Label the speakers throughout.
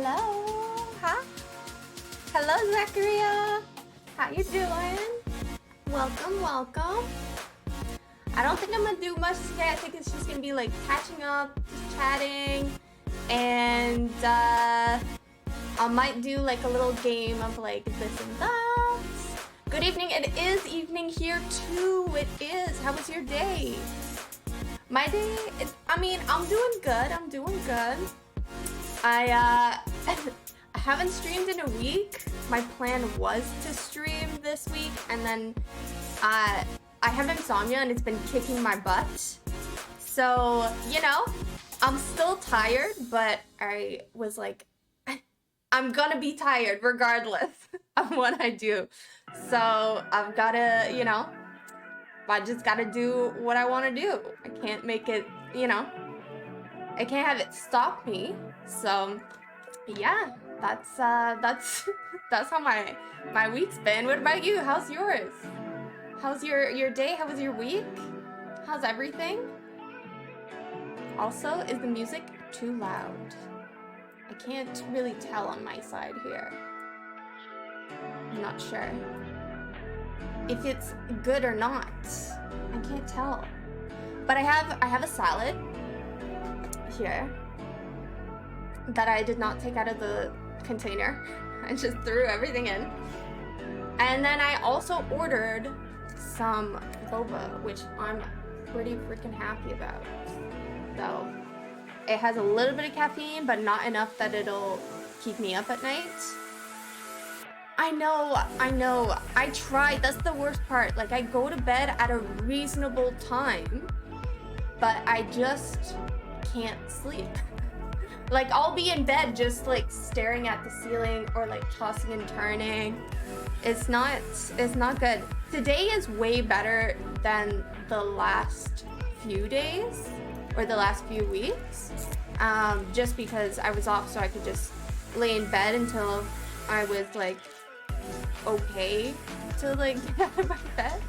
Speaker 1: Hello. Hi. Hello, Zachariah. How you doing? Welcome, welcome. I don't think I'm gonna do much today. I think it's just gonna be like catching up, just chatting, and I might do like a little game of like this and that. Good evening. It is evening here too. It is. How was your day? My day, I'm doing good. I'm doing good. I haven't streamed in a week. My plan was to stream this week, and then I have insomnia and it's been kicking my butt. So, you know, I'm still tired, but I was like, I'm gonna be tired regardless of what I do. So I've gotta, you know, I just gotta do what I wanna do. I can't make it, you know, I can't have it stop me. So yeah, that's that's how my week's been. What about you? How's yours? How's your day? How was your week? How's everything? Also, is the music too loud? I can't really tell on my side here. I'm not sure if it's good or not. I can't tell. But I have a salad here that I did not take out of the container. I just threw everything in. And then I also ordered some boba, which I'm pretty freaking happy about. So it has a little bit of caffeine, but not enough that it'll keep me up at night. I know. I tried. That's the worst part. Like, I go to bed at a reasonable time, but I just can't sleep. Like, I'll be in bed just like staring at the ceiling or like tossing and turning. It's not good. Today is way better than the last few days or the last few weeks. Just because I was off, so I could just lay in bed until I was like okay to like get out of my bed.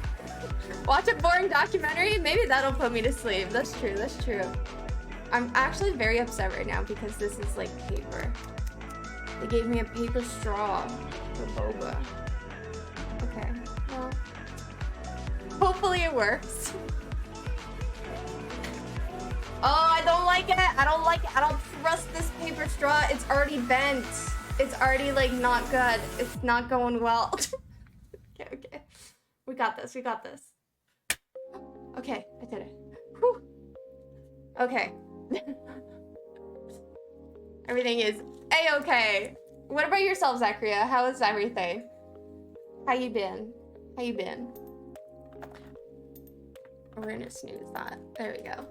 Speaker 1: Watch a boring documentary, maybe that'll put me to sleep. That's true. I'm actually very upset right now because this is like paper. They gave me a paper straw for boba. Okay, well, hopefully it works. Oh, I don't like it. I don't trust this paper straw. It's already bent. It's already like not good. It's not going well. Okay. We got this. Okay, I did it. Whew. Okay. Everything is a-okay. What about yourself, Zachariah? How is everything? How you been? We're gonna snooze that. There we go.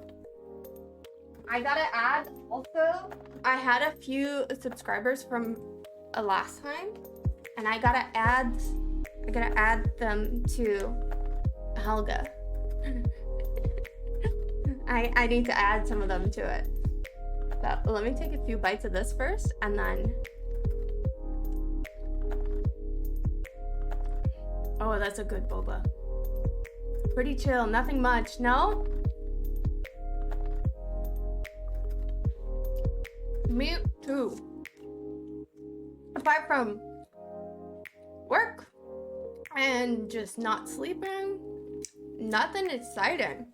Speaker 1: I gotta add also, I had a few subscribers from last time, and I gotta add them to Helga. I need to add some of them to it. So let me take a few bites of this first, and then... Oh, that's a good boba. Pretty chill, nothing much, no? Me too. Apart from work and just not sleeping, nothing exciting.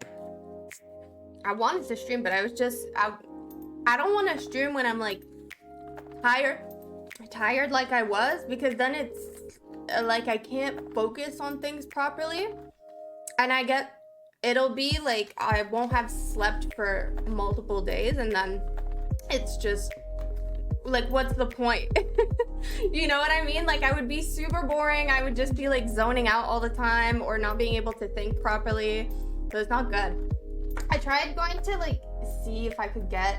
Speaker 1: I wanted to stream, but I was just, I don't want to stream when I'm like tired like I was, because then it's like I can't focus on things properly, and it'll be like I won't have slept for multiple days, and then it's just like, what's the point? You know what I mean? Like, I would be super boring. I would just be like zoning out all the time or not being able to think properly. So it's not good. I tried going to like see if I could get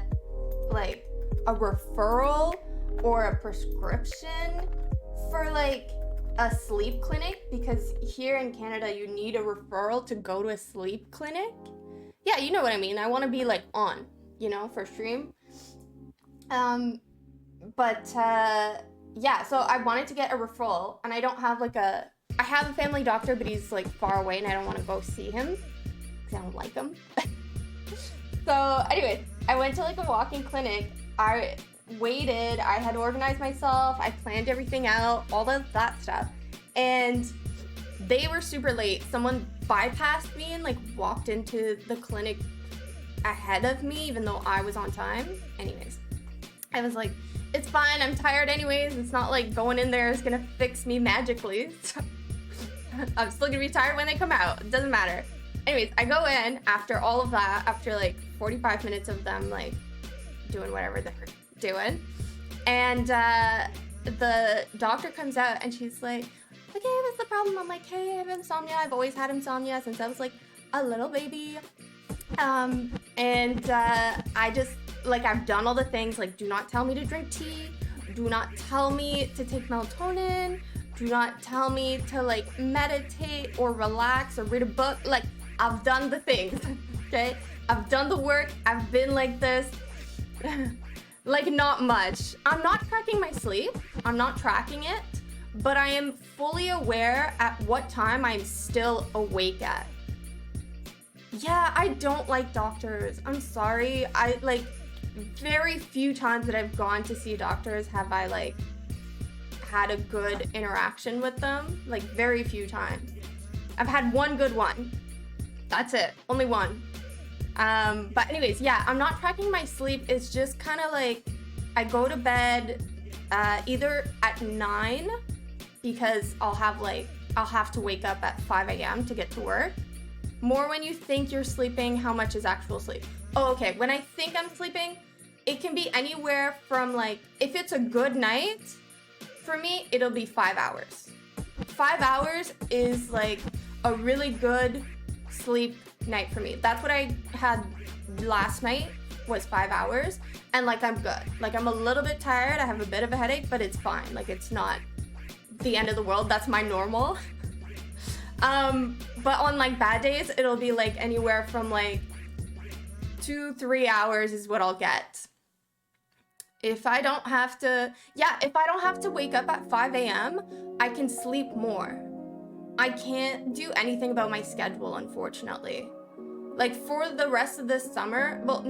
Speaker 1: like a referral or a prescription for like a sleep clinic, because here in Canada you need a referral to go to a sleep clinic. Yeah, you know what I mean. I want to be like on, you know, for stream. Yeah, so I wanted to get a referral, and I don't have like I have a family doctor, but he's like far away and I don't want to go see him because I don't like him. So anyways, I went to like a walk-in clinic. waited. I had organized myself. I planned everything out, all of that stuff. And they were super late. Someone bypassed me and like walked into the clinic ahead of me, even though I was on time. Anyways, I was like, it's fine. I'm tired anyways. It's not like going in there is gonna fix me magically. So I'm still gonna be tired when they come out. It doesn't matter. Anyways, I go in after all of that, after like 45 minutes of them like doing whatever they're doing. And the doctor comes out and she's like, okay, what's the problem? I'm like, hey, I have insomnia. I've always had insomnia since I was like a little baby. I just, like, I've done all the things, like, do not tell me to drink tea. Do not tell me to take melatonin. Do not tell me to, like, meditate or relax or read a book. Like, I've done the things, okay? I've done the work. I've been like this. Like, not much. I'm not tracking my sleep. I'm not tracking it. But I am fully aware at what time I'm still awake at. Yeah, I don't like doctors. I'm sorry. I, like, very few times that I've gone to see doctors have I, like, had a good interaction with them. Like, very few times. I've had one good one. That's it. Only one. But anyways, yeah, I'm not tracking my sleep. It's just kind of like I go to bed either at 9 because I'll have to wake up at 5 a.m. to get to work. More when you think you're sleeping, how much is actual sleep? Oh, okay. When I think I'm sleeping, it can be anywhere from like, if it's a good night, for me, it'll be 5 hours. 5 hours is like a really good sleep night for me. That's what I had last night, was 5 hours. And like, I'm good. Like, I'm a little bit tired. I have a bit of a headache, but it's fine. Like, it's not the end of the world. That's my normal. But on like bad days, it'll be like anywhere from like 2-3 hours is what I'll get. If I don't have to wake up at 5 a.m., I can sleep more. I can't do anything about my schedule, unfortunately. Like, for the rest of this summer, well,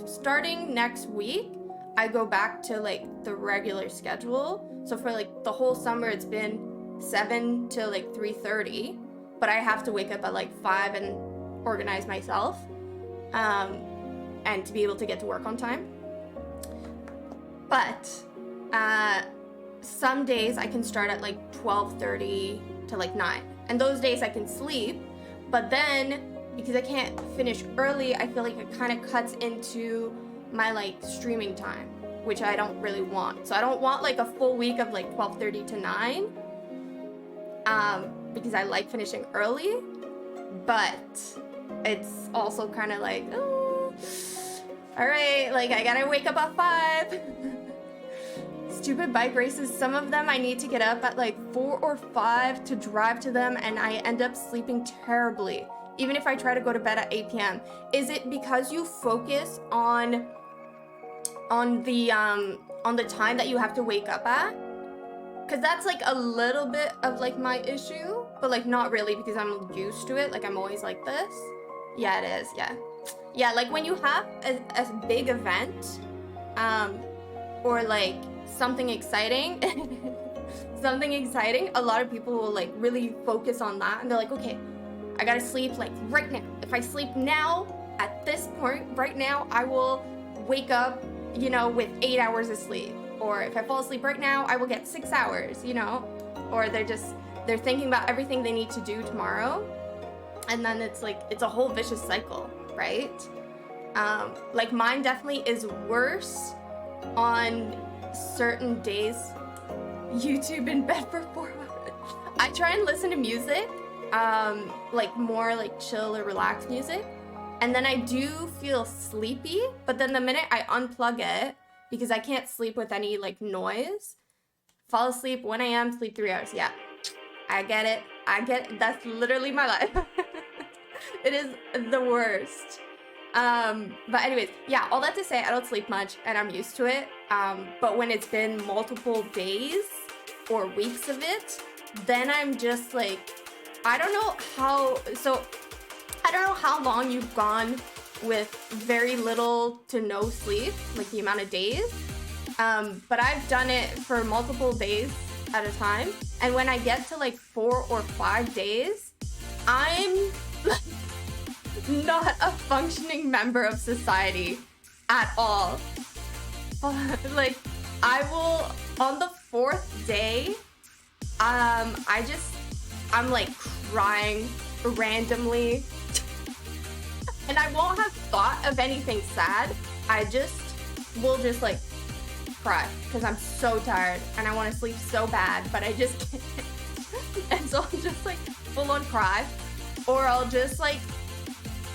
Speaker 1: starting next week, I go back to like the regular schedule. So for like the whole summer, it's been 7 to like 3:30. But I have to wake up at like 5 and organize myself, and to be able to get to work on time. But some days I can start at like 12:30 to like 9. And those days I can sleep, but then because I can't finish early, I feel like it kind of cuts into my like streaming time, which I don't really want. So I don't want like a full week of like 12:30 to 9. Because I like finishing early, but it's also kind of like, oh, all right, like I gotta wake up at 5. Stupid bike races, some of them I need to get up at like 4 or 5 to drive to them, and I end up sleeping terribly, even if I try to go to bed at 8 p.m. Is it because you focus on the time that you have to wake up at? Because that's like a little bit of like my issue, but like not really, because I'm used to it. Like, I'm always like this. Yeah, it is. Yeah, like when you have a big event, or like something exciting, a lot of people will like really focus on that, and they're like, okay, I gotta sleep like right now. If I sleep now at this point right now, I will wake up, you know, with 8 hours of sleep. Or if I fall asleep right now, I will get 6 hours, you know? Or they're thinking about everything they need to do tomorrow. And then it's like, it's a whole vicious cycle, right? Like, mine definitely is worse on certain days. YouTube in bed for 4 hours. I try and listen to music, like more like chill or relaxed music. And then I do feel sleepy, but then the minute I unplug it, because I can't sleep with any like noise, fall asleep 1 a.m., sleep 3 hours. Yeah, I get it. That's literally my life. It is the worst. But anyways, yeah, all that to say, I don't sleep much and I'm used to it. But when it's been multiple days or weeks of it, then I'm just like, I don't know how long you've gone with very little to no sleep, like the amount of days. But I've done it for multiple days at a time. And when I get to like 4 or 5 days, I'm not a functioning member of society at all. Like, I will, on the 4th day, I'm like crying randomly. And I won't have thought of anything sad. I will just like cry because I'm so tired and I want to sleep so bad, but I just can't. And so I'll just like full on cry, or I'll just like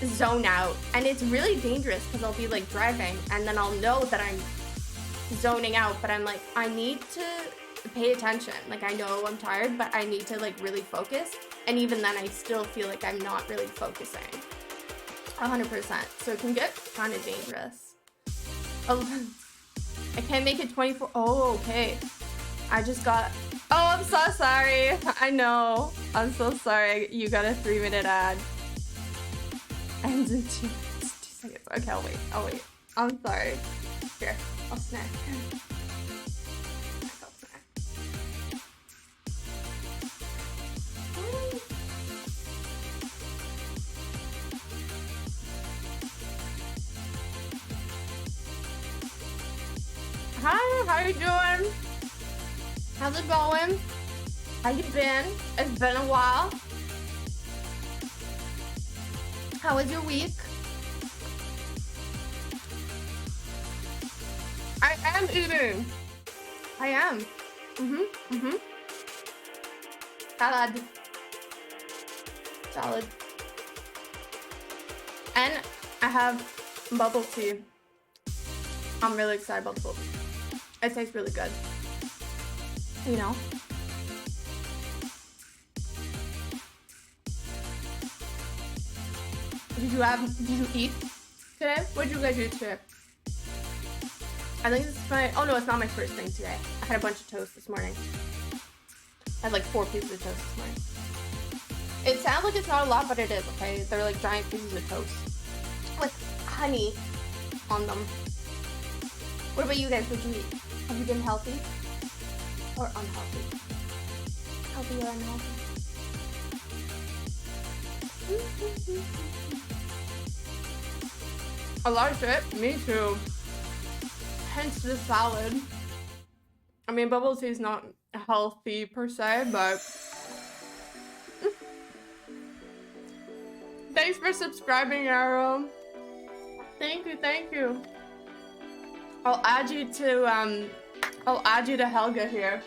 Speaker 1: zone out. And it's really dangerous because I'll be like driving and then I'll know that I'm zoning out, but I'm like, I need to pay attention. Like, I know I'm tired, but I need to like really focus. And even then I still feel like I'm not really focusing 100%. So it can get kind of dangerous. Oh, I can't make it 24. Oh, okay. I just got, oh, I'm so sorry. I know. I'm so sorry. You got a 3-minute ad. Ends in 2 seconds. Okay, I'll wait. I'm sorry. Here, I'll snack. I'll snack. Hi, how you doing? How's it going? How you been? It's been a while. How was your week? I am eating. I am. Salad. And I have bubble tea. I'm really excited about the bubble tea. It tastes really good. You know? Did you eat today? What did you guys eat today? I think this is oh no, it's not my first thing today. I had a bunch of toast this morning. I had like 4 pieces of toast this morning. It sounds like it's not a lot, but it is, okay? They're like giant pieces of toast with honey on them. What about you guys? What'd you eat? Have you been healthy or unhealthy? Healthy or unhealthy? I liked it. Me too. Hence the salad. I mean, bubble tea is not healthy per se, but thanks for subscribing, Arrow. Thank you. I'll add you to Helga here.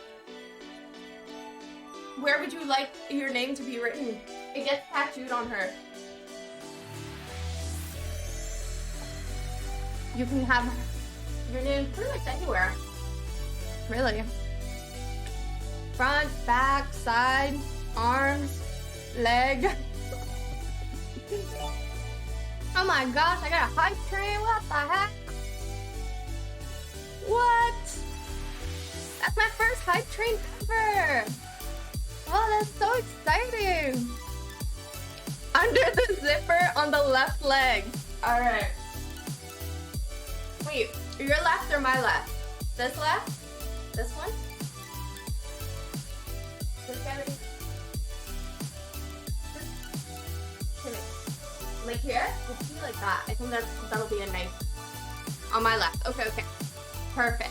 Speaker 1: Where would you like your name to be written? It gets tattooed on her. You can have your name pretty much anywhere. Really. Front, back, side, arms, leg. Oh my gosh, I got a hype train. What the heck? What? That's my first hype train ever. Oh, that's so exciting. Under the zipper on the left leg. All right. Wait, your left or my left? This left? This one? This guy right here? Like here? Let's do like that. I think that'll be a nice. On my left. Okay. Perfect.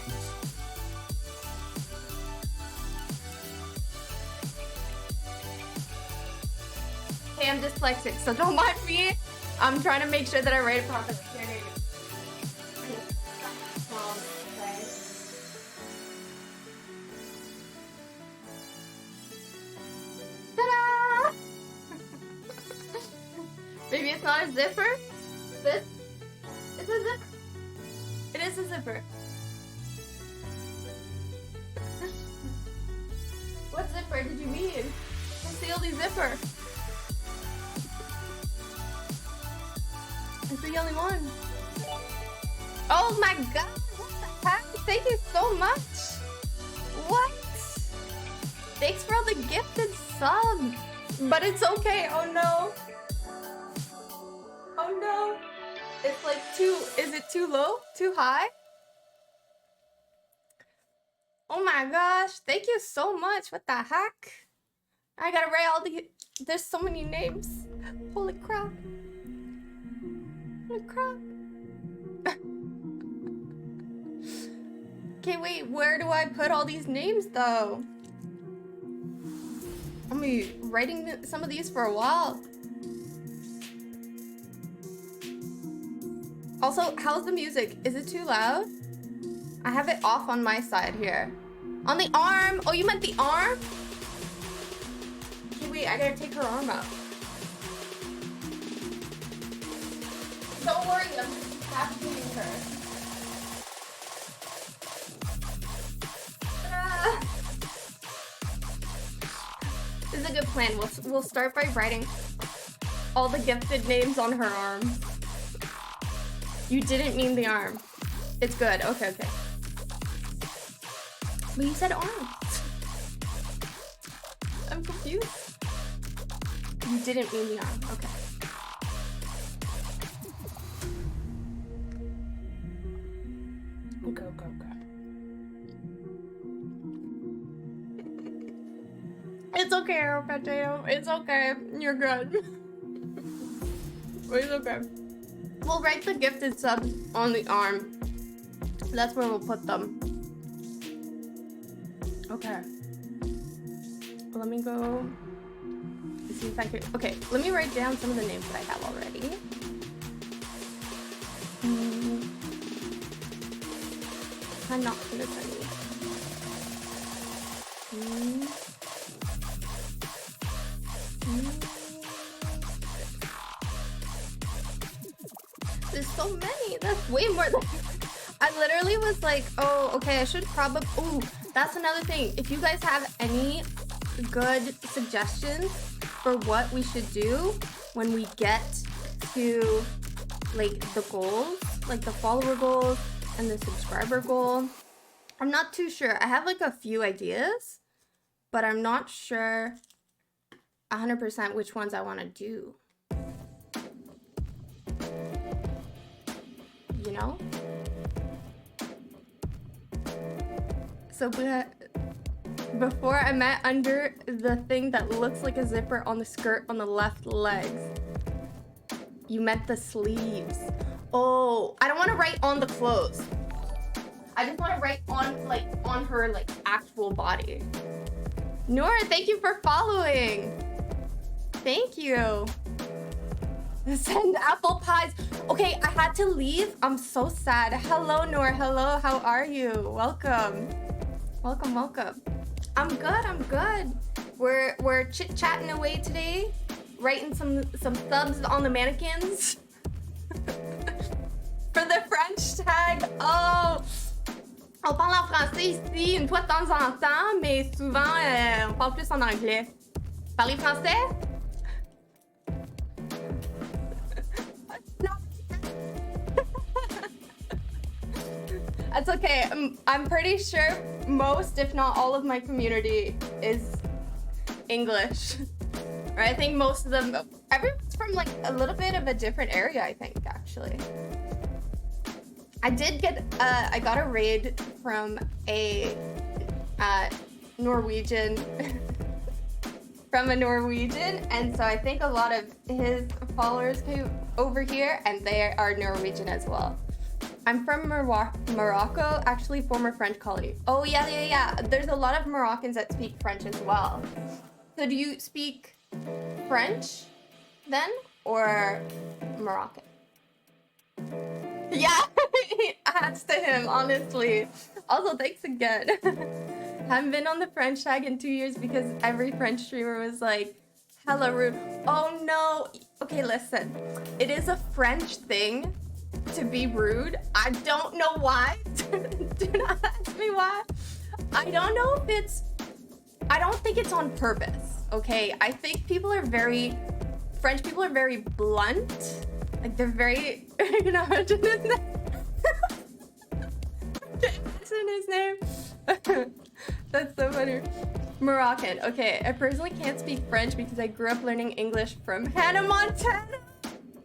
Speaker 1: Hey, I'm dyslexic, so don't mind me. I'm trying to make sure that I write it properly. Ta-da! Maybe it's not a zipper? This? It's a zipper. It is a zipper. What zipper did you mean? Conceal the zipper. It's the only one. Oh my god, what the heck? Thank you so much. What? Thanks for all the gifted subs. But it's okay. Oh no. Oh no. It's like is it too low? Too high? Oh my gosh, thank you so much. What the heck? I gotta write all the... There's so many names. Holy crap. Holy crap. Okay, wait, where do I put all these names though? I'm gonna be writing some of these for a while. Also, how's the music? Is it too loud? I have it off on my side here. On the arm! Oh, you meant the arm? Okay, wait, I gotta take her arm out. Don't worry, I'm just capturing her. This is a good plan. We'll start by writing all the gifted names on her arm. You didn't mean the arm. It's good. Okay. But you said arm. I'm confused. You didn't mean the arm. Okay. Okay. It's okay, Potato. It's okay. You're good. It's okay. We'll write the gifted subs on the arm. That's where we'll put them. Okay. Let me go. See if I could. Okay, let me write down some of the names that I have already. I'm not gonna send you. There's so many. That's way more than... I literally was like, oh, okay, I should probably... Oh, that's another thing. If you guys have any good suggestions for what we should do when we get to, like, the goals, like the follower goals and the subscriber goal, I'm not too sure. I have, like, a few ideas, but I'm not sure 100% which ones I want to do. You know? So before I met under the thing that looks like a zipper on the skirt on the left legs. You meant the sleeves. Oh, I don't want to write on the clothes. I just want to write on, like, on her, like, actual body. Nora, thank you for following. Thank you. Send apple pies. Okay, I had to leave. I'm so sad. Hello, Nora. Hello, how are you? Welcome. Welcome. I'm good. We're chit-chatting away today. Writing some thumbs on the mannequins. For the French tag. Oh, on parle en français ici une fois de temps en temps, mais souvent on parle plus en anglais. Parlez français? That's okay. I'm pretty sure most, if not all of my community is English. Or I think most of them, everyone's from like a little bit of a different area, I think, actually. I did get, I got a raid from a Norwegian, and so I think a lot of his followers came over here, and they are Norwegian as well. I'm from Morocco, actually former French colony. Oh yeah. There's a lot of Moroccans that speak French as well. So do you speak French then, or Moroccan? Yeah, ask to him, honestly. Also, thanks again. Haven't been on the French tag in 2 years because every French streamer was like, hella rude. Oh no. Okay, listen. It is a French thing to be rude. I don't know why. Do not ask me why. I don't know if it's... I don't think it's on purpose, okay? I think French people are very blunt. Like, they're very... You know, mention his name. That's so funny. Moroccan. Okay, I personally can't speak French because I grew up learning English from Hannah Montana.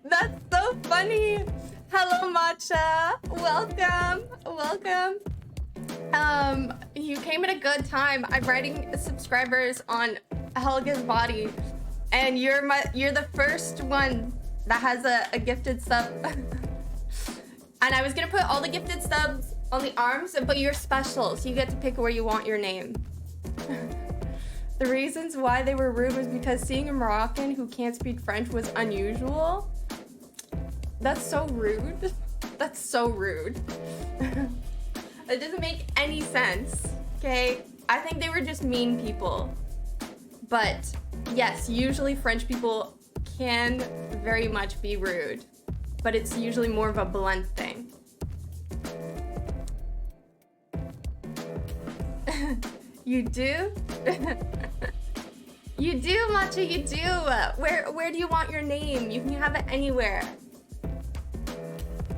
Speaker 1: That's so funny. Hello, Matcha. Welcome. You came at a good time. I'm writing subscribers on Helga's body, and you're the first one that has a gifted sub. And I was gonna put all the gifted subs on the arms, but you're special, so you get to pick where you want your name. The reasons why they were rude was because seeing a Moroccan who can't speak French was unusual. That's so rude. That's so rude. It doesn't make any sense, okay? I think they were just mean people. But yes, usually French people can very much be rude, but it's usually more of a blunt thing. You do? You do, Matcha, you do. Where do you want your name? You can have it anywhere.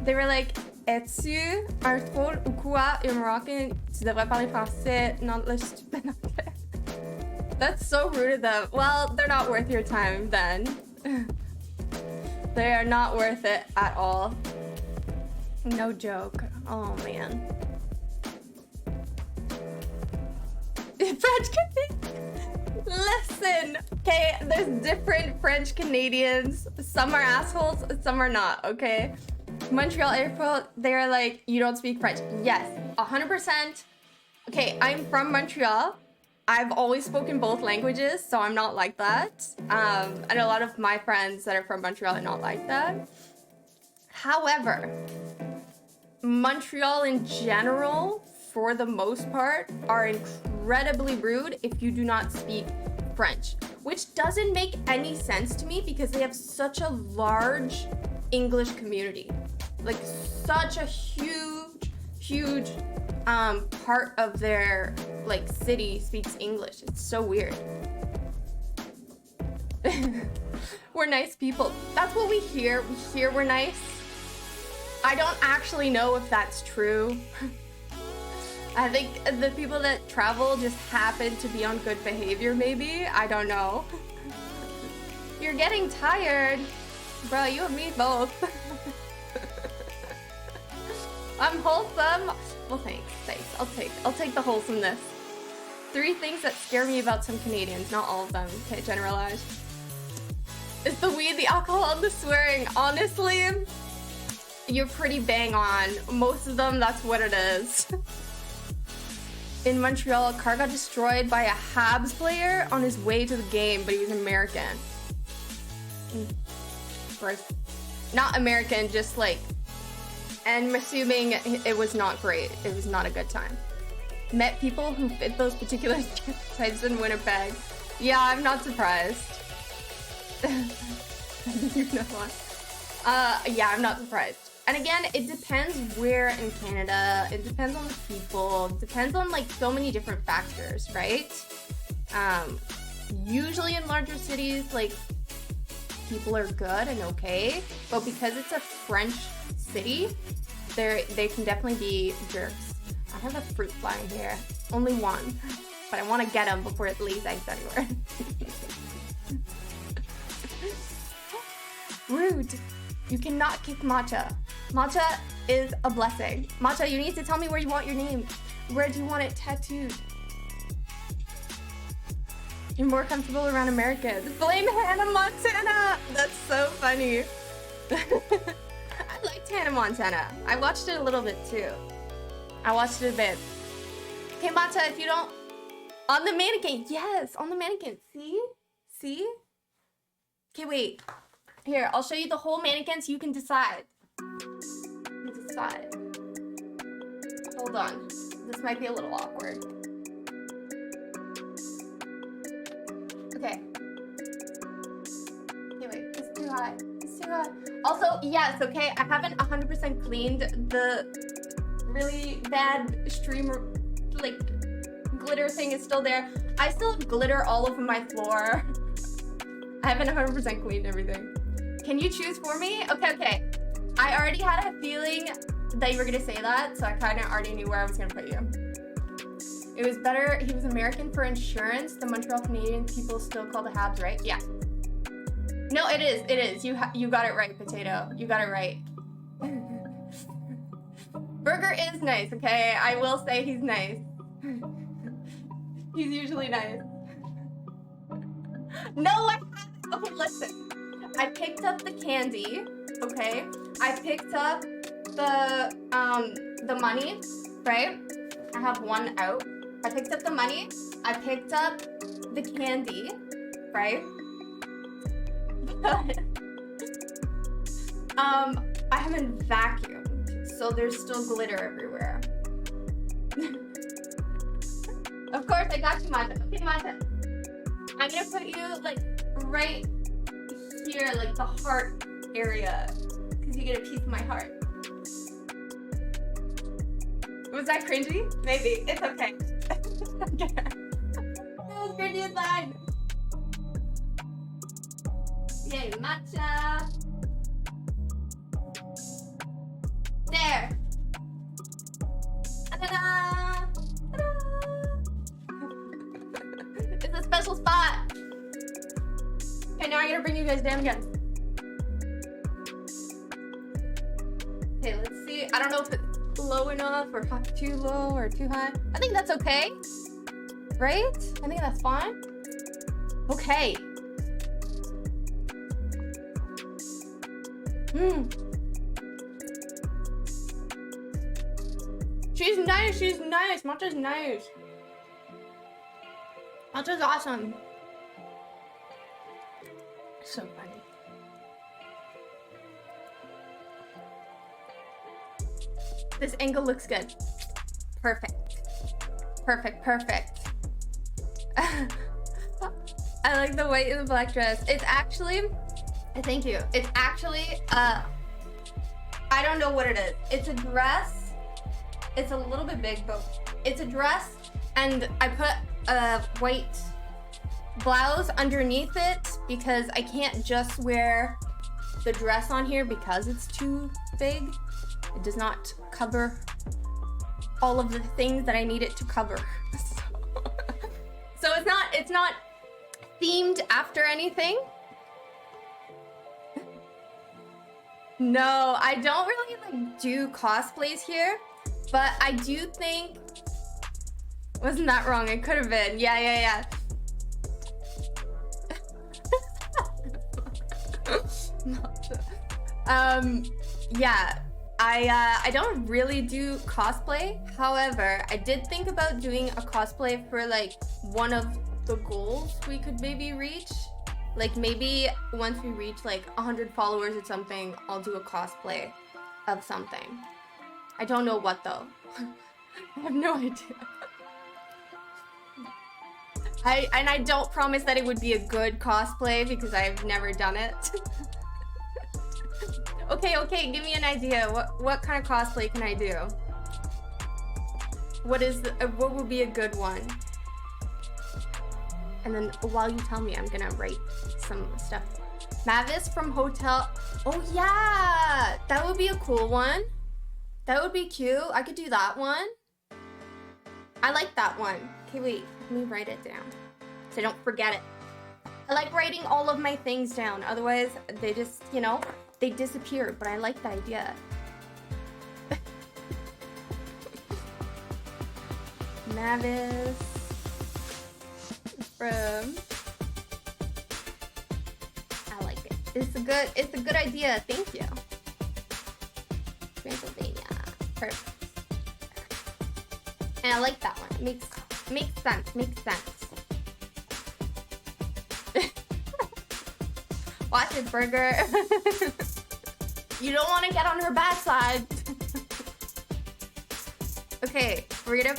Speaker 1: They were like, es-tu un troll ou quoi? You're Moroccan, tu devrais parler français, non le stupide anglais. That's so rude of them. Well, they're not worth your time then. They are not worth it at all. No joke. Oh man. French Canadian. Listen, okay, there's different French Canadians. Some are assholes, some are not, okay? Montreal Airport, they're like, you don't speak French. Yes, 100%. Okay, I'm from Montreal. I've always spoken both languages, so I'm not like that. And a lot of my friends that are from Montreal are not like that. However, Montreal in general, for the most part, are incredibly rude if you do not speak French, which doesn't make any sense to me because they have such a large English community. Like such a huge part of their like city speaks English. It's so weird. We're nice people. That's what we hear. We hear we're nice. I don't actually know if that's true. I think the people that travel just happen to be on good behavior, maybe. I don't know. You're getting tired. Bro, you and me both. I'm wholesome. Well, thanks. I'll take the wholesomeness. 3 things that scare me about some Canadians. Not all of them. Okay, generalize. It's the weed, the alcohol, and the swearing. Honestly, you're pretty bang on. Most of them, that's what it is. In Montreal, a car got destroyed by a Habs player on his way to the game, but he was American. Not American, just like, and I'm assuming it was not great. It was not a good time. Met people who fit those particular types in Winnipeg. Yeah, I'm not surprised. You know what? Yeah, I'm not surprised. And again, it depends where in Canada. It depends on the people. It depends on like so many different factors, right? Usually in larger cities, like, people are good and okay, but because it's a French city, they can definitely be jerks. I have a fruit fly in here. Only one, but I want to get him before it lays eggs anywhere. Rude. You cannot kick Matcha. Matcha is a blessing. Matcha, you need to tell me where you want your name. Where do you want it tattooed? You're more comfortable around Americans. Blame Hannah Montana! That's so funny. I liked Hannah Montana. I watched it a little bit too. I watched it a bit. Okay, Matcha, if you don't... On the mannequin. Yes, on the mannequin. See? See? Okay, wait. Here, I'll show you the whole mannequin so you can decide. Hold on. This might be a little awkward. Okay. Okay, wait. It's too hot. It's too hot. Also, yes, okay, I haven't 100% cleaned the really bad streamer, like, glitter thing is still there. I still have glitter all over my floor. I haven't 100% cleaned everything. Can you choose for me? Okay. I already had a feeling that you were gonna say that, so I kind of already knew where I was gonna put you. It was better, he was American for insurance. The Montreal Canadian people still call the Habs, right? Yeah. No, it is. You got it right, Potato. You got it right. Burger is nice, okay? I will say he's nice. He's usually nice. No, I haven't. Okay, listen. I picked up the candy, okay? I picked up the money, right? I have one out. I picked up the money. I picked up the candy, right? But I haven't vacuumed, so there's still glitter everywhere. Of course, I got you, Mata. Okay, Mata. I'm gonna put you like right here, like the heart area, because you get a piece of my heart. Was that cringy? Maybe. It's okay. Okay. That was cringy as fine. Yay, matcha. There. Ta-da! Ta-da! It's a special spot. Okay, now I gotta bring you guys down again. Okay, let's see. I don't know if it's low enough or too low or too high. I think that's okay. Right? I think that's fine. Okay. She's nice. She's nice. Matcha's nice. Matcha's awesome. So funny. This angle looks good. Perfect. Perfect, perfect. I like the white and the black dress. It's actually, thank you. It's actually, I don't know what it is. It's a dress. It's a little bit big, but it's a dress. And I put a white blouse underneath it because I can't just wear the dress on here because it's too big. It does not cover all of the things that I need it to cover. So it's not themed after anything. No, I don't really like do cosplays here, but I do think, wasn't that wrong? It could have been. Yeah. Yeah, I don't really do cosplay. However, I did think about doing a cosplay for like one of the goals we could maybe reach. Like maybe once we reach like 100 followers or something, I'll do a cosplay of something. I don't know what though. I have no idea. I don't promise that it would be a good cosplay because I've never done it. Okay, give me an idea. What kind of cosplay can I do? What would be a good one? And then while you tell me, I'm gonna write some stuff. Mavis from Hotel. Oh yeah, that would be a cool one. That would be cute. I could do that one. I like that one. Okay, wait, let me write it down so I don't forget it. I like writing all of my things down. Otherwise, they just, you know, they disappear, but I like the idea. Mavis from, I like it. It's a good idea. Thank you. Pennsylvania. Perfect. And I like that one. Makes sense. Watch it, Burger. You don't want to get on her bad side. Okay, we're gonna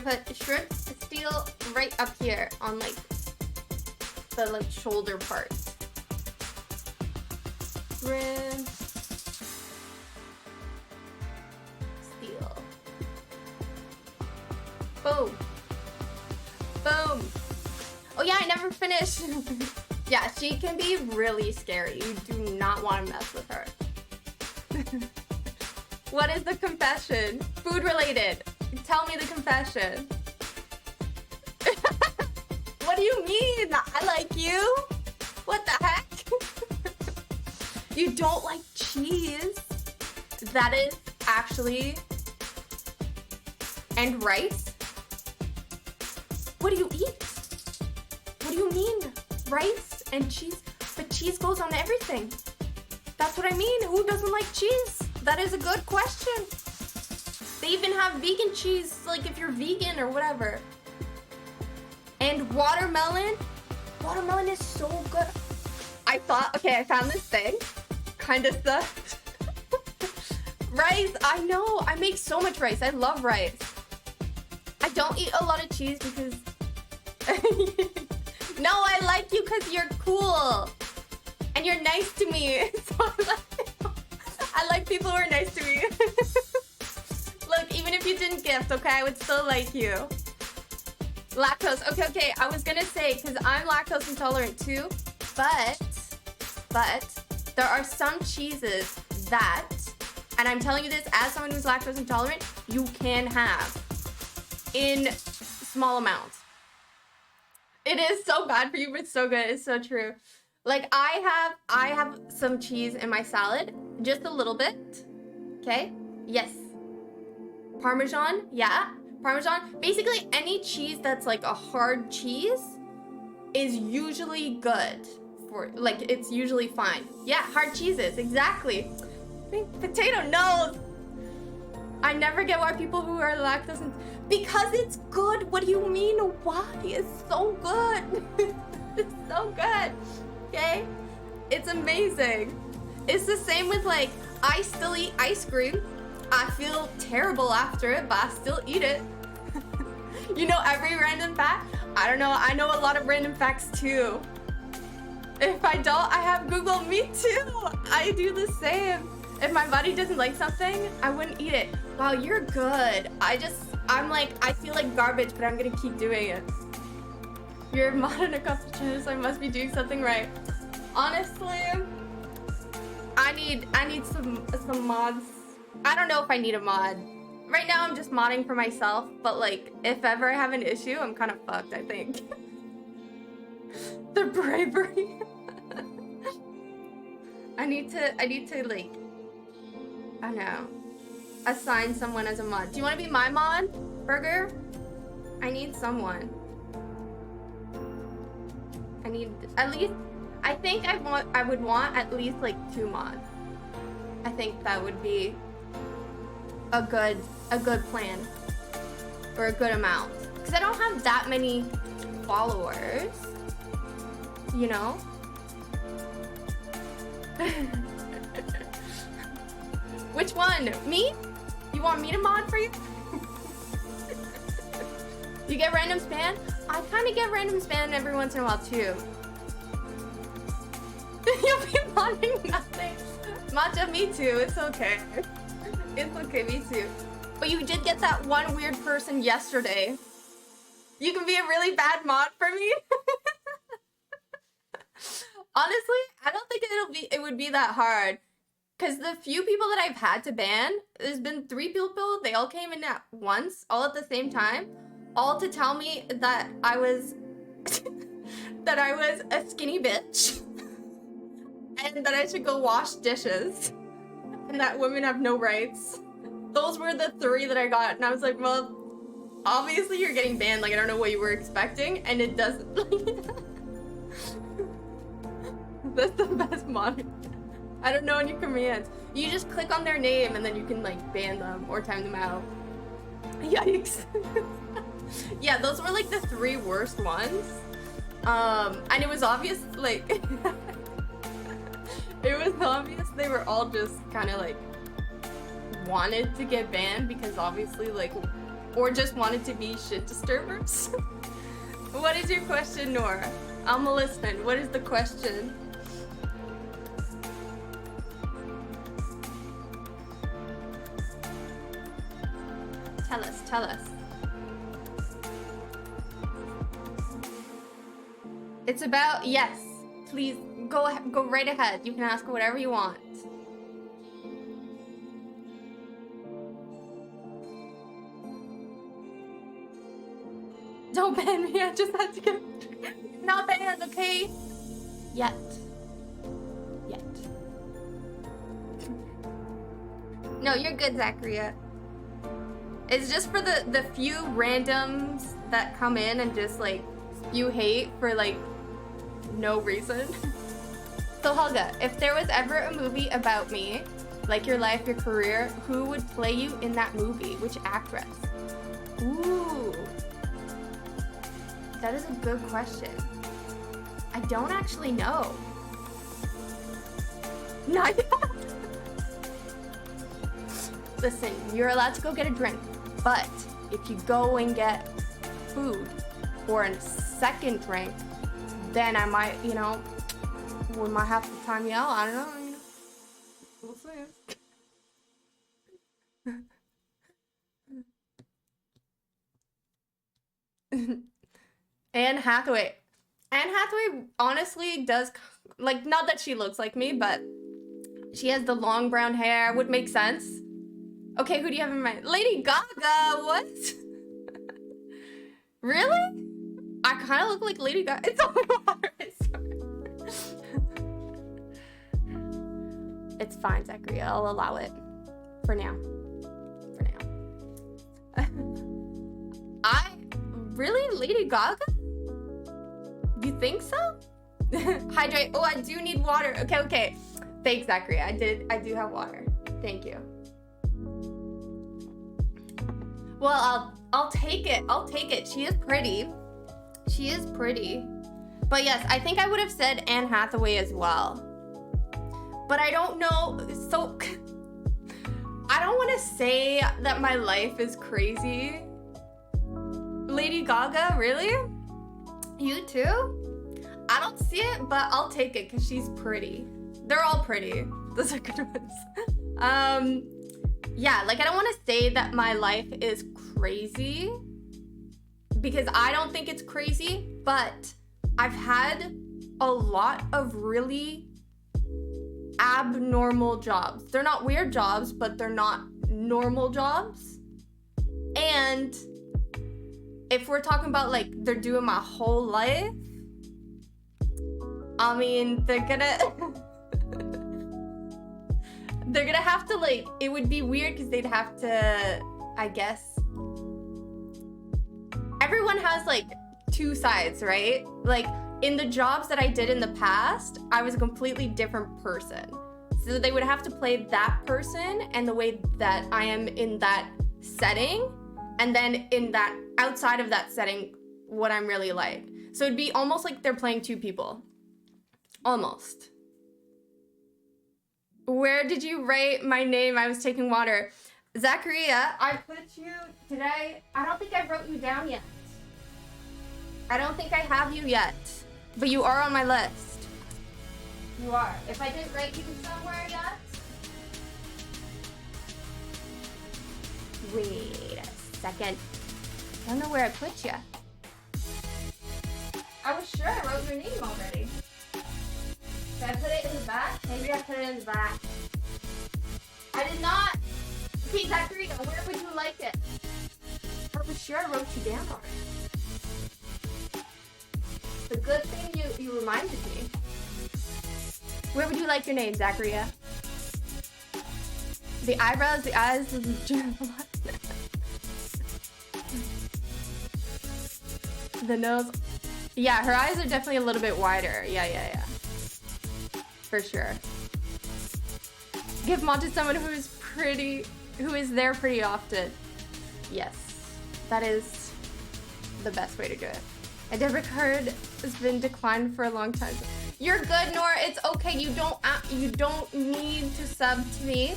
Speaker 1: put shrimp steel right up here on like the like shoulder part. Shrimp steel. Boom. Boom. Oh yeah, I never finished. Yeah, she can be really scary. You do not want to mess with her. What is the confession? Food related. Tell me the confession. What do you mean? I like you? What the heck? You don't like cheese? That is actually... And rice? What do you eat? What do you mean? Rice and cheese? But cheese goes on everything. That's what I mean. Who doesn't like cheese? That is a good question. They even have vegan cheese, like if you're vegan or whatever. And watermelon. Watermelon is so good. I thought, okay, I found this thing. Kind of stuff. Rice, I know. I make so much rice. I love rice. I don't eat a lot of cheese because... No, I like you because you're cool. And you're nice to me. So I like people who are nice to me. Look, even if you didn't gift, okay, I would still like you. Lactose. Okay. I was gonna say, because I'm lactose intolerant too, but there are some cheeses that, and I'm telling you this as someone who's lactose intolerant, you can have in small amounts. It is so bad for you, but it's so good. It's so true. Like I have some cheese in my salad, just a little bit. Okay? Yes. Parmesan, yeah. Parmesan. Basically any cheese that's like a hard cheese is usually good for, like, it's usually fine. Yeah, hard cheeses, exactly. Potato, no. I never get why people who are lactose, because it's good. What do you mean? Why? It's so good. It's so good. Okay? It's amazing. It's the same with, like, I still eat ice cream. I feel terrible after it, but I still eat it. You know every random fact? I don't know. I know a lot of random facts too. If I don't, I have Google. Me too. I do the same. If my body doesn't like something, I wouldn't eat it. Wow, you're good. I'm like, I feel like garbage, but I'm gonna keep doing it. You're a modern accomplishment, so I must be doing something right. Honestly, I need some mods. I don't know if I need a mod. Right now I'm just modding for myself, but like if ever I have an issue, I'm kind of fucked, I think. The bravery. I need to like, I don't know, assign someone as a mod. Do you want to be my mod, Burger? I need someone. I need at least, I think I would want at least like 2 mods. I think that would be a good plan, or a good amount, because I don't have that many followers, you know. Which one? Me? You want me to mod for you? You get random spam? I kind of get random spam every once in a while too. You'll be modding nothing. Matcha, me too. It's okay. It's okay, me too. But you did get that one weird person yesterday. You can be a really bad mod for me. Honestly, I don't think it would be that hard. Cause the few people that I've had to ban, there's been 3 people, they all came in at once, all at the same time, all to tell me that I was that I was a skinny bitch. And that I should go wash dishes. And that women have no rights. Those were the 3 that I got, and I was like, well, obviously you're getting banned, like I don't know what you were expecting, and it doesn't. That's the best mod. I don't know any commands. You just click on their name and then you can like ban them or time them out. Yikes. Yeah, those were like the 3 worst ones. And it was obvious, like it was obvious they were all just kind of like wanted to get banned because obviously like, or just wanted to be shit disturbers. What is your question, Nora? I'm listening. What is the question? Tell us. It's about, yes, please go right ahead. You can ask whatever you want. Don't ban me, I just had to get not banned, okay? Yet. No, you're good, Zachariah. It's just for the few randoms that come in and just like spew hate for like no reason. So Helga, if there was ever a movie about me, like your life, your career, who would play you in that movie? Which actress? Ooh. That is a good question. I don't actually know. Not yet. Listen, you're allowed to go get a drink, but if you go and get food or a second drink, then I might, you know, we might have to time you out. I don't know. You know. We'll see. Anne Hathaway. Anne Hathaway honestly does, like, not that she looks like me, but she has the long brown hair. Would make sense. Okay, who do you have in mind? Lady Gaga, what? Really? I kind of look like Lady Gaga. It's only water. It's fine, Zachary. I'll allow it. For now. For now. Really? Lady Gaga? You think so? Hydrate. Oh, I do need water. Okay, okay. Thanks, Zachary. I do have water. Thank you. Well, I'll take it. I'll take it. She is pretty. She is pretty. But yes, I think I would have said Anne Hathaway as well. But I don't know. So I don't want to say that my life is crazy. Lady Gaga, really? You too? I don't see it, but I'll take it because she's pretty. They're all pretty. Those are good ones. Yeah, like I don't want to say that my life is crazy because I don't think it's crazy, but I've had a lot of really abnormal jobs. They're not weird jobs, but they're not normal jobs. And if we're talking about like they're doing my whole life, I mean, they're gonna have to like, it would be weird because they'd have to, I guess, everyone has like two sides, right? Like in the jobs that I did in the past, I was a completely different person. So they would have to play that person and the way that I am in that setting, and then in that outside of that setting, what I'm really like. So it'd be almost like they're playing two people. Almost. Where did you write my name? I was taking water. Zachariah, I put you today. I don't think I wrote you down yet. I don't think I have you yet. But you are on my list. You are. If I didn't write you somewhere yet. Wait a second. I don't know where I put you. I was sure I wrote your name already. Did I put it in the back? Maybe I put it in the back. I did not. Okay, Zachary, where would you like it? I was sure I wrote you down already. The good thing you reminded me. Where would you like your name, Zachariah? The eyebrows, the eyes, the the nose. Yeah, her eyes are definitely a little bit wider. Yeah. For sure. Give mod to someone who is pretty, who is there pretty often. Yes, that is the best way to do it. A debit card has been declined for a long time. You're good, Nora. It's okay. You don't need to sub to me.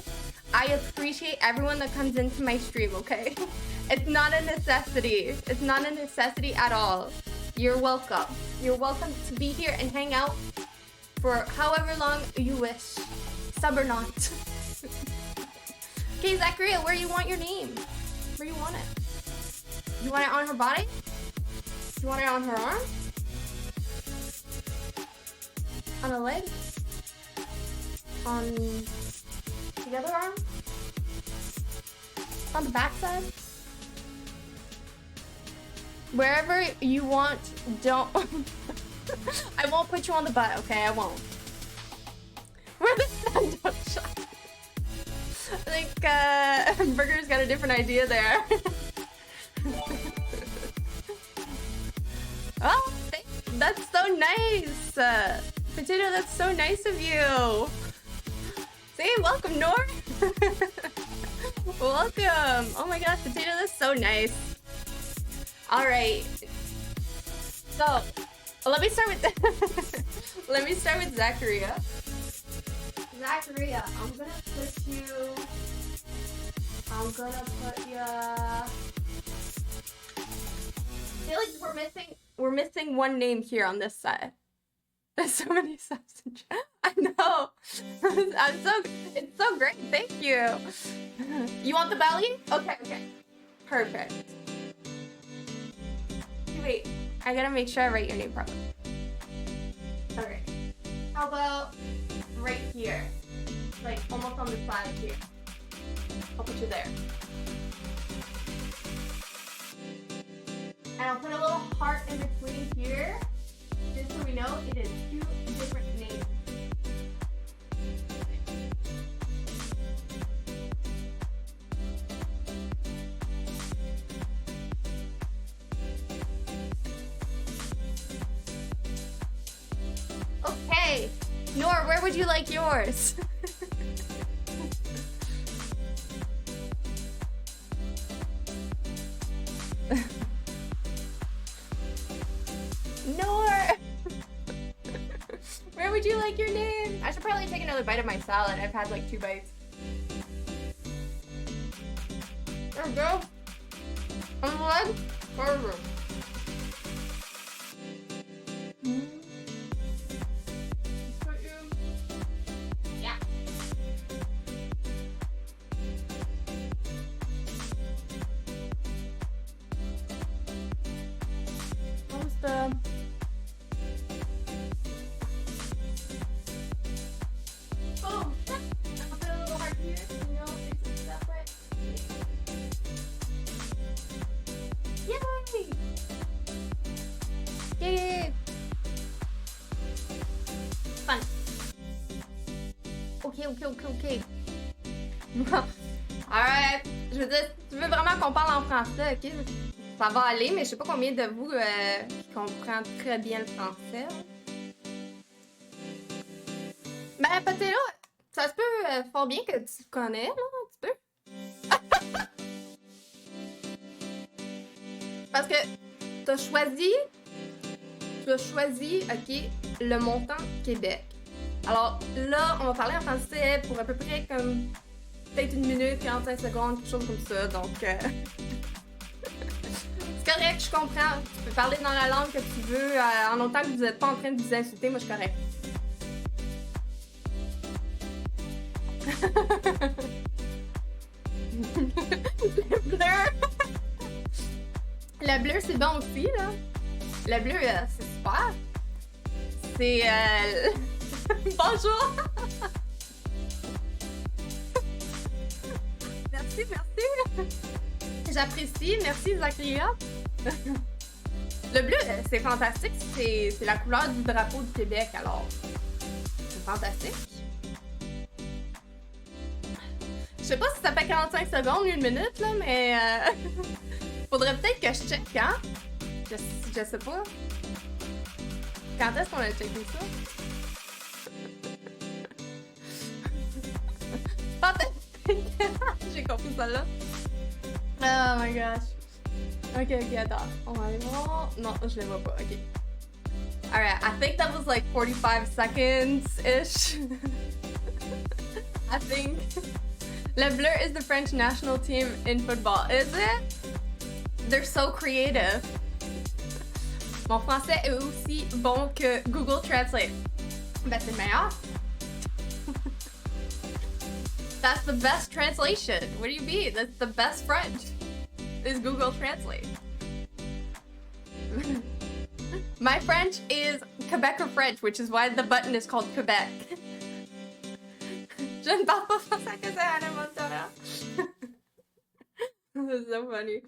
Speaker 1: I appreciate everyone that comes into my stream, okay? It's not a necessity. It's not a necessity at all. You're welcome. You're welcome to be here and hang out for however long you wish. Sub or not. Okay, Zachariah, where you want your name? Where you want it? You want it on her body? You want it on her arm? On a leg? On the other arm? On the back side? Wherever you want, don't... I won't put you on the butt, okay? I won't. Where the sun don't shine. I think Burger's got a different idea there. Oh, that's so nice. Potato, that's so nice of you. See, welcome, Nor. Welcome. Oh my gosh, Potato, that's so nice. All right. So, let me start with let me start with Zachariah. Zachariah, I'm gonna put you. I feel like we're missing one name here on this side. There's so many subs in chat. I know. It's so great. Thank you. You want the belly? Okay. Perfect. Wait, I gotta make sure I write your name properly. Okay. How about right here? Like almost on the side here. I'll put you there. And I'll put a little heart in between here, just so we know it is two different names. Okay, Nor, where would you like yours? Nor! Where would you like your name? I should probably take another bite of my salad. I've had like 2 bites. There we go. On the leg? Perfect. Yeah. What was the... Oh, I'll put a little heart here, you know, it's separate. Yay! Yay! Fun. Ok. Alright. Je veux dire, tu veux vraiment qu'on parle en français, ok? Ça va aller, mais je sais pas combien de vous qui comprennent très bien le français. Ben, Potato, ça se peut fort bien que tu le connais, là, un petit peu. Parce que tu as choisi, ok, le montant Québec. Alors là, on va parler en français pour à peu près comme peut-être 1 minute, 45 secondes, quelque chose comme ça. Donc, c'est correct, je comprends. Tu peux parler dans la langue que tu veux, en autant que vous n'êtes pas en train de vous insulter, moi je suis correct. Le bleu! Le bleu, c'est bon aussi, là. Le bleu, c'est super. C'est... Bonjour! Merci. J'apprécie. Merci, Zachariah. Le bleu, c'est fantastique. C'est la couleur du drapeau du Québec, alors... C'est fantastique. Je sais pas si ça fait 45 secondes, 1 minute, là, mais... Faudrait peut-être que je check, hein? Je sais pas. Quand est-ce qu'on a checké ça? J'ai compris ça là. Oh my gosh. Ok, attends. On va aller voir. Non, je les vois pas. Ok. Alright, I think that was like 45 seconds-ish. I think. Le Bleu is the French national team in football. Is it? They're so creative. Mon français est aussi bon que Google Translate. Ben, c'est le meilleur. That's the best translation. What do you mean? That's the best French. Is Google Translate. My French is Quebecer French, which is why the button is called Quebec. Je ne parle pas français que c'est Hannah Montana. That's so funny.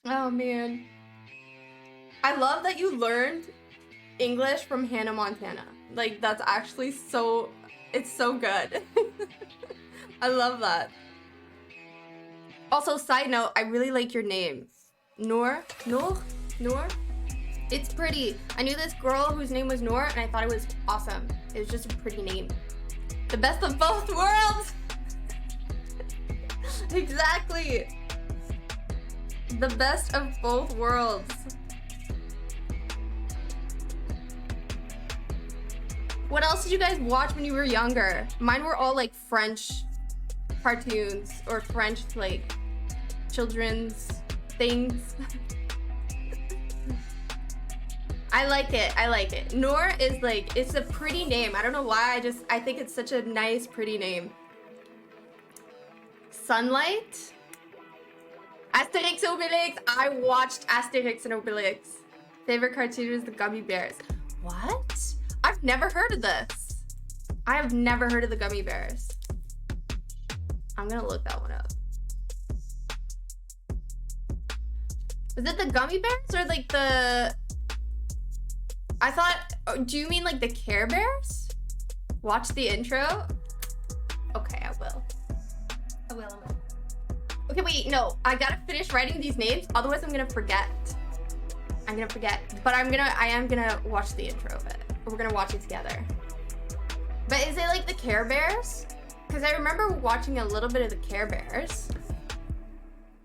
Speaker 1: Oh man. I love that you learned English from Hannah Montana. Like, that's actually so... It's so good. I love that. Also, side note, I really like your name. Noor? It's pretty. I knew this girl whose name was Noor, and I thought it was awesome. It was just a pretty name. The best of both worlds! Exactly! The best of both worlds. What else did you guys watch when you were younger? Mine were all like French cartoons or French like children's things. I like it. Noor is like, it's a pretty name. I don't know why, I think it's such a nice, pretty name. Sunlight? Asterix Obelix. I watched Asterix and Obelix. Favorite cartoon was the Gummy Bears. What? I've never heard of this. I have never heard of the Gummy Bears. I'm gonna look that one up. Is it the Gummy Bears or like the... I thought, oh, do you mean like the Care Bears? Watch the intro? Okay, I will. Okay, wait, no. I gotta finish writing these names, otherwise I'm gonna forget. But I am gonna watch the intro of it. We're gonna watch it together. But is it like the Care Bears? Because I remember watching a little bit of the Care Bears.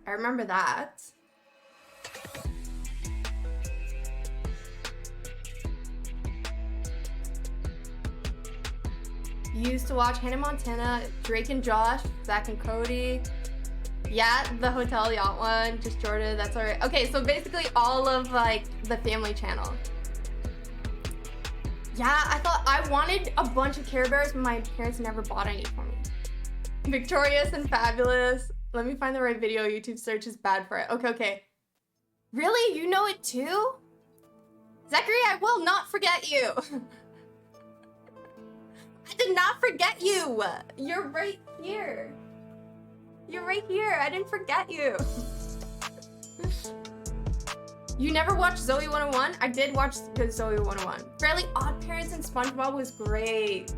Speaker 1: I remember that. Used to watch Hannah Montana, Drake and Josh, Zach and Cody. Yeah, the Hotel Yacht one, just Jordan, that's alright. Okay, so basically all of like the Family Channel. Yeah, I thought I wanted a bunch of Care Bears, but my parents never bought any for me. Victorious and Fabulous. Let me find the right video. YouTube search is bad for it. Okay. Really? You know it too? Zachary, I will not forget you. I did not forget you. You're right here. I didn't forget you. You never watched Zoe 101? I did watch Zoe 101. Fairly Odd Parents and SpongeBob was great.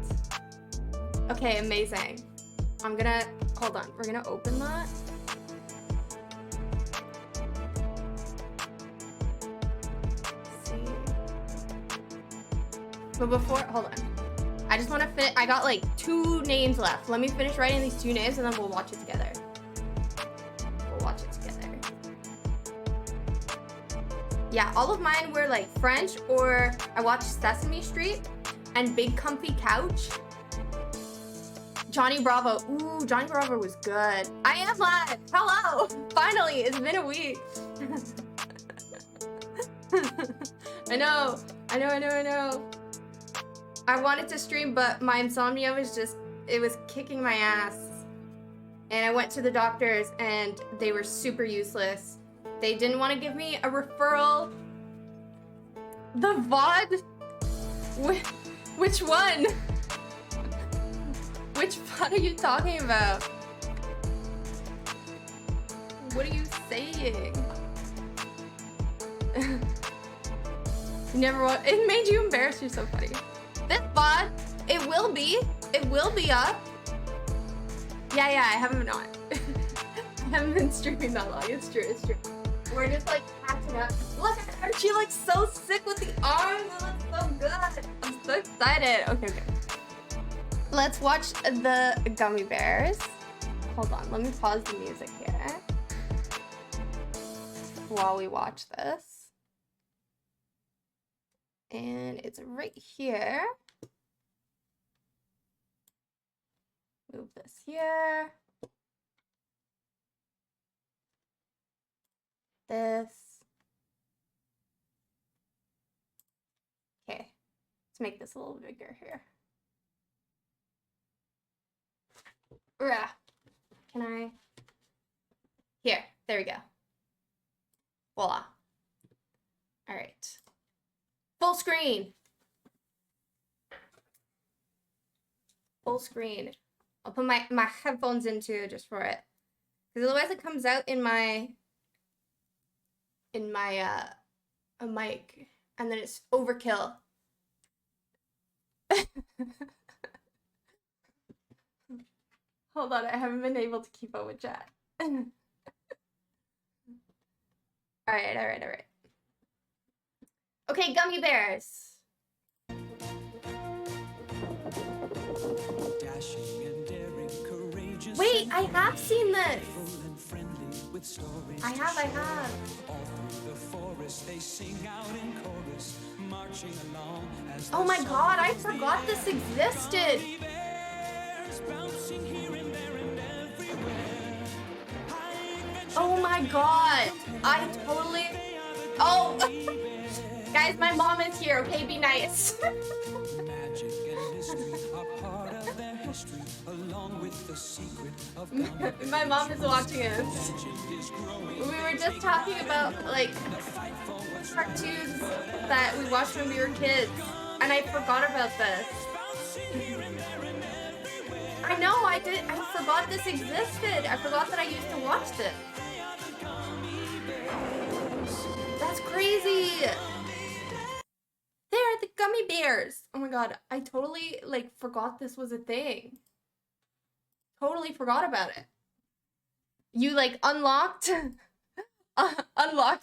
Speaker 1: Okay, amazing. Hold on. We're gonna open that. Let's see. But before, hold on. I just want to finish. I got like 2 names left. Let me finish writing these 2 names and then we'll watch it together. Yeah, all of mine were like French, or I watched Sesame Street and Big Comfy Couch. Johnny Bravo. Ooh, Johnny Bravo was good. I am live. Hello. Finally, it's been a week. I know. I wanted to stream, but my insomnia was it was kicking my ass. And I went to the doctors and they were super useless. They didn't want to give me a referral. The VOD? Which one? Which VOD are you talking about? What are you saying? You never watched. It made you embarrassed. You're so funny. This VOD, it will be up. Yeah, I haven't been on. I haven't been streaming that long. It's true. We're just like catching up. Look at her. She looks so sick with the arms. It looks so good. I'm so excited. Okay. Let's watch the Gummy Bears. Hold on. Let me pause the music here while we watch this. And it's right here. Move this here. This. Okay, let's make this a little bigger here. Can I? Here, there we go. Voila. All right. Full screen. Full screen. I'll put my headphones in too, just for it. Because otherwise it comes out in my a mic, and then it's overkill. Hold on, I haven't been able to keep up with chat. Alright. Okay, gummy bears. Wait, I have seen this. I have. Oh my god, I forgot this existed. Oh my god, I totally... Oh! Guys, my mom is here, okay? Be nice. My mom is watching us. We were just talking about, like, cartoons that we watched when we were kids, and I forgot about this. I know, I forgot this existed. I forgot that I used to watch this. That's crazy. They're the gummy bears. Oh my god, I totally, like, forgot this was a thing. Totally forgot about it. You, like, unlocked a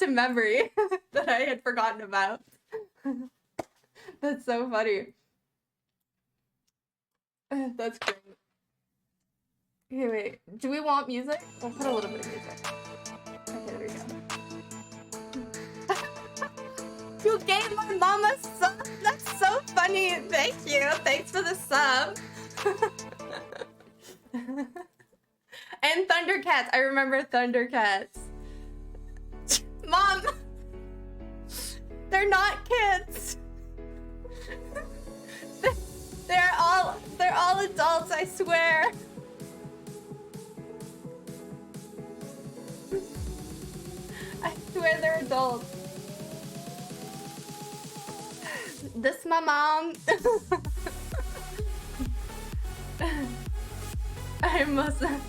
Speaker 1: memory that I had forgotten about. That's so funny. That's great. Okay, wait. Do we want music? We'll put a little bit of music. Okay, there we go. You gave my mama a sub? That's so funny. Thank you. Thanks for the sub. And Thundercats. I remember Thundercats. Mom! They're not kids. They're all adults, I swear. I swear they're adults. This my mom. I must have.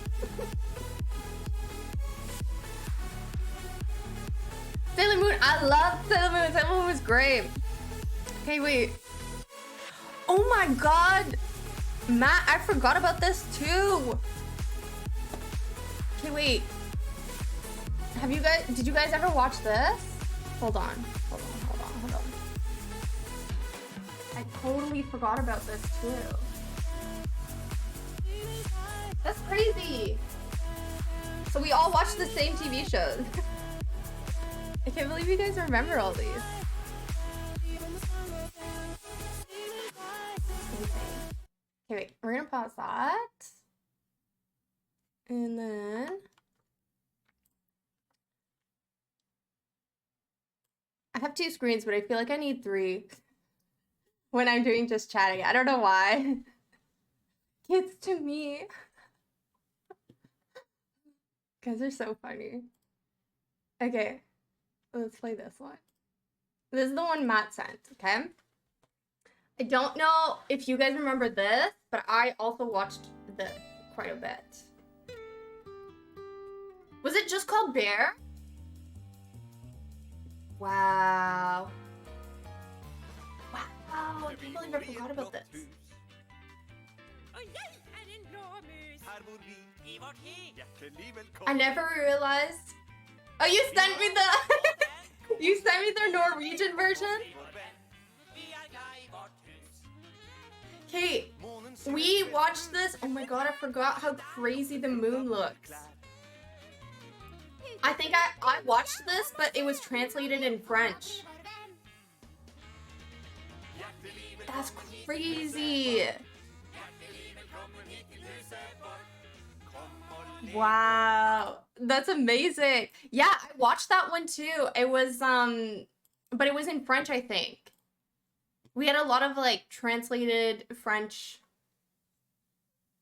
Speaker 1: Sailor Moon, I love Sailor Moon. Sailor Moon was great. Okay, wait. Oh my god. Matt, I forgot about this too. Okay, wait. Did you guys ever watch this? Hold on. I totally forgot about this too. That's crazy. So we all watched the same TV shows. I can't believe you guys remember all these. Okay, wait. We're gonna pause that. And then... I have 2 screens, but I feel like I need 3 when I'm doing just chatting. I don't know why. Kids to me. Guys are so funny. Okay, let's play this one. This is the one Matt sent, okay? I don't know if you guys remember this, but I also watched this quite a bit. Was it just called Bear? Wow. Wow, I can't believe I forgot about this. I never realized. Oh, you sent me the you sent me the Norwegian version? Okay, we watched this. Oh my god, I forgot how crazy the moon looks. I think I watched this, but it was translated in French. That's crazy. Wow, that's amazing. Yeah, I watched that one too. It was but it was in French, I think. We had a lot of like translated French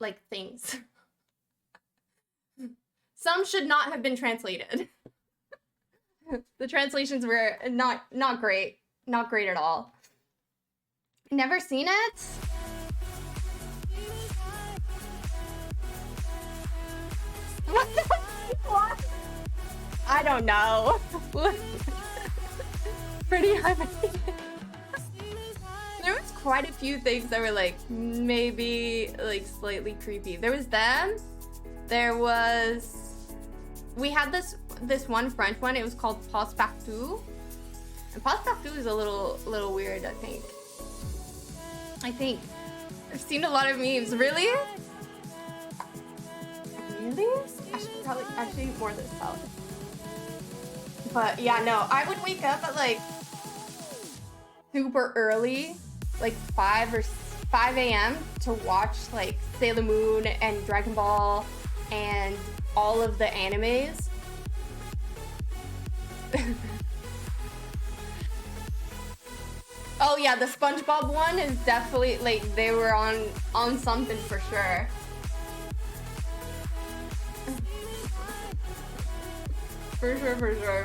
Speaker 1: like things. Some should not have been translated. The translations were not great. Not great at all. Never seen it? What the what? I don't know. Pretty high. There was quite a few things that were like maybe like slightly creepy. There was them. There was... We had this one French one. It was called Passe-Partout. And Passe-Partout is a little weird, I think. I've seen a lot of memes. Really? Really? I should probably actually eat more of this salad. But yeah, no, I would wake up at like super early, like 5 a.m. to watch like Sailor Moon and Dragon Ball and all of the animes. Oh yeah, the SpongeBob one is definitely like they were on something for sure. For sure.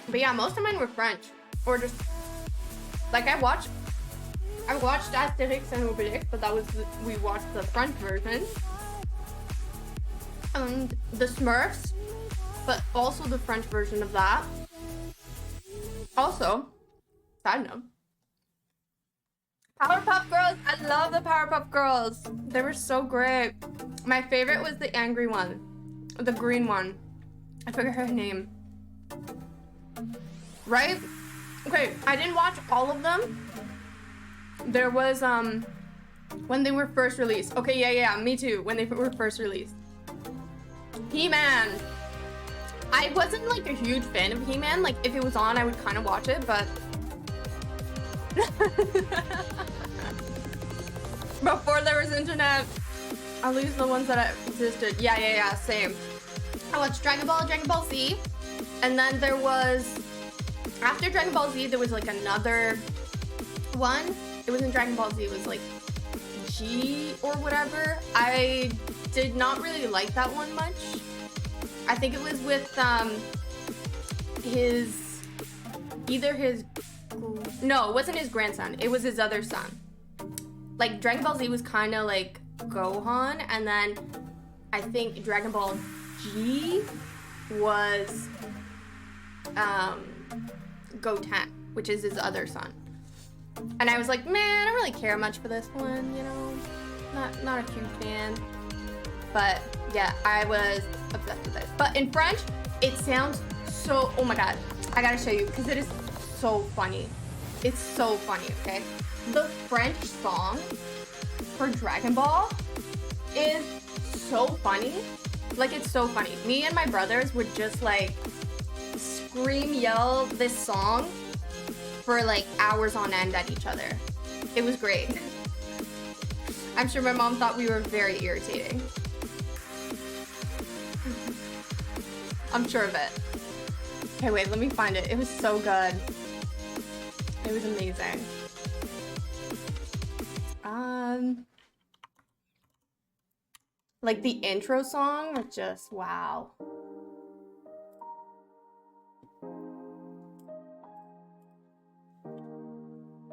Speaker 1: But yeah, most of mine were French. Or just like I watched Asterix and Obelix, but we watched the French version. And the Smurfs, but also the French version of that. Also, side note, Powerpuff Girls. I love the Powerpuff Girls. They were so great. My favorite was the angry one, the green one. I forget her name. Right? Okay, I didn't watch all of them. There was when they were first released. Okay, yeah, me too. When they were first released. He-Man. I wasn't like a huge fan of He-Man. Like if it was on, I would kind of watch it, but before there was internet, at least the ones that existed. Yeah, same. I watched Dragon Ball Z, and then there was after Dragon Ball Z, there was like another one. It wasn't Dragon Ball Z. It was like G or whatever. I did not really like that one much. I think it was with no, it wasn't his grandson. It was his other son. Like Dragon Ball Z was kind of like Gohan, and then I think Dragon Ball G was Goten, which is his other son. And I was like, man, I don't really care much for this one, you know, not a huge fan. But yeah, I was obsessed with this. But in French, it sounds so, oh my god, I gotta show you because it is so funny. It's so funny, okay? The French song for Dragon Ball is so funny. Like, it's so funny. Me and my brothers would just like scream, yell this song for like hours on end at each other. It was great. I'm sure my mom thought we were very irritating. I'm sure of it. Okay, wait, let me find it. It was so good. It was amazing. Like the intro song was just wow.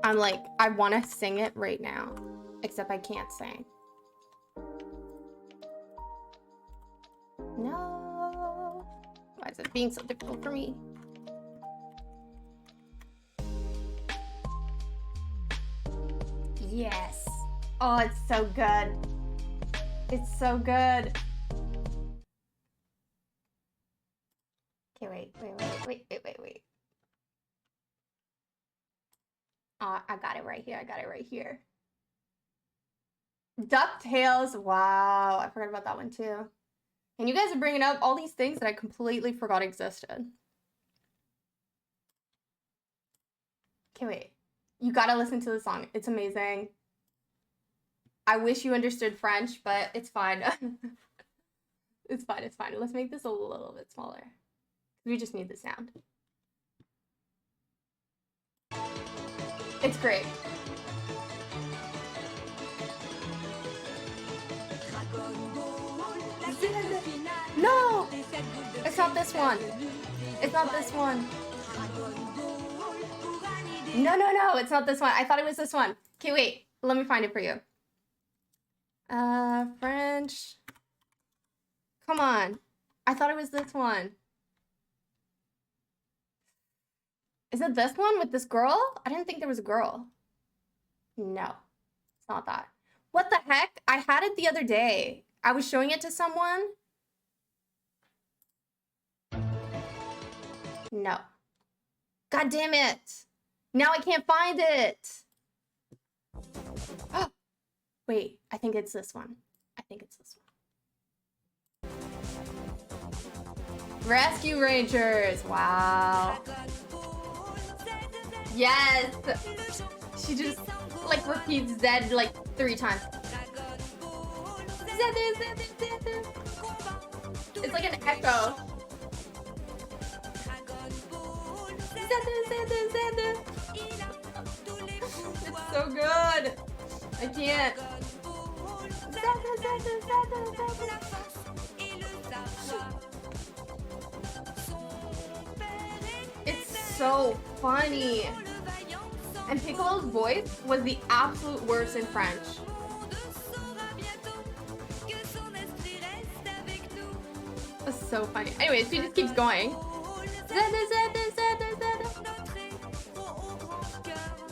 Speaker 1: I'm like, I want to sing it right now, except I can't sing. No. Why is it being so difficult for me? Yes. Oh, it's so good. It's so good. Okay, wait. Oh, I got it right here. DuckTales. Wow, I forgot about that one too. And you guys are bringing up all these things that I completely forgot existed. Okay, wait. You gotta listen to the song. It's amazing. I wish you understood French, but it's fine. It's fine. Let's make this a little bit smaller. We just need the sound. It's great. No! It's not this one. It's not this one. No, it's not this one. I thought it was this one. Okay, wait. Let me find it for you. French. Come on. I thought it was this one. Is it this one with this girl? I didn't think there was a girl. No, it's not that. What the heck? I had it the other day. I was showing it to someone. No. God damn it. Now I can't find it. Oh, wait, I think it's this one. I think it's this one. Rescue Rangers. Wow. Yes. She just like repeats Z like 3 times. It's like an echo. It's so good. I can't. It's so funny. And Piccolo's voice was the absolute worst in French. That's so funny. Anyways, she just keeps going.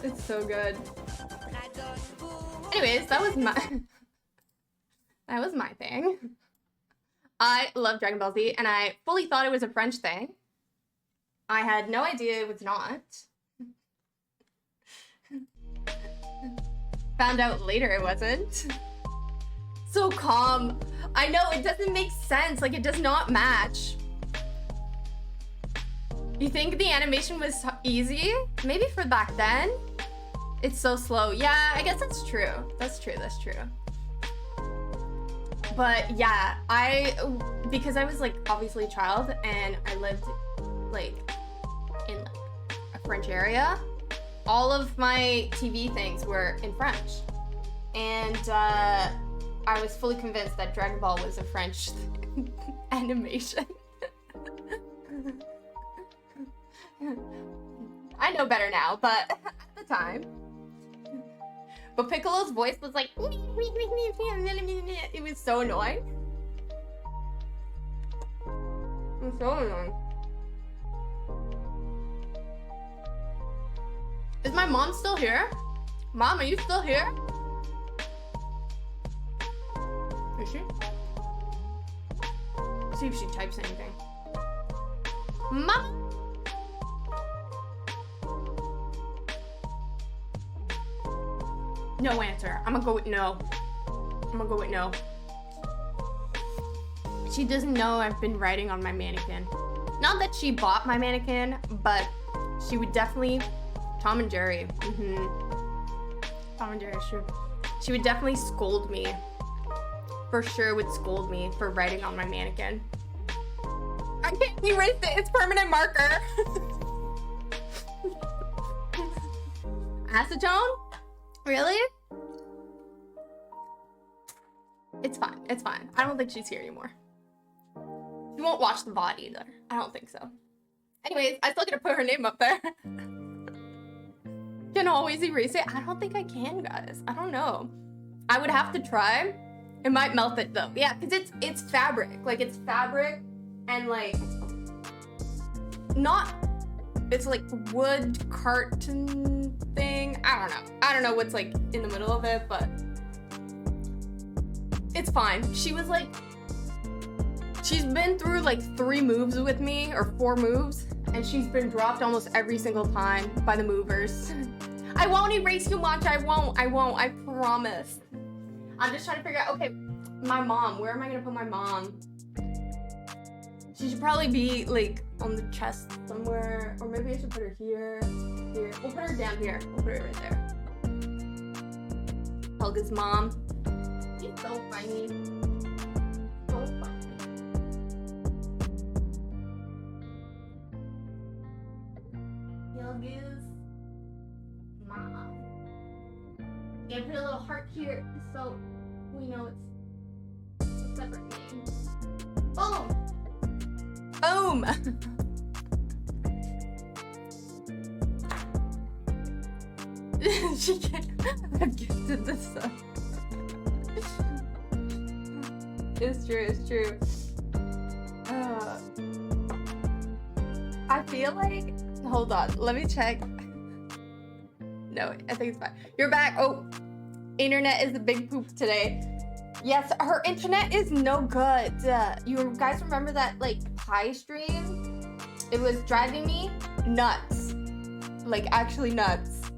Speaker 1: It's so good. Anyways, that was my thing. I love Dragon Ball Z, and I fully thought it was a French thing. I had no idea it was not. Found out later it wasn't. So calm. I know, it doesn't make sense. Like, it does not match. You think the animation was easy? Maybe for back then? It's so slow. Yeah, I guess that's true. That's true. But yeah, because I was like obviously a child and I lived like in like a French area, all of my TV things were in French. And I was fully convinced that Dragon Ball was a French animation. I know better now, but at the time. But Piccolo's voice was like, it was so annoying. It was so annoying. Is my mom still here? Mom, are you still here? Is she? Let's see if she types anything. Mom! No answer. I'm gonna go with no. She doesn't know I've been writing on my mannequin. Not that she bought my mannequin, but she would definitely... Tom and Jerry. Tom and Jerry, sure. She would definitely scold me. For sure would scold me for writing on my mannequin. I can't erase it. It's permanent marker. Acetone? Really? It's fine. It's fine. I don't think she's here anymore. She won't watch the VOD either. I don't think so. Anyways, I still gotta put her name up there. Can always erase it? I don't think I can, guys. I don't know. I would have to try. It might melt it though. Yeah, because it's fabric. Like, it's fabric and like not... It's like wood carton thing. I don't know what's like in the middle of it, but it's fine. She was like, she's been through like 3 moves with me, or 4 moves, and she's been dropped almost every single time by the movers. I won't erase you much. I won't, I promise. I'm just trying to figure out, okay, my mom, where am I gonna put my mom? She should probably be like on the chest somewhere, or maybe I should put her here. We'll put her down here. We'll put her right there. Helga's mom. She's so funny. So funny. Helga's mom. Yeah, put a little heart here so we know it's a separate name. Boom! Boom! She can't. I've gifted this up. It's true. I feel like... Hold on, let me check. No, I think it's fine. You're back. Oh, Internet is a big poop today. Yes, her internet is no good. You guys remember that like pie stream? It was driving me nuts. Like actually nuts.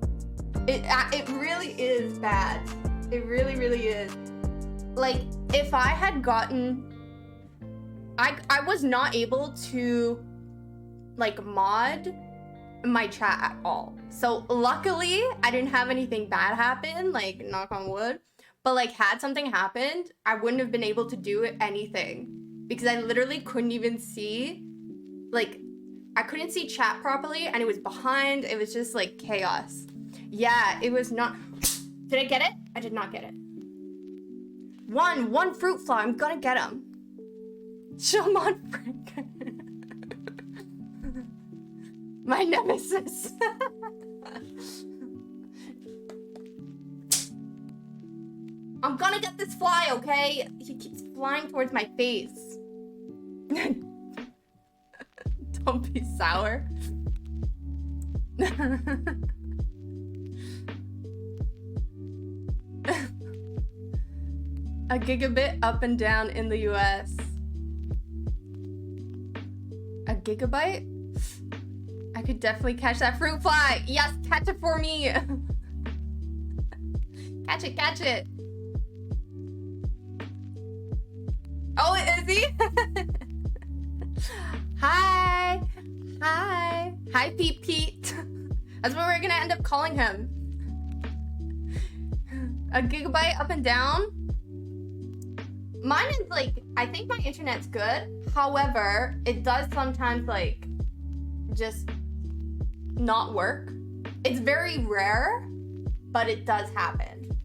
Speaker 1: It really is bad. It really, really is. Like if I had gotten, I was not able to like mod my chat at all. So luckily I didn't have anything bad happen, like knock on wood. But like had something happened, I wouldn't have been able to do anything because I literally couldn't even see, like I couldn't see chat properly and it was behind. It was just like chaos. Yeah, it was not. Did I get it? I did not get it. One fruit fly. I'm gonna get him. Showmon Frank. My nemesis. I'm gonna get this fly, okay? He keeps flying towards my face. Don't be sour. A gigabit up and down in the US. A gigabyte? I could definitely catch that fruit fly. Yes, catch it for me. Catch it, catch it. Oh, is he? Hi. Hi. Hi, Pete Pete. That's what we're gonna end up calling him. A gigabyte up and down? Mine is like, I think my internet's good. However, it does sometimes like just not work. It's very rare, but it does happen.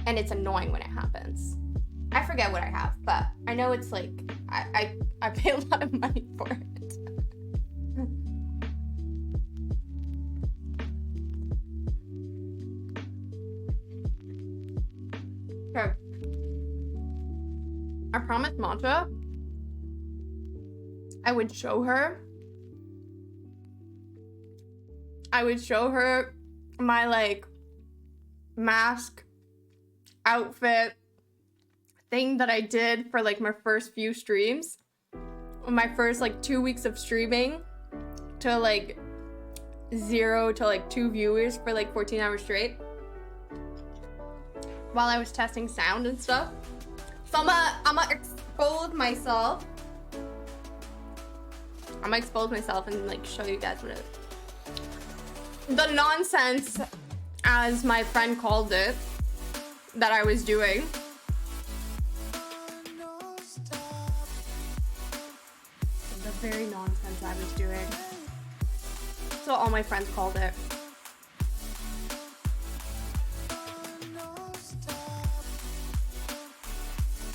Speaker 1: And it's annoying when it happens. I forget what I have, but I know it's like, I pay a lot of money for it. Okay. I promised Matcha I would show her. I would show her my like mask outfit thing that I did for like my first few streams. My first like 2 weeks of streaming to like 0 to like 2 viewers for like 14 hours straight while I was testing sound and stuff. So I'ma expose myself. I'ma expose myself and like show you guys what the nonsense, as my friend called it, that I was doing. The very nonsense I was doing. That's what all my friends called it.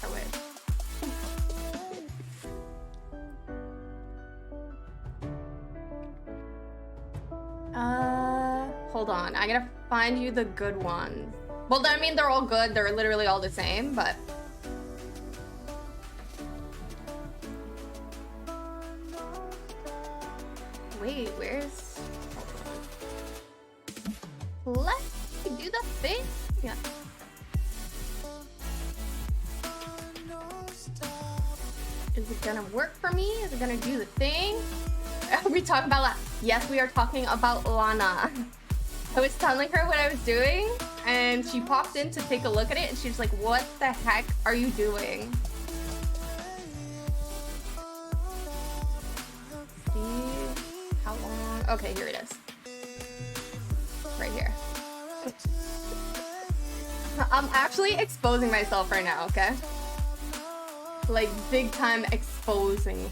Speaker 1: Oh wait. Hold on. I gotta find you the good ones. Well, I mean, they're all good. They're literally all the same, but... Wait, where's... Hold on. Let's do the thing. Yeah. Is it gonna work for me? Is it gonna do the thing? Are we talking about Lana? Yes, we are talking about Lana. I was telling her what I was doing, and she popped in to take a look at it, and she's like, what the heck are you doing? See how long? Okay, here it is. Right here. I'm actually exposing myself right now, okay? Like, big time exposing.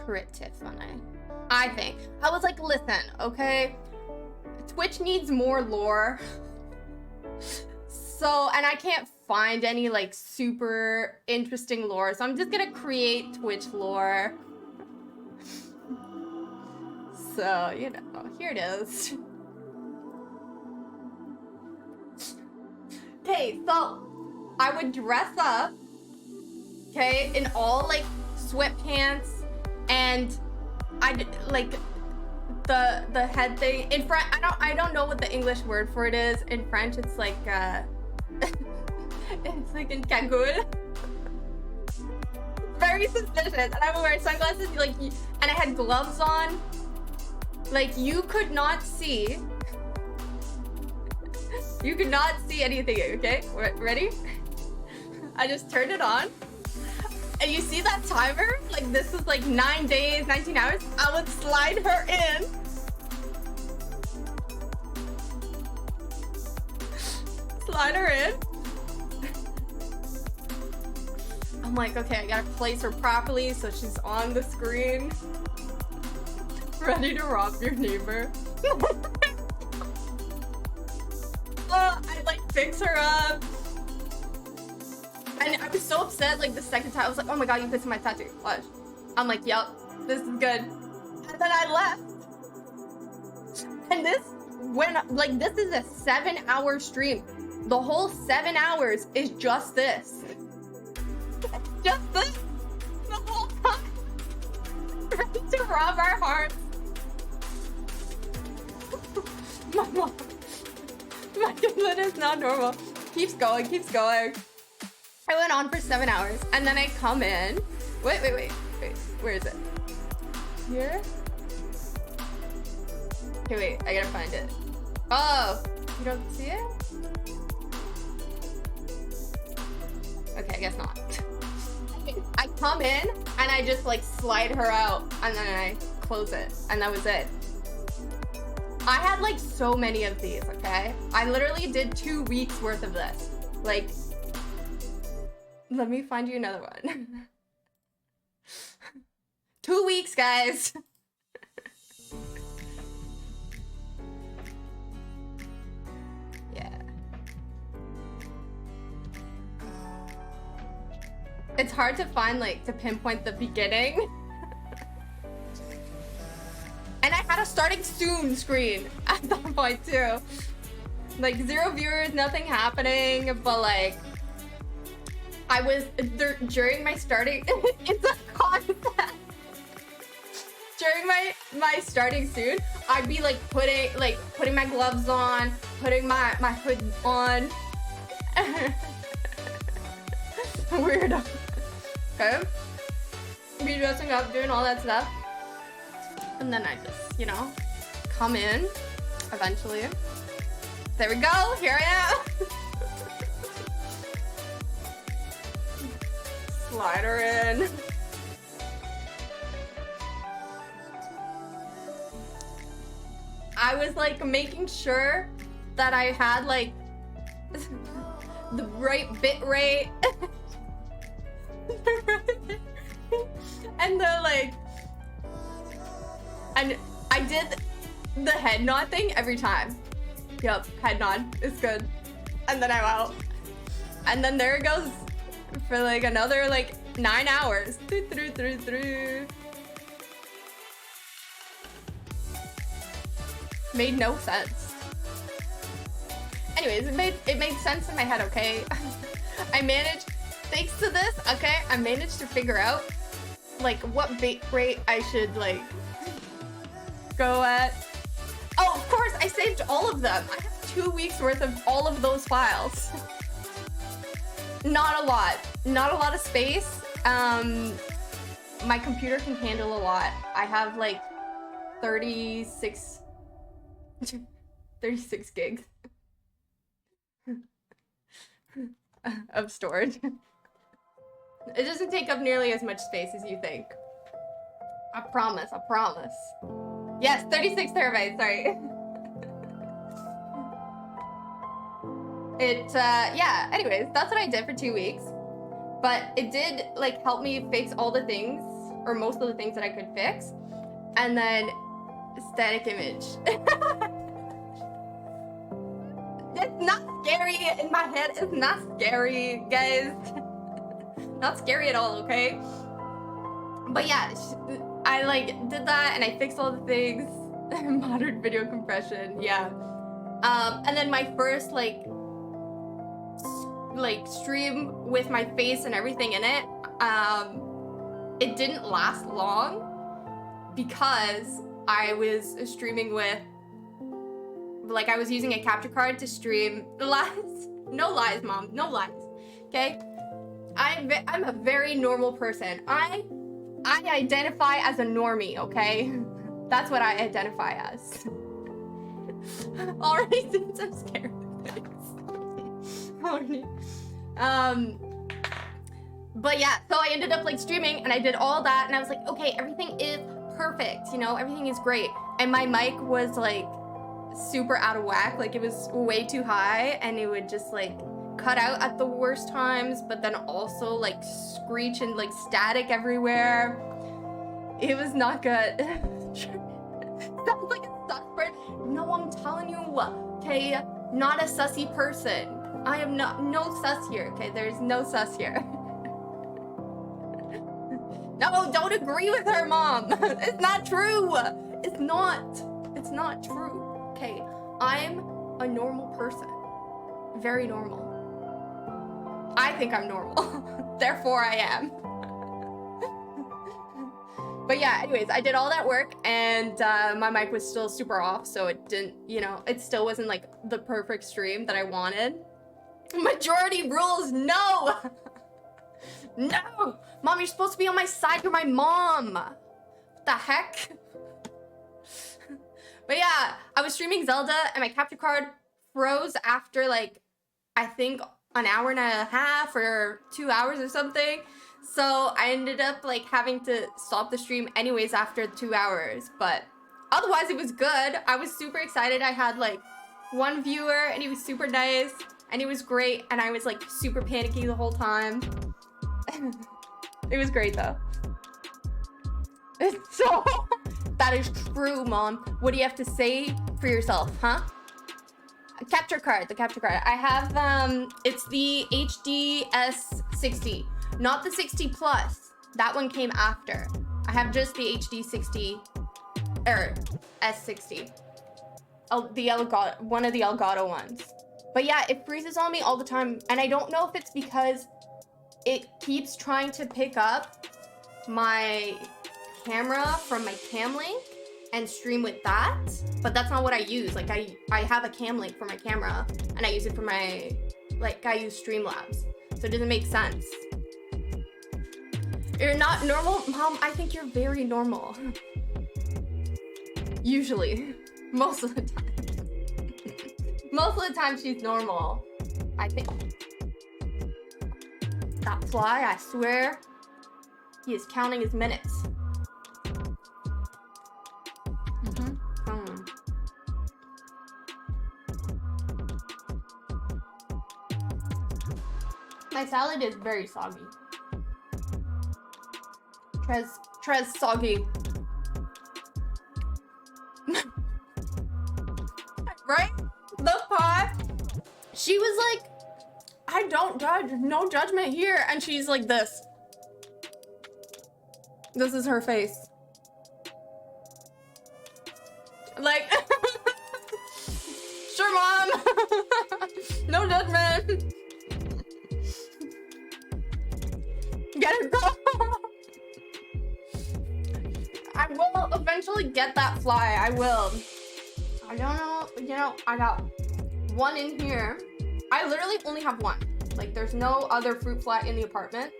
Speaker 1: Pretty funny, I think. I was like, listen, okay, Twitch needs more lore. So, and I can't find any like super interesting lore, so I'm just gonna create Twitch lore. So, you know, here it is. Okay, so I would dress up, okay, in all like sweatpants and like the head thing in French. I don't know what the English word for it is. In French, it's like it's like in cagoule. Very suspicious. And I would wear sunglasses, like, and I had gloves on. Like, you could not see. You could not see anything. Okay, ready? I just turned it on. And you see that timer? Like, this is like 9 days, 19 hours. I would slide her in. Slide her in. I'm like, okay, I gotta place her properly so she's on the screen. Ready to rob your neighbor. I like fix her up. And I was so upset, like, the second time. I was like, oh my god, you pissed my tattoo. Watch. I'm like, yep, this is good. And then I left. And this went, like, this is a 7-hour stream. The whole 7 hours is just this. Just this. The whole time. Ready to rob our hearts. My mom. My English is not normal. Keeps going, keeps going. I went on for 7 hours, and then I come in. Wait. Where is it? Here? Okay, wait. I gotta find it. Oh, you don't see it? Okay, I guess not. I come in, and I just, like, slide her out, and then I close it, and that was it. I had, like, so many of these, okay? I literally did 2 weeks worth of this. Like, let me find you another one. 2 weeks, guys. Yeah. It's hard to find, like, to pinpoint the beginning. And I had a starting soon screen at that point too. Like 0 viewers, nothing happening, but like I was during my starting it's a concept. During my starting soon, I'd be like putting my gloves on, putting my hood on. Weirdo. Okay. Be dressing up, doing all that stuff. And then I just, you know, come in eventually. There we go. Here I am. Slide her in. I was like making sure that I had like the right bit rate. And the like. And I did the head nod thing every time. Yep, head nod. It's good. And then I'm out. And then there it goes for like another like 9 hours. Made no sense. Anyways, it made sense in my head, okay? I managed, thanks to this, okay, I managed to figure out like what bait rate I should like go at. Oh, of course, I saved all of them. I have 2 weeks worth of all of those files. Not a lot of space. My computer can handle a lot. I have like 36 gigs of storage. It doesn't take up nearly as much space as you think. I promise. Yes, 36 terabytes, sorry. Yeah, anyways, that's what I did for 2 weeks. But it did, like, help me fix all the things, or most of the things that I could fix. And then, static image. It's not scary in my head. It's not scary, guys. Not scary at all, okay? But yeah, I like did that and I fixed all the things. Modern video compression, yeah. And then my first like stream with my face and everything in it, it didn't last long because I was streaming with, like, I was using a capture card to stream the lies. No lies, Mom, no lies, okay? I'm a very normal person. I identify as a normie, okay? That's what I identify as. Already, since I'm scared of things. Already. But yeah, so I ended up like streaming and I did all that and I was like, okay, everything is perfect, you know, everything is great. And my mic was like super out of whack, like it was way too high and it would just like cut out at the worst times, but then also like screech and like static everywhere. It was not good. Sounds like a sus person. No, I'm telling you, okay, not a sussy person. I am no sus here, okay? There's no sus here. No, don't agree with her, Mom. It's not true. It's not true. Okay, I'm a normal person. Very normal. I think I'm normal. Therefore, I am. But yeah, anyways, I did all that work and my mic was still super off, so it didn't, you know, it still wasn't like the perfect stream that I wanted. Majority rules, no! No! Mom, you're supposed to be on my side. You're my mom. What the heck? But yeah, I was streaming Zelda and my capture card froze after like, I think an hour and a half or 2 hours or something. So I ended up like having to stop the stream anyways after 2 hours. But otherwise it was good. I was super excited. I had like one viewer and he was super nice and it was great. And I was like super panicky the whole time. It was great though. It's so... That is true, Mom. What do you have to say for yourself, huh? A capture card, the capture card. I have, it's the HD S60, not the 60 Plus. That one came after. I have just the HD 60, or S60. Oh, the Elgato, one of the Elgato ones. But yeah, it freezes on me all the time. And I don't know if it's because it keeps trying to pick up my camera from my cam link and stream with that, but that's not what I use. Like I have a cam link for my camera and I use it for my, like I use Streamlabs, so it doesn't make sense. You're not normal? Mom, I think you're very normal. Usually. Most of the time. Most of the time she's normal, I think. That fly, I swear, he is counting his minutes. My salad is very soggy. Trez soggy. Right? The pot. She was like, I don't judge, no judgment here. And she's like this. This is her face. Like, sure, Mom. No judgment. Get it, bro. I will eventually get that fly. I will. I don't know. You know, I got one in here. I literally only have one. Like, there's no other fruit fly in the apartment.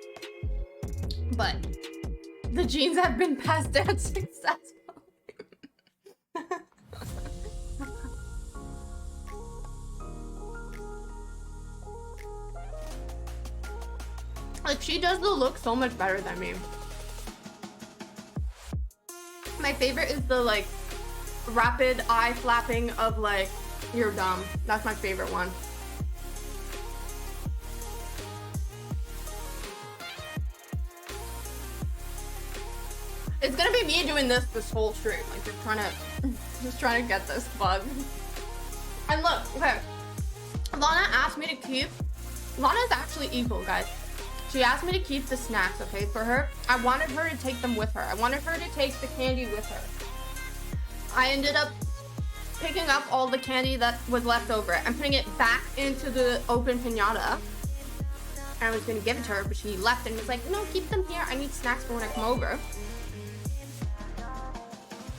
Speaker 1: But the genes have been passed down successfully. Like, she does the look so much better than me. My favorite is the, like, rapid eye flapping of, like, you're dumb. That's my favorite one. It's gonna be me doing this whole stream. Like, just trying to get this bug. And look, okay. Lana asked me to keep... Lana's actually evil, guys. She asked me to keep the snacks, okay, for her. I wanted her to take them with her. I wanted her to take the candy with her. I ended up picking up all the candy that was left over and putting it back into the open piñata. I was gonna give it to her, but she left and was like, no, keep them here. I need snacks for when I come over.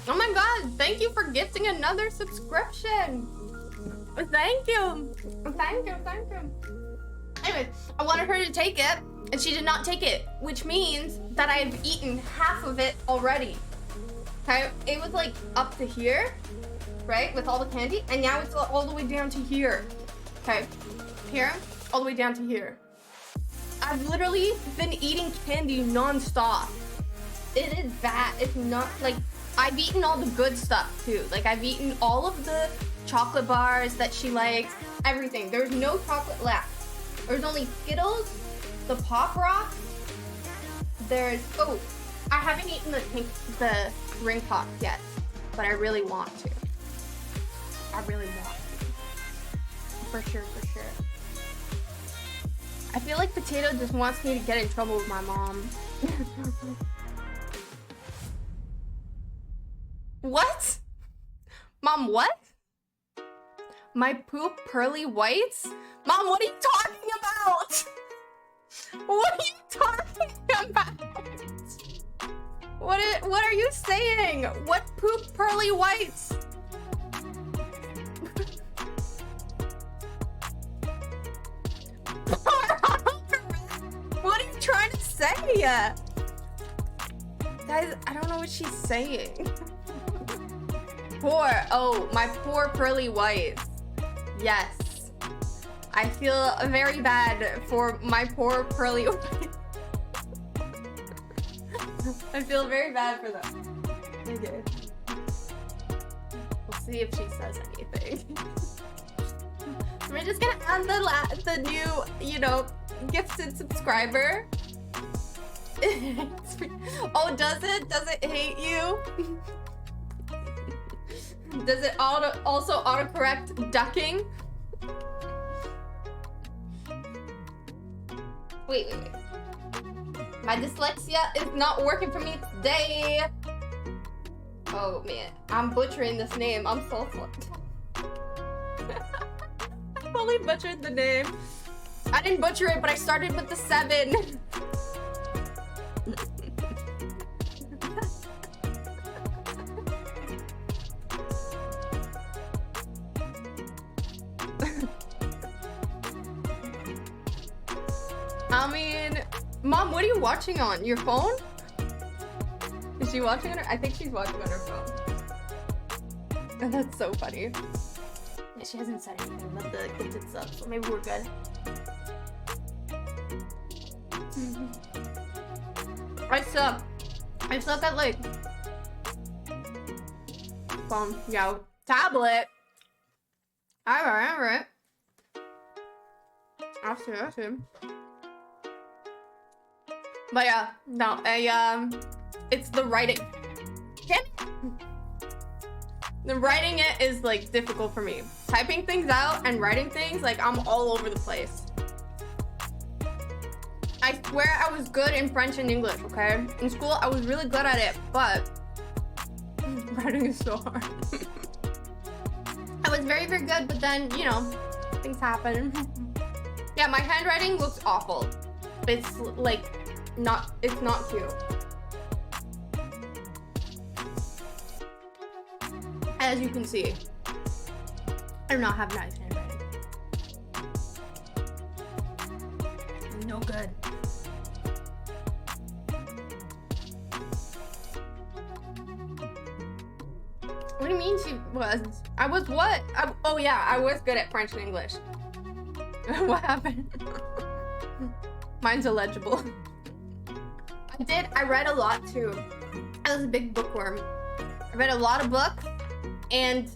Speaker 1: Oh my god, thank you for gifting another subscription. Thank you. Thank you, thank you. Anyway, I wanted her to take it, and she did not take it, which means that I've eaten half of it already. Okay, it was like up to here, right, with all the candy, and now it's all the way down to here. Okay, here, all the way down to here. I've literally been eating candy non-stop. It is bad. It's not like, I've eaten all the good stuff too. Like, I've eaten all of the chocolate bars that she likes, everything. There's no chocolate left. There's only Skittles, the Pop Rocks. There's, oh, I haven't eaten the ring pops yet, but I really want to. I really want to. For sure, for sure. I feel like Potato just wants me to get in trouble with my mom. What? Mom, what? My poop pearly whites? Mom, what are you talking about? What are you talking about? What are you saying? What poop pearly whites? What are you trying to say? Guys, I don't know what she's saying. My poor pearly whites. Yes. I feel very bad for my poor pearly whites. I feel very bad for them. Okay. We'll see if she says anything. We're just gonna add the new, you know, gifted subscriber. Oh, does it? Does it hate you? Does it also autocorrect ducking? Wait. My dyslexia is not working for me today. Oh man, I'm butchering this name. I'm so sorry. I totally butchered the name. I didn't butcher it, but I started with the 7. I mean, Mom, what are you watching on? Your phone? Is she watching on her? I think she's watching on her phone. And that's so funny. Yeah, she hasn't said anything about the gifted sub, so maybe we're good. I suck at like phone, yeah, tablet. Alright. I see. But yeah, no, it's the writing. The writing it is like difficult for me. Typing things out and writing things, like I'm all over the place. I swear I was good in French and English, okay? In school, I was really good at it, but writing is so hard. I was very, very good, but then, you know, things happen. Yeah, my handwriting looks awful. It's like, it's not cute. As you can see, I do not have nice handwriting. No good. What do you mean she was? I was what? Oh yeah, I was good at French and English. What happened? Mine's illegible. I read a lot too. I was a big bookworm. I read a lot of books and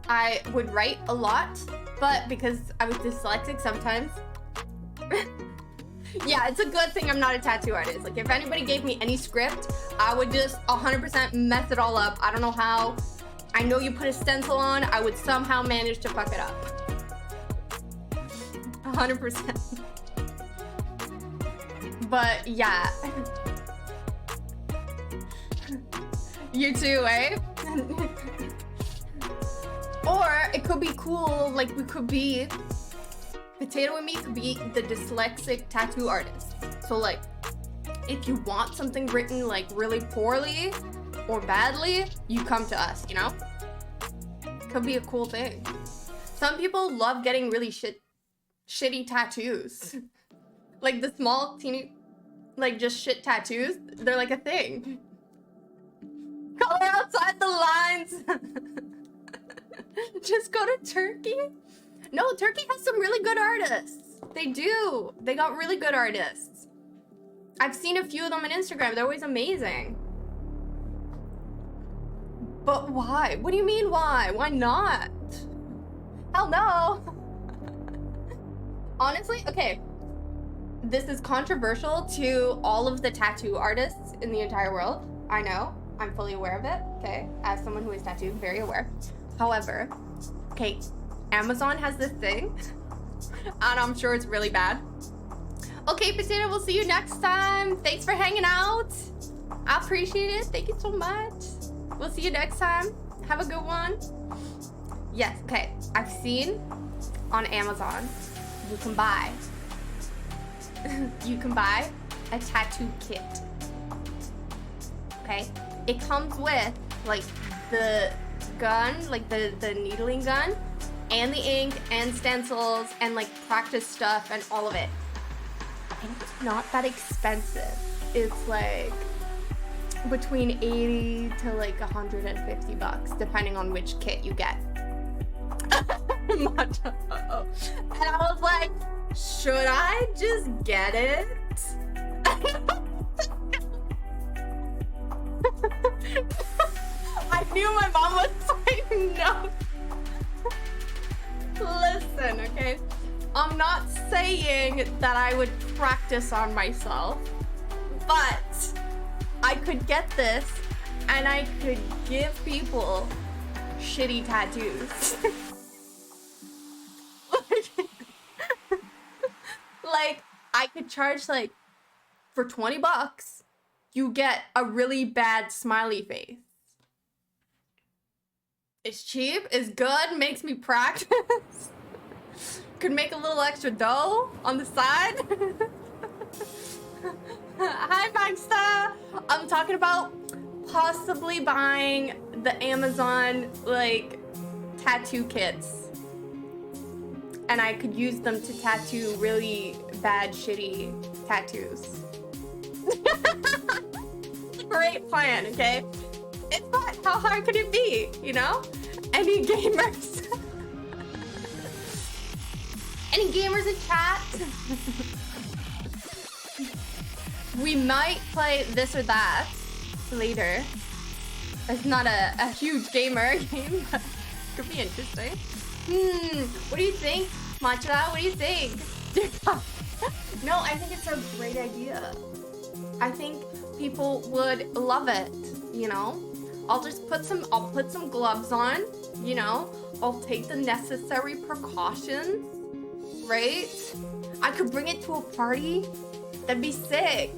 Speaker 1: I would write a lot, but because I was dyslexic sometimes. Yeah, it's a good thing I'm not a tattoo artist. Like if anybody gave me any script, I would just 100% mess it all up. I don't know how. I know you put a stencil on, I would somehow manage to fuck it up. 100%. But yeah. You too, eh? Or it could be cool, like we could be, Potato and me could be the dyslexic tattoo artist. So like, if you want something written like really poorly, or badly, you come to us, you know? Could be a cool thing. Some people love getting really shitty tattoos. Like the small, teeny, like just shit tattoos. They're like a thing. Color outside the lines. Just go to Turkey? No, Turkey has some really good artists. They do. They got really good artists. I've seen a few of them on Instagram. They're always amazing. But why? What do you mean why? Why not? Hell no. Honestly, okay. This is controversial to all of the tattoo artists in the entire world. I know. I'm fully aware of it. Okay. As someone who is tattooed, very aware. However, okay, Amazon has this thing. And I'm sure it's really bad. Okay, Potato, we'll see you next time. Thanks for hanging out. I appreciate it. Thank you so much. We'll see you next time. Have a good one. Yes, okay. I've seen on Amazon, you can buy a tattoo kit. Okay? It comes with like the gun, like the needling gun, and the ink and stencils and like practice stuff and all of it. And it's not that expensive. It's like between 80 to like 150 bucks, depending on which kit you get. And I was like, should I just get it? I knew my mom would say no. Listen, okay? I'm not saying that I would practice on myself, but I could get this and I could give people shitty tattoos. Like, I could charge like, for 20 bucks, you get a really bad smiley face. It's cheap, it's good, makes me practice. Could make a little extra dough on the side. Hi, Magsta. I'm talking about possibly buying the Amazon, like, tattoo kits. And I could use them to tattoo really bad, shitty tattoos. Great plan, okay? It's not, how hard could it be, you know? Any gamers? Any gamers in chat? We might play this or that later. It's not a huge gamer game, but it could be interesting. What do you think, Matcha? What do you think? No, I think it's a great idea. I think people would love it, you know? I'll put some gloves on, you know? I'll take the necessary precautions, right? I could bring it to a party. That'd be sick.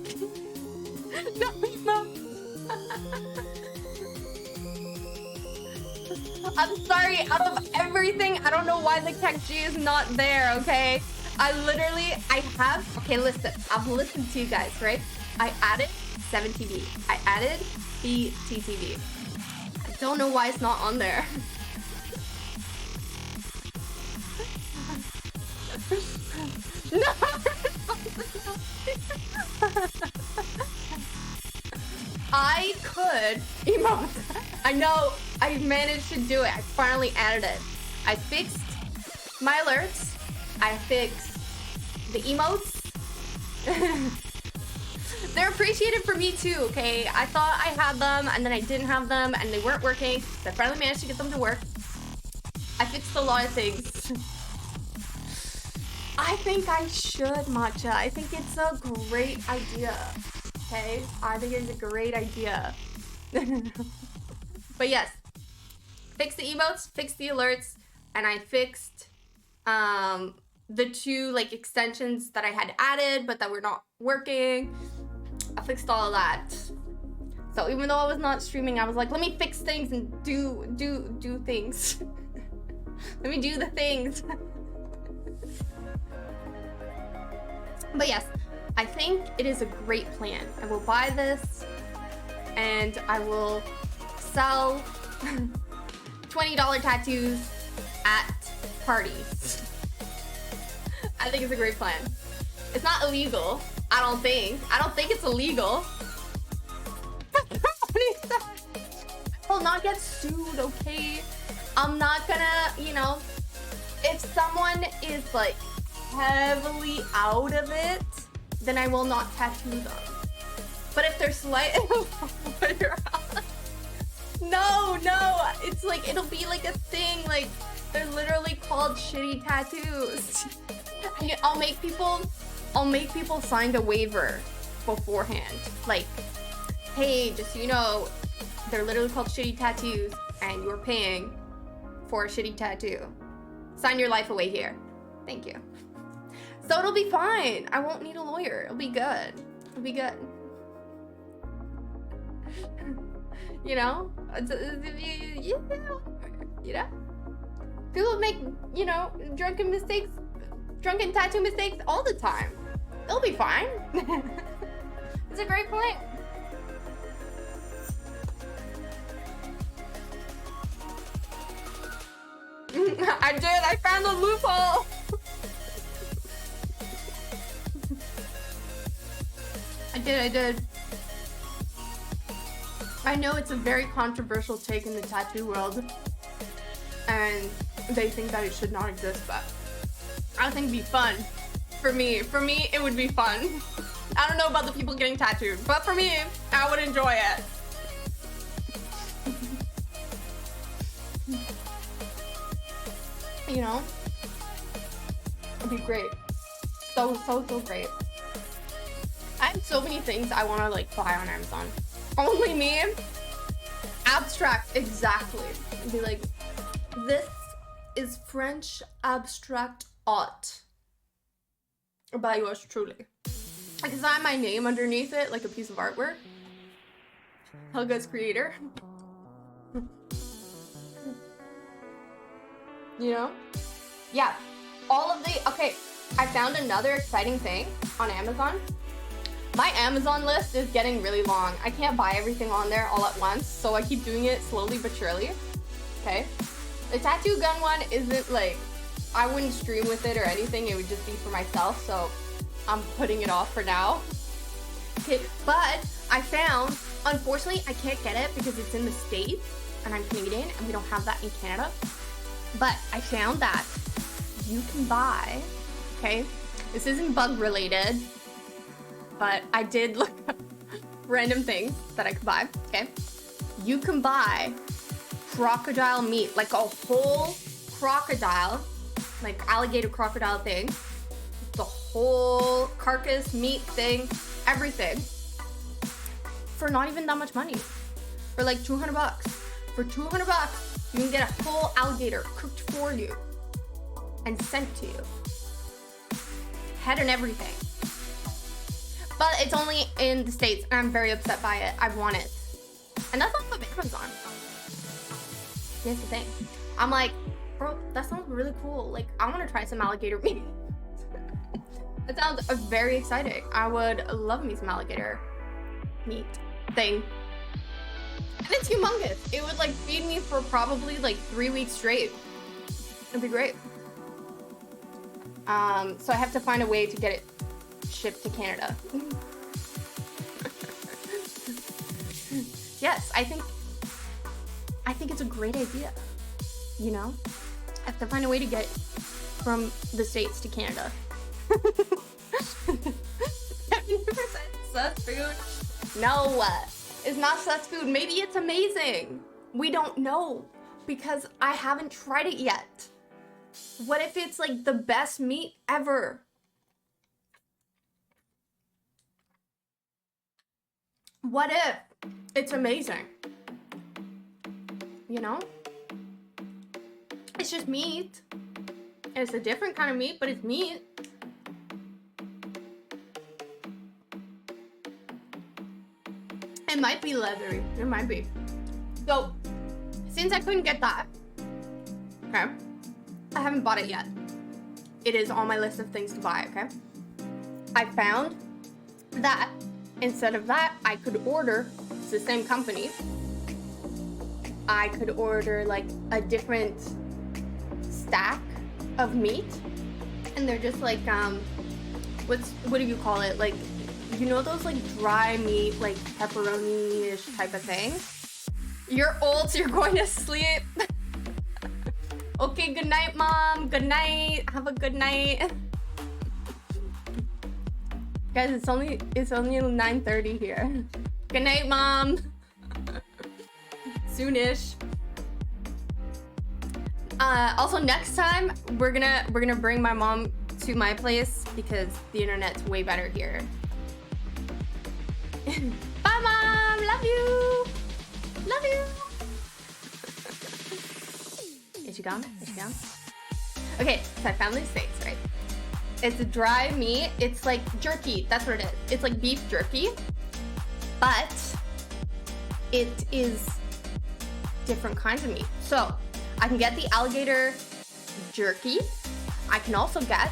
Speaker 1: No. I'm sorry, out of everything, I don't know why the Kekji is not there, okay? Okay, listen, I've listened to you guys, right? I added 7TV. I added BTTV. I don't know why it's not on there. No! I could emote. I know I managed to do it. I finally added it. I fixed my alerts. I fixed the emotes. They're appreciated for me too, okay? I thought I had them and then I didn't have them and they weren't working. So I finally managed to get them to work. I fixed a lot of things. I think I should, Matcha. I think it's a great idea. Okay? I think it's a great idea. But yes. Fix the emotes, fix the alerts, and I fixed the two like extensions that I had added but that were not working. I fixed all of that. So even though I was not streaming, I was like, let me fix things and do things. Let me do the things. But yes, I think it is a great plan. I will buy this and I will sell $20 tattoos at parties. I think it's a great plan. It's not illegal, I don't think. I don't think it's illegal. I'll not get sued, okay? I'm not gonna, you know, if someone is like heavily out of it, then I will not tattoo them. But if they're slightly no, it's like, it'll be like a thing, like they're literally called shitty tattoos. I'll make people sign a waiver beforehand. Like, hey, just so you know, they're literally called shitty tattoos and you're paying for a shitty tattoo. Sign your life away here. Thank you. So it'll be fine. I won't need a lawyer. It'll be good. It'll be good. You know? You know? People make, you know, drunken tattoo mistakes all the time. It'll be fine. It's a great plan. I did. I found a loophole. I did. I know it's a very controversial take in the tattoo world, and they think that it should not exist, but I think it'd be fun. For me, it would be fun. I don't know about the people getting tattooed, but for me, I would enjoy it. You know? It'd be great. So great. I have so many things I want to like buy on Amazon. Only me. Abstract, exactly. It'd be like, this is French abstract art by yours truly. I can sign my name underneath it like a piece of artwork. Helga's creator. You know? Yeah. All of the... Okay, I found another exciting thing on Amazon. My Amazon list is getting really long. I can't buy everything on there all at once, so I keep doing it slowly but surely. Okay? The tattoo gun one isn't like... I wouldn't stream with it or anything. It would just be for myself, so I'm putting it off for now. Okay, but I found... Unfortunately, I can't get it because it's in the States, and I'm Canadian, and we don't have that in Canada. But I found that you can buy, okay, this isn't bug related, but I did look up random things that I could buy, okay? You can buy crocodile meat, like a whole crocodile, like alligator crocodile thing, the whole carcass, meat thing, everything, for not even that much money, for like $200. For $200, you can get a whole alligator cooked for you and sent to you. Head and everything. But it's only in the States, and I'm very upset by it. I want it. And that's off of Amazon. Here's the thing. I'm like, bro, that sounds really cool. Like, I want to try some alligator meat. That sounds very exciting. I would love me some alligator meat thing. And it's humongous. It would like feed me for probably like 3 weeks straight. It'd be great. So I have to find a way to get it shipped to Canada. Yes, I think it's a great idea. You know? I have to find a way to get it from the States to Canada. 70% sus food? No. It's not sus food. Maybe it's amazing. We don't know because I haven't tried it yet. What if it's like the best meat ever? What if it's amazing? You know? It's just meat. It's a different kind of meat, but it's meat. It might be leathery. It might be. So, since I couldn't get that, okay, I haven't bought it yet. It is on my list of things to buy, okay? I found that instead of that, I could order it's the same company, I could order like a different stack of meat, and they're just like what do you call it, like, you know, those like dry meat, like pepperoni-ish type of thing. You're old, so you're going to sleep. Okay, good night, Mom. Good night. Have a good night. Guys, it's only 9:30 here. Good night, Mom. Soonish. Also, next time we're gonna bring my mom to my place because the internet's way better here. Bye, Mom. Love you. Love you. Is she gone? Is she gone? Okay, so I found these things, right? It's a dry meat. It's like jerky. That's what it is. It's like beef jerky, but it is different kinds of meat. So I can get the alligator jerky. I can also get...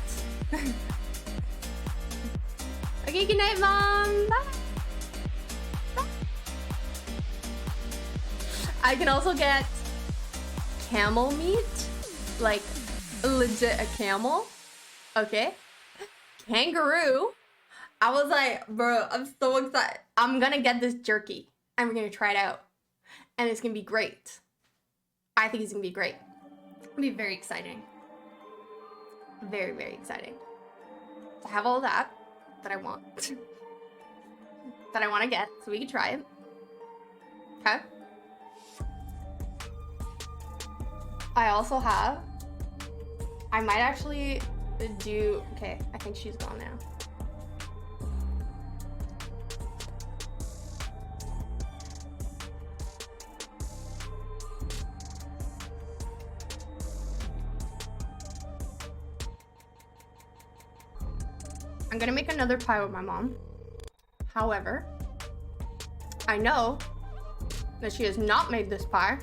Speaker 1: Okay, good night, Mom. Bye. Bye. I can also get camel meat, like legit a camel. Okay. Kangaroo. I was like, bro, I'm so excited. I'm gonna get this jerky and we're gonna try it out. And it's gonna be great. I think it's gonna be great. It's gonna be very exciting. Very, very exciting. To have all that I want. that I want to get so we can try it. Okay. I also have... I might actually do... Okay, I think she's gone now. I'm gonna make another pie with my mom. However, I know that she has not made this pie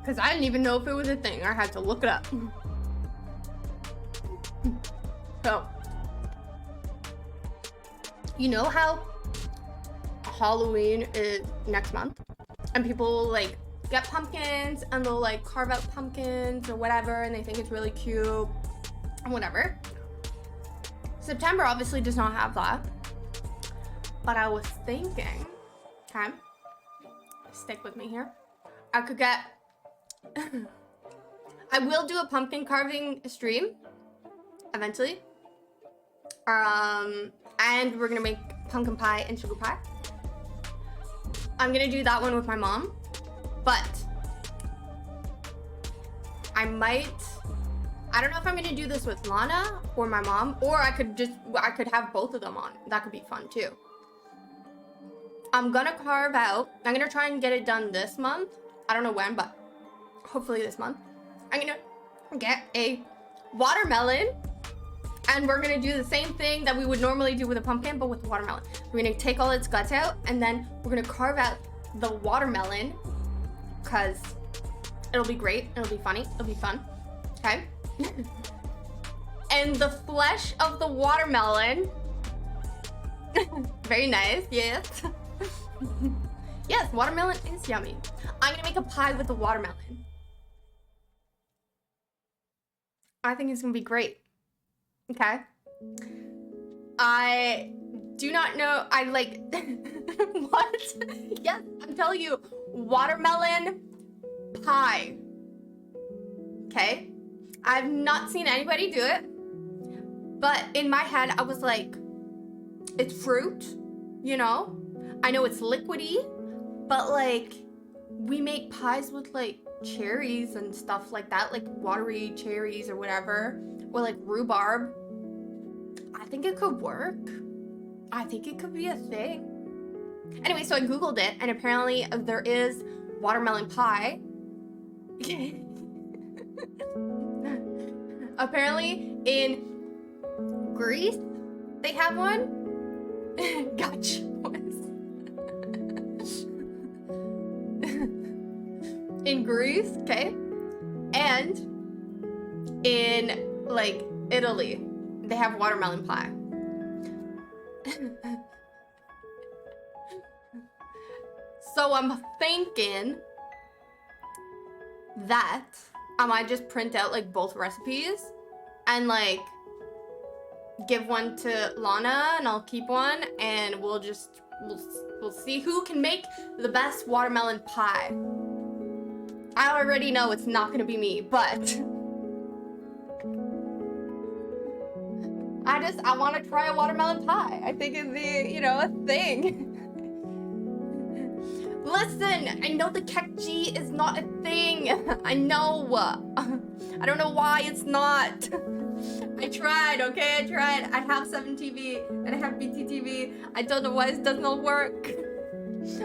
Speaker 1: because I didn't even know if it was a thing. I had to look it up. So, you know how Halloween is next month and people will like get pumpkins and they'll like carve out pumpkins or whatever and they think it's really cute and whatever. September obviously does not have that, but I was thinking, okay, stick with me here. I could get, I will do a pumpkin carving stream eventually. And we're gonna make pumpkin pie and sugar pie. I'm gonna do that one with my mom, but I don't know if I'm gonna do this with Lana or my mom, or I could have both of them on. That could be fun too. I'm gonna try and get it done this month. I don't know when, but hopefully this month. I'm gonna get a watermelon and we're gonna do the same thing that we would normally do with a pumpkin, but with watermelon. We're gonna take all its guts out and then we're gonna carve out the watermelon because it'll be great, it'll be funny, it'll be fun, okay? And the flesh of the watermelon, very nice, yes. Yes, watermelon is yummy. I'm gonna make a pie with the watermelon. I think it's gonna be great. Okay. I do not know. I like what? Yes, I'm telling you, watermelon pie. Okay. I've not seen anybody do it, but in my head, I was like, it's fruit, you know? I know it's liquidy, but like, we make pies with like cherries and stuff like that, like watery cherries or whatever, or like rhubarb. I think it could work. I think it could be a thing. Anyway, so I Googled it, and apparently there is watermelon pie. Apparently in Greece, they have one. Gotcha. In Greece, okay? And in like Italy, they have watermelon pie. So I'm thinking that I might just print out like both recipes and like give one to Lana and I'll keep one, and we'll see who can make the best watermelon pie. I already know it's not gonna be me, but I want to try a watermelon pie. I think it'd be, you know, a thing. Listen, I know the kekji is not a thing. I know. I don't know why it's not. I tried, okay? I tried. I have 7TV and I have BTTV. I don't know why it does not work.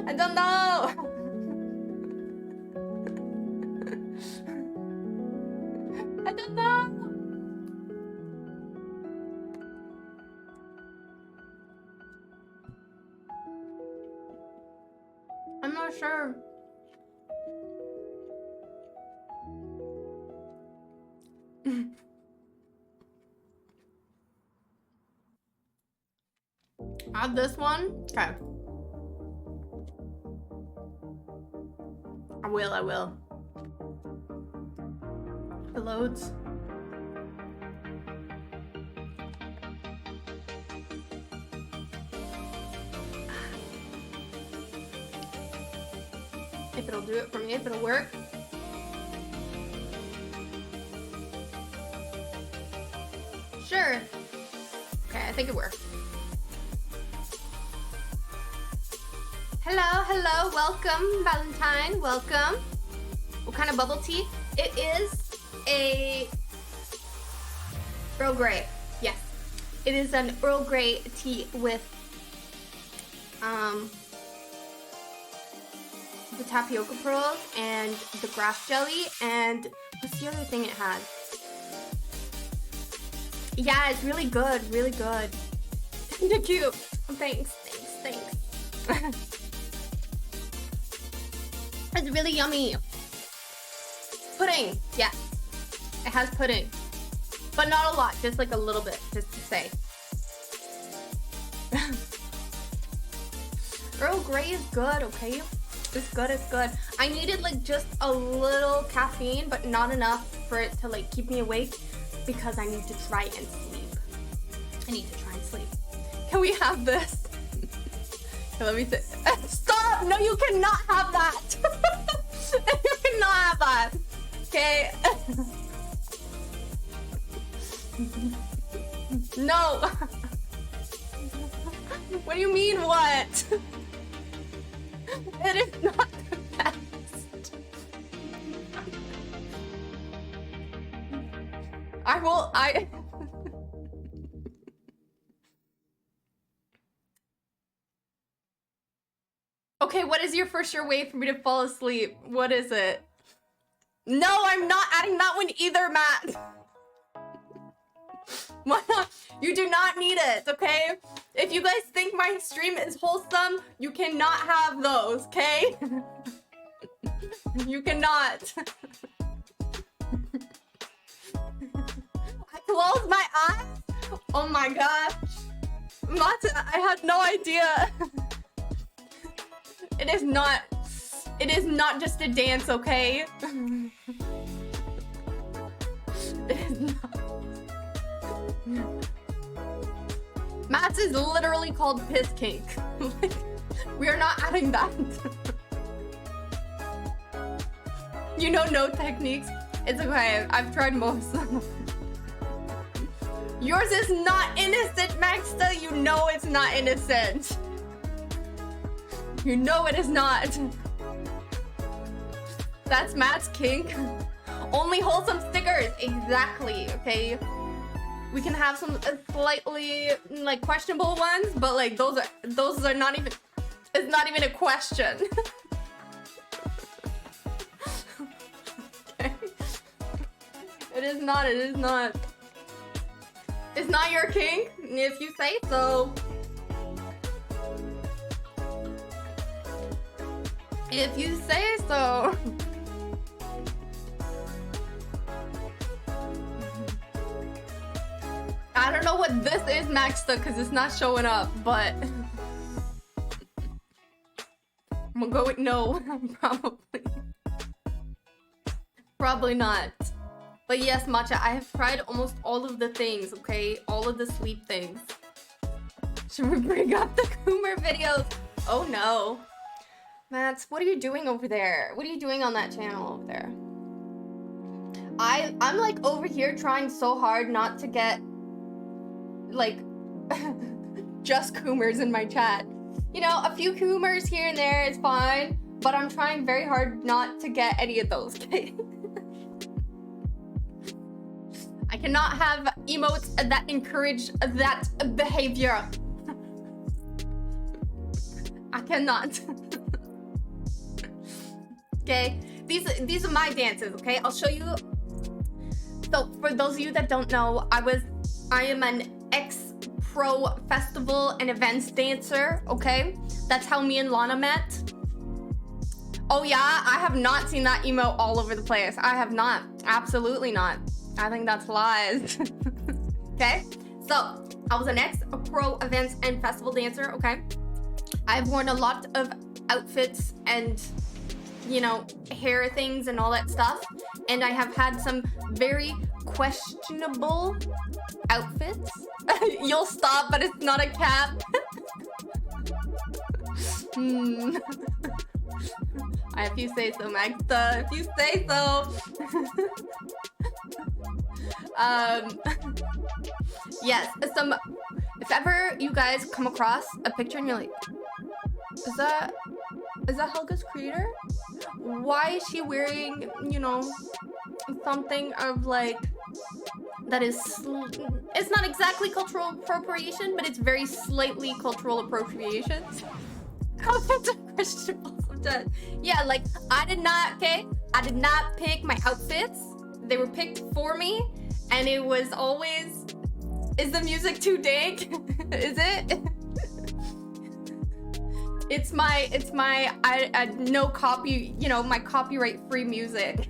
Speaker 1: I don't know. I don't know. I'm not sure. Add this one. Okay. I will. It loads. If it'll do it for me, if it'll work. Sure. Okay, I think it worked. Hello, welcome, Valentine, welcome. What kind of bubble tea? It is a Earl Grey. Yes, it is an Earl Grey tea with the tapioca pearls and the grass jelly, and what's the other thing it has? Yeah, it's really good, really good. Cute. Thanks. It's really yummy. Pudding, yeah. It has pudding. But not a lot, just like a little bit, just to say. Earl Grey is good, okay? It's good. I needed like just a little caffeine, but not enough for it to like keep me awake, because I need to try and sleep. Can we have this? Let me see. Stop! No, you cannot have that. You cannot have that. Okay. No. What do you mean, what? It is not the best. I Okay, what is your for sure way for me to fall asleep? What is it? No, I'm not adding that one either, Matt. Why not? You do not need it, okay? If you guys think my stream is wholesome, you cannot have those, okay? You cannot. I closed my eyes? Oh my gosh. Matt, I had no idea. It is not just a dance, okay? It is not. Matt's is literally called piss kink. We are not adding that. You know no techniques? It's okay, I've tried most. Yours is not innocent, Maxta. You know it's not innocent. You know it is not. That's Matt's kink. Only wholesome stickers. Exactly, okay? We can have some slightly like questionable ones, but like those are not even, it's not even a question. Okay. It is not. It's not your kink, if you say so. If you say so. I don't know what this is, Maxta, because it's not showing up, but I'm gonna go with no. Probably. Probably not. But yes, Matcha, I have tried almost all of the things, okay? All of the sleep things. Should we bring up the Coomer videos? Oh no. Mats, what are you doing over there? What are you doing on that channel over there? I'm like over here trying so hard not to get like just Coomers in my chat. You know, a few Coomers here and there is fine, but I'm trying very hard not to get any of those. I cannot have emotes that encourage that behavior. I cannot. Okay, these are my dances, okay? I'll show you. So for those of you that don't know, I am an ex-pro festival and events dancer, okay? That's how me and Lana met. Oh yeah, I have not seen that emote all over the place. I have not, absolutely not. I think that's lies. Okay, so I was an ex-pro events and festival dancer, okay? I've worn a lot of outfits and, you know, hair things and all that stuff, and I have had some very questionable outfits. You'll stop, but it's not a cap. If you say so, Magda. If you say so. Yes, if ever you guys come across a picture and you're like, is that Helga's creator? Why is she wearing, you know, something of like that is it's not exactly cultural appropriation, but it's very slightly cultural appropriation. Outfits are questionable sometimes. Yeah, like I did not pick my outfits. They were picked for me, and it was always, is the music too dank? Is it? It's my no copy, you know, my copyright free music.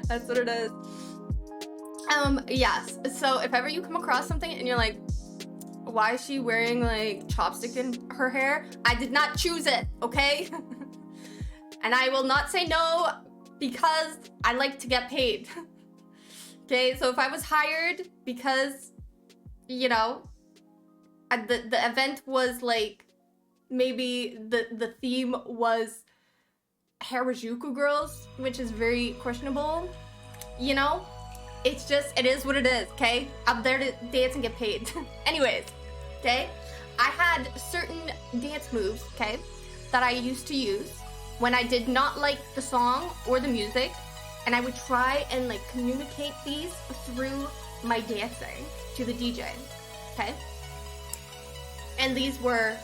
Speaker 1: That's what it is. Yes, so if ever you come across something and you're like, why is she wearing like chopstick in her hair? I did not choose it, okay? And I will not say no because I like to get paid. Okay, so if I was hired because, you know, the event was like, maybe the theme was Harajuku girls, which is very questionable, you know? It's just, it is what it is, okay? I'm there to dance and get paid. Anyways, okay? I had certain dance moves, okay, that I used to use when I did not like the song or the music, and I would try and like communicate these through my dancing to the DJ, okay? And these were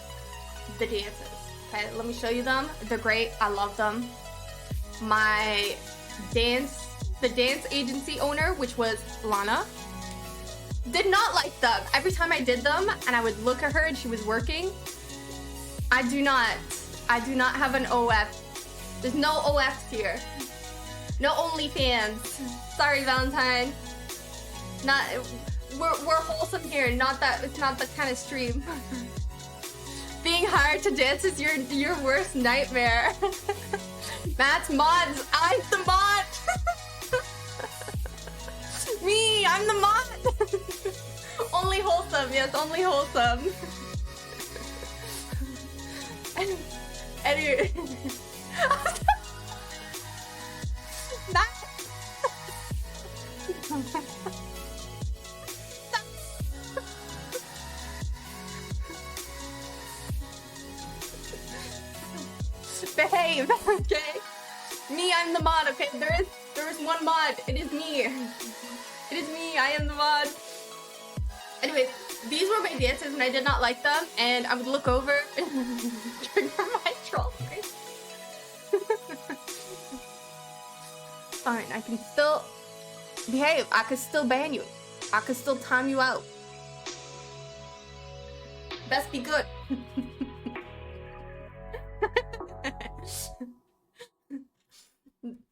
Speaker 1: the dances, okay? Let me show you them. They're great, I love them. The dance agency owner, which was Lana, did not like them. Every time I did them and I would look at her and she was working, I do not have an OF. There's no OFs here. No OnlyFans. Sorry, Valentine. We're wholesome here. It's not the kind of stream. Being hired to dance is your worst nightmare. Matt's mods. I'm the mod. Me, I'm the mod. Only wholesome, yes, only wholesome. Anyway. Behave, okay? Me, I'm the mod, okay? There is one mod. It is me. It is me. I am the mod. Anyways, these were my dances and I did not like them, and I would look over and trigger my troll face. Fine, I can still behave. I could still ban you. I could still time you out. Best be good.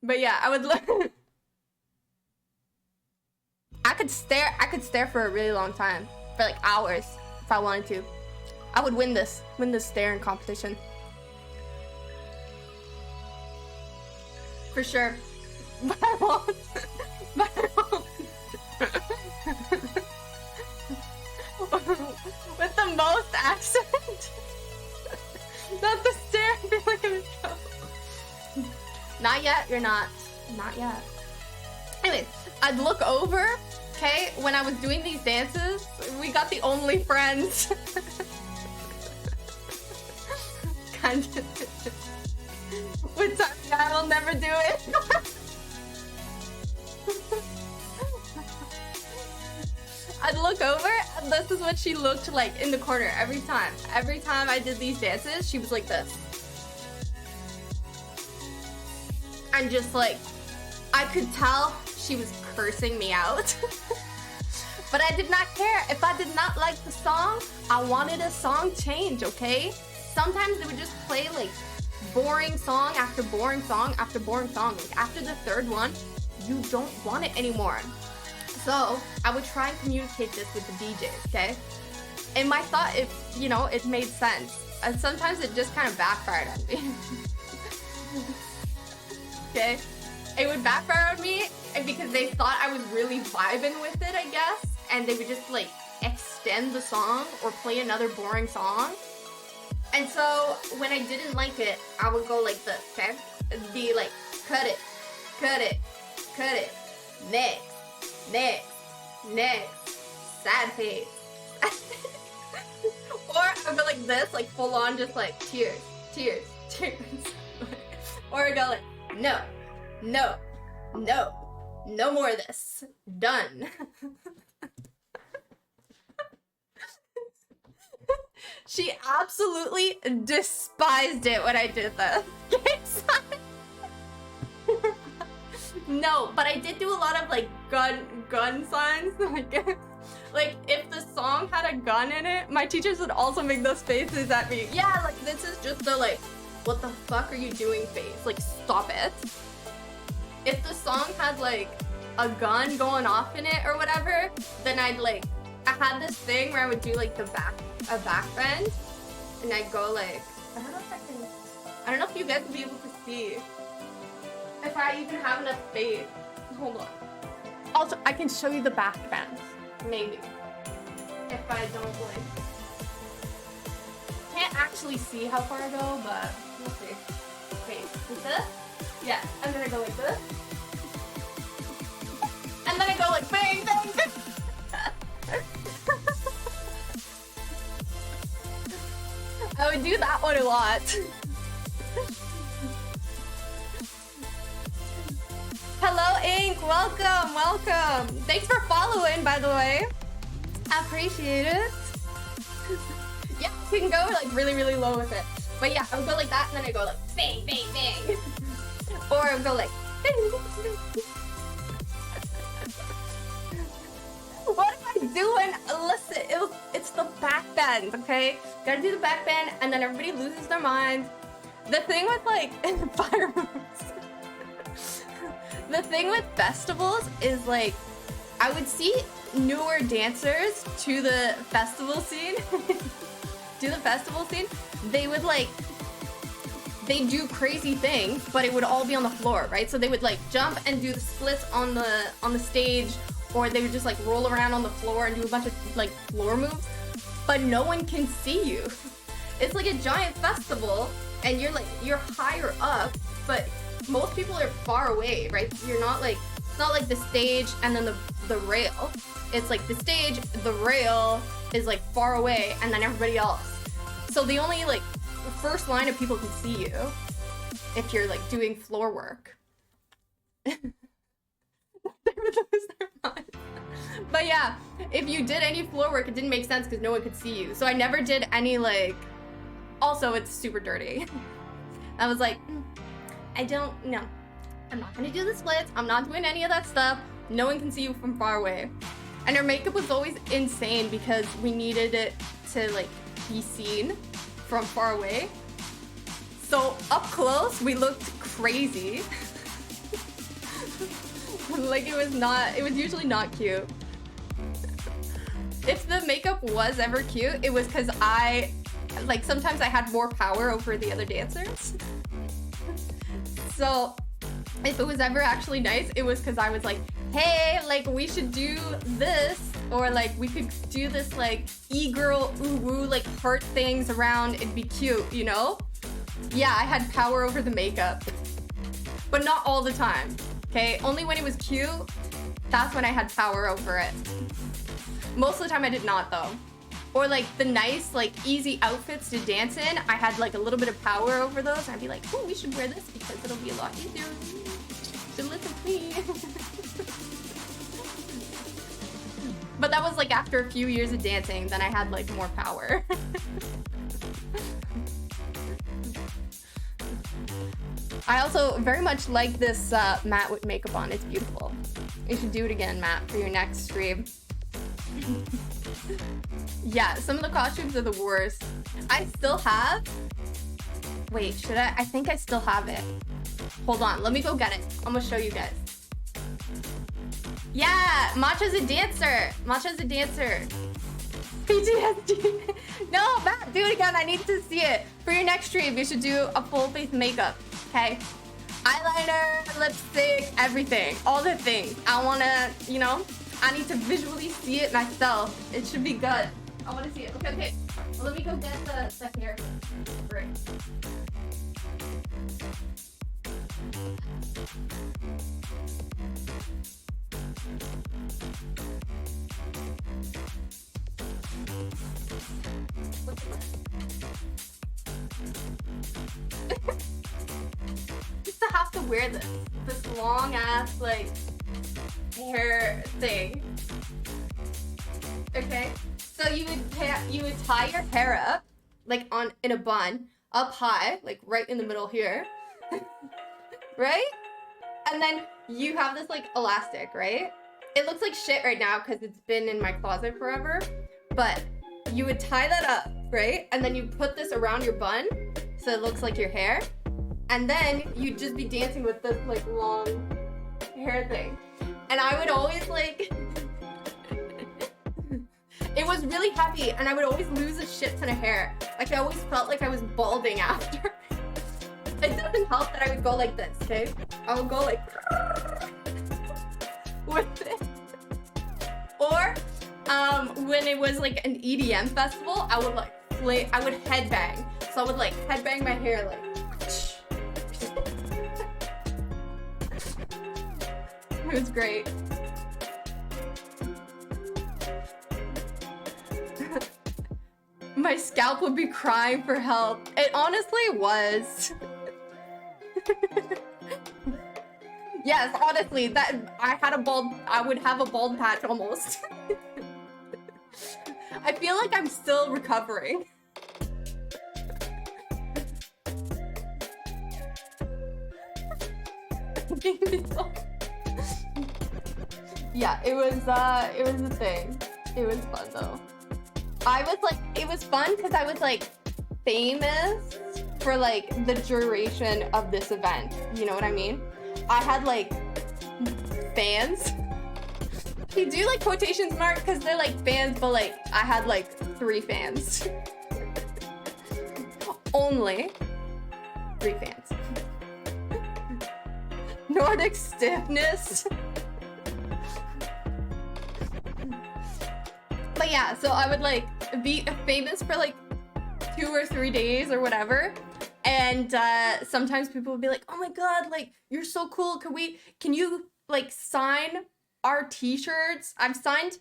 Speaker 1: But yeah, I would look. I could stare for a really long time, for like hours, if I wanted to. I would win this staring competition. For sure. But I won't. But I won't. With the most accent. Not the stare. I feel like I'm in trouble. Not yet, you're not. Not yet. Anyways, I'd look over, okay, when I was doing these dances, we got the only friends. Kind of. With time, I will never do it. I'd look over, and this is what she looked like in the corner every time. Every time I did these dances, she was like this. And just like, I could tell she was cursing me out. But I did not care. If I did not like the song, I wanted a song change, okay? Sometimes they would just play like boring song after boring song after boring song. Like after the third one, you don't want it anymore. So I would try and communicate this with the DJs, okay? And my thought, it made sense. And sometimes it just kind of backfired on me. Okay? It would backfire on me because they thought I was really vibing with it, I guess. And they would just like extend the song or play another boring song. And so when I didn't like it, I would go like this, okay? It'd be like, cut it, cut it, cut it, next. Next, sad face. Or I would go like this, like full on, just like tears. Or I go like, no more of this. Done. She absolutely despised it when I did this. No, but I did do a lot of like gun signs. Like if the song had a gun in it, my teachers would also make those faces at me. Yeah, like this is just the like, what the fuck are you doing face? Like stop it. If the song had like a gun going off in it or whatever, then I had this thing where I would do like a back bend, and I'd go like, I don't know if you guys would be able to see. If I even have enough space. Hold on. Also, I can show you the back bend. Maybe. If I don't like. Can't actually see how far I go, but we'll see. Wait, is this? Yeah. And then I go like this. And then I go like bang, bang, bang. I would do that one a lot. Hello, Ink. Welcome. Thanks for following, by the way. I appreciate it. Yeah, you can go like really, really low with it. But yeah, I would go like that, and then I go like bang, bang, bang. Or I would go like bang, bang, bang. What am I doing? Listen, it's the back bend, okay? Gotta do the back bend, and then everybody loses their mind. The thing with like fireworks. The thing with festivals is like, I would see newer dancers to the festival scene. They would like, they do crazy things, but it would all be on the floor, right? So they would like jump and do the splits on the stage, or they would just like roll around on the floor and do a bunch of like floor moves, but no one can see you. It's like a giant festival, and you're higher up, but most people are far away, right? You're not like, it's not like the stage and then the rail. It's like the stage, the rail is like far away, and then everybody else. So the only like first line of people can see you if you're like doing floor work. They would lose their mind. But yeah, if you did any floor work, it didn't make sense because no one could see you. So I never did any like, also it's super dirty. I was like, I don't know. I'm not gonna do the splits. I'm not doing any of that stuff. No one can see you from far away. And our makeup was always insane because we needed it to like be seen from far away. So up close, we looked crazy. Like it was usually not cute. If the makeup was ever cute, it was because I like sometimes I had more power over the other dancers. So if it was ever actually nice, it was because I was like, hey, like we should do this, or like we could do this like e-girl ooh-woo like heart things around, it'd be cute, you know? Yeah, I had power over the makeup, but not all the time, okay? Only when it was cute, that's when I had power over it. Most of the time I did not though. Or like the nice, like easy outfits to dance in, I had like a little bit of power over those. I'd be like, oh, we should wear this because it'll be a lot easier to listen to me. But that was like after a few years of dancing, then I had like more power. I also very much like this Matt with makeup on. It's beautiful. You should do it again, Matt, for your next stream. Yeah, some of the costumes are the worst. I still have... Wait, should I? I think I still have it. Hold on, let me go get it. I'm gonna show you guys. Yeah, Matcha's a dancer. Matcha's a dancer. PTSD. No, Matt, do it again. I need to see it. For your next stream, you should do a full face makeup, okay? Eyeliner, lipstick, everything. All the things. I wanna, you know, I need to visually see it myself. It should be good. I wanna see it. Okay. Well, let me go get the hair. Great. Just to have to wear this long ass like hair thing. Okay, so you would tie your hair up like in a bun up high, like right in the middle here, right? And then you have this like elastic, right? It looks like shit right now because it's been in my closet forever, but you would tie that up, right? And then you put this around your bun so it looks like your hair. And then you'd just be dancing with this like long hair thing. And I would always like, it was really heavy and I would always lose a shit ton of hair. Like I always felt like I was balding after. It doesn't help that I would go like this, okay? I would go like with it. Or when it was like an EDM festival, I would like I would headbang. So I would like headbang my hair like it was great. My scalp would be crying for help. It honestly was. Yes, honestly, that I would have a bald patch almost. I feel like I'm still recovering. Yeah, it was a thing. It was fun though. I was like, it was fun because I was like famous for like the duration of this event. You know what I mean? I had like fans. You do like quotations mark because they're like fans, but like I had like 3 fans. Only 3 fans. Nordic stiffness. But yeah, so I would like be famous for like 2 or 3 days or whatever. And sometimes people would be like, oh my god, like you're so cool. Can you like sign our t-shirts? I've signed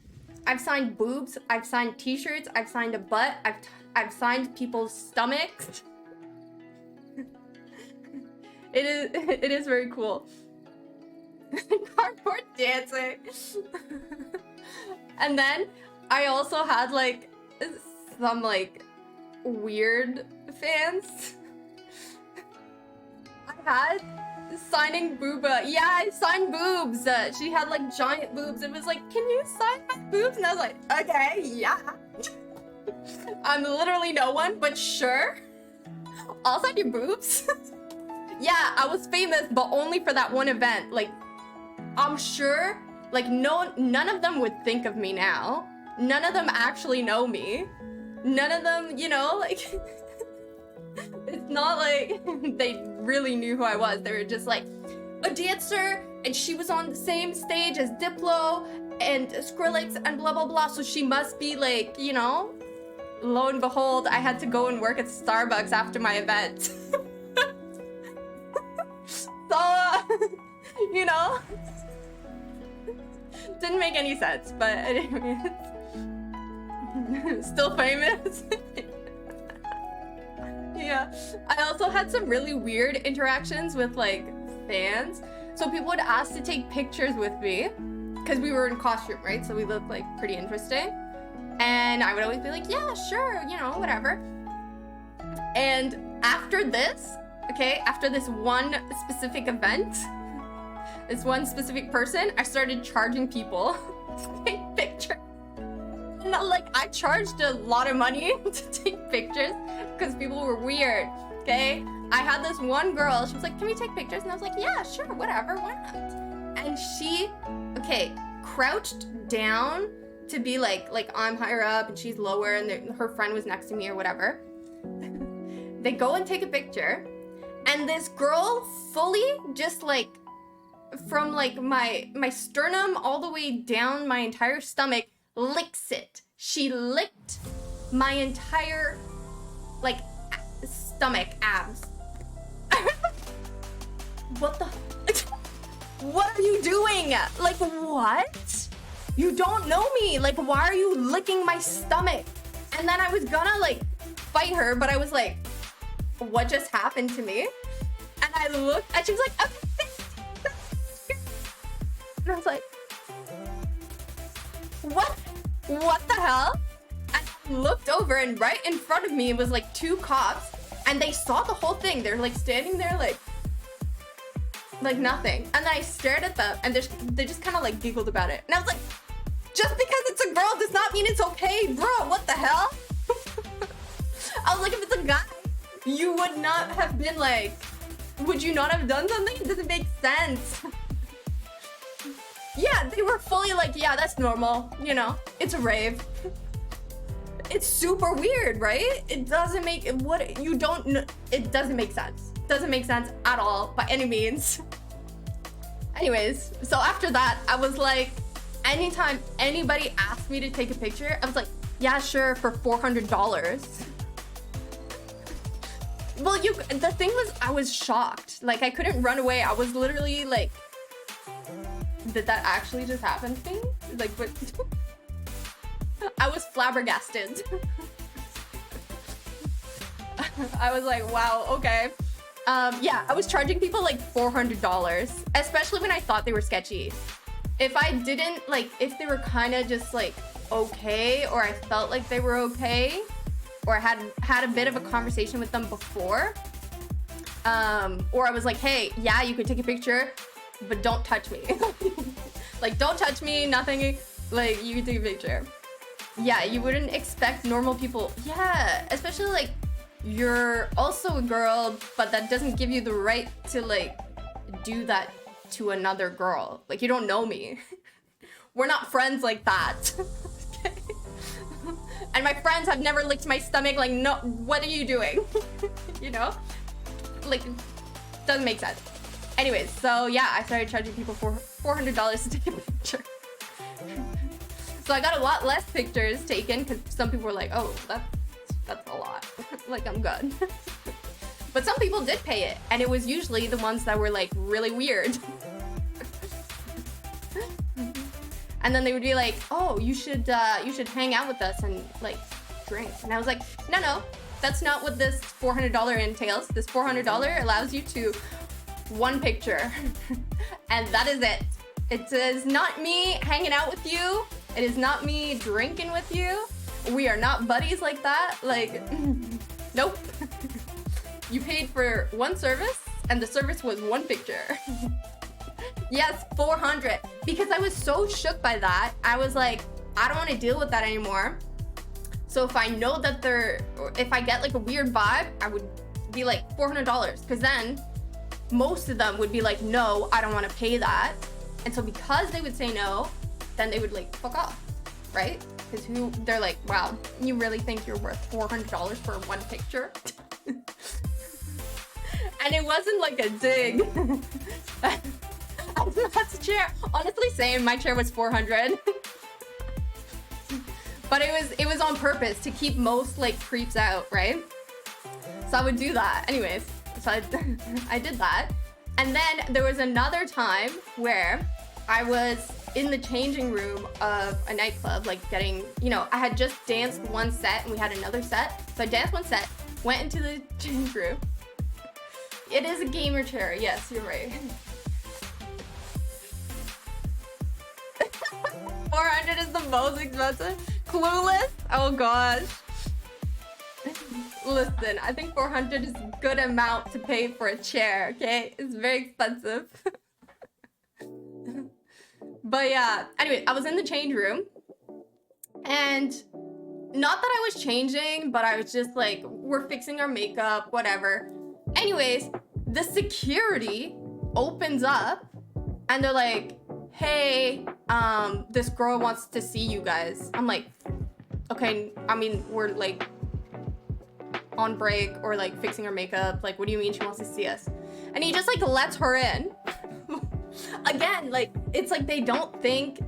Speaker 1: boobs, I've signed t-shirts, I've signed a butt, I've signed people's stomachs. It is very cool. Cardboard dancing. And then I also had like some like weird fans. I had signing booba. Yeah, I signed boobs. She had like giant boobs. It was like, can you sign my boobs? And I was like, okay, yeah. I'm literally no one, but sure. I'll sign your boobs. Yeah, I was famous, but only for that one event. Like, I'm sure, like none of them would think of me now. None of them actually know me. none of them, you know, like, it's not like they really knew who I was. They were just like, a dancer, and she was on the same stage as Diplo and Skrillex and blah, blah, blah. So she must be like, you know, lo and behold, I had to go and work at Starbucks after my event. So, you know, didn't make any sense, but anyways, still famous. Yeah, I also had some really weird interactions with like fans. So people would ask to take pictures with me because we were in costume, right? So we looked like pretty interesting. And I would always be like, yeah, sure, you know, whatever. And after this, okay, after this one specific event, this one specific person, I started charging people to take pictures. And like, I charged a lot of money to take pictures because people were weird, okay? I had this one girl, she was like, can we take pictures? And I was like, yeah, sure, whatever, why not? And she, okay, crouched down to be like I'm higher up and she's lower and her friend was next to me or whatever. They go and take a picture and this girl fully just like from like my sternum all the way down my entire stomach licks it. She licked my entire like stomach abs. What the? What are you doing? Like what? You don't know me. Like why are you licking my stomach? And then I was gonna like fight her, but I was like, what just happened to me? And I looked and she was like, okay. And I was like, what the hell? And I looked over and right in front of me was like two cops and they saw the whole thing. They're like standing there like nothing. And then I stared at them and they just kind of like giggled about it. And I was like, just because it's a girl does not mean it's okay, bro. What the hell? I was like, if it's a guy, you would not have been like, would you not have done something? It doesn't make sense. Yeah, they were fully like, yeah, that's normal. You know, it's a rave. It's super weird, right? It doesn't make it doesn't make sense. Doesn't make sense at all by any means. Anyways, so after that, I was like, anytime anybody asked me to take a picture, I was like, yeah, sure, for $400. Well, the thing was, I was shocked. Like, I couldn't run away. I was literally like, did that actually just happen to me? Like, what? I was flabbergasted. I was like, wow, okay. Yeah, I was charging people like $400, especially when I thought they were sketchy. If I didn't, like, if they were kind of just like okay, or I felt like they were okay, or I had a bit of a conversation with them before, or I was like, hey, yeah, you could take a picture, but don't touch me. Like, don't touch me, nothing, like, you can take a picture. Yeah, you wouldn't expect normal people. Yeah, especially like, you're also a girl, but that doesn't give you the right to like do that to another girl. Like, you don't know me. We're not friends like that. Okay? And my friends have never licked my stomach. Like, no, what are you doing? You know? Like, doesn't make sense. Anyways, so yeah, I started charging people for $400 to take a picture. So I got a lot less pictures taken because some people were like, oh, that's a lot. Like, I'm good. But some people did pay it, and it was usually the ones that were like really weird. And then they would be like, oh, you should hang out with us and like drink. And I was like, no, that's not what this $400 entails. This $400 allows you to one picture. And that is it. It is not me hanging out with you. It is not me drinking with you. We are not buddies like that. Like, nope. You paid for one service, and the service was one picture. Yes, 400. Because I was so shook by that. I was like, I don't want to deal with that anymore. So if I know that if I get like a weird vibe, I would be like $400. Because then most of them would be like, no, I don't want to pay that. And so because they would say no, then they would like fuck off, right? Because they're like, wow, you really think you're worth $400 for one picture? And it wasn't like a dig. That's a chair. Honestly, same. My chair was 400. But it was on purpose to keep most like creeps out, right? So I would do that. Anyways, so I did that. And then there was another time where I was in the changing room of a nightclub, like getting, you know, I had just danced one set and we had another set. So I danced one set, went into the change room. It is a gamer chair. Yes, you're right. 400 is the most expensive. Clueless? Oh gosh. Listen, I think 400 is a good amount to pay for a chair, okay? It's very expensive. But yeah, anyway, I was in the change room. And not that I was changing, but I was just like, we're fixing our makeup, whatever. Anyways, the security opens up and they're like, hey, this girl wants to see you guys. I'm like, okay, I mean, we're like on break or like fixing her makeup. Like, what do you mean she wants to see us? And he just like lets her in. Again, like, it's like they think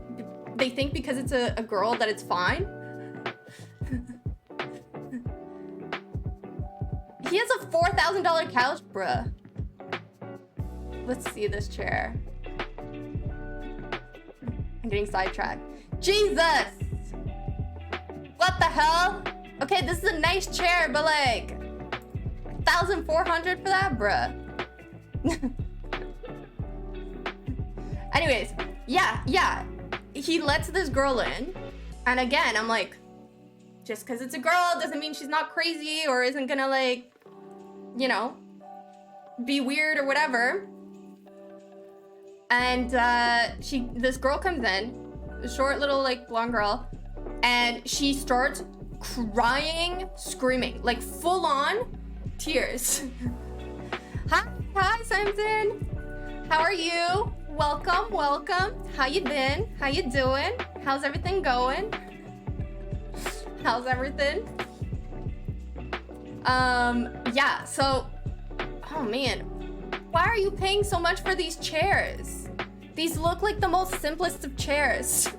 Speaker 1: because it's a girl that it's fine. He has a $4,000 couch, bruh. Let's see this chair. I'm getting sidetracked. Jesus! What the hell? Okay, this is a nice chair, but like 1,400 for that, bruh. Anyways, yeah. He lets this girl in. And again, I'm like, just because it's a girl doesn't mean she's not crazy or isn't gonna like, you know, be weird or whatever. And this girl comes in, a short little like blonde girl, and she starts crying, screaming, like full on tears. Hi, Samson. How are you? Welcome. How you been? How you doing? How's everything going? How's everything? Yeah, so, oh man, why are you paying so much for these chairs? These look like the most simplest of chairs.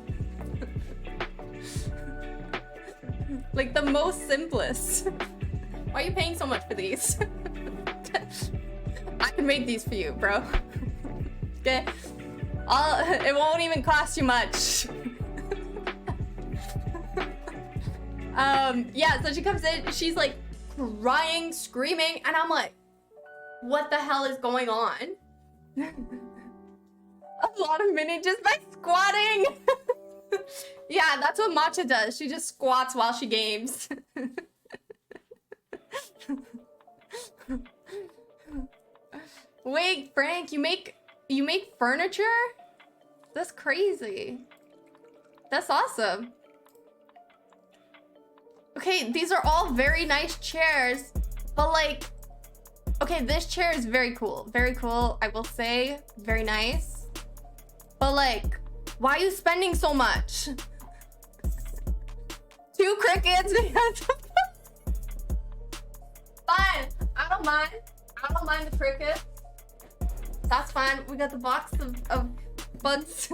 Speaker 1: Like the most simplest. Why are you paying so much for these? I can make these for you, bro. Okay? It won't even cost you much. Yeah, so she comes in, she's like crying, screaming, and I'm like, what the hell is going on? A lot of minutes just by squatting. Yeah, that's what Matcha does. She just squats while she games. Wait, Frank, you make furniture? That's crazy. That's awesome. Okay, these are all very nice chairs, but like, okay, this chair is very cool. Very cool, I will say. Very nice. But like, why are you spending so much? 2 crickets. Fine, I don't mind. I don't mind the crickets. That's fine. We got the box of buds.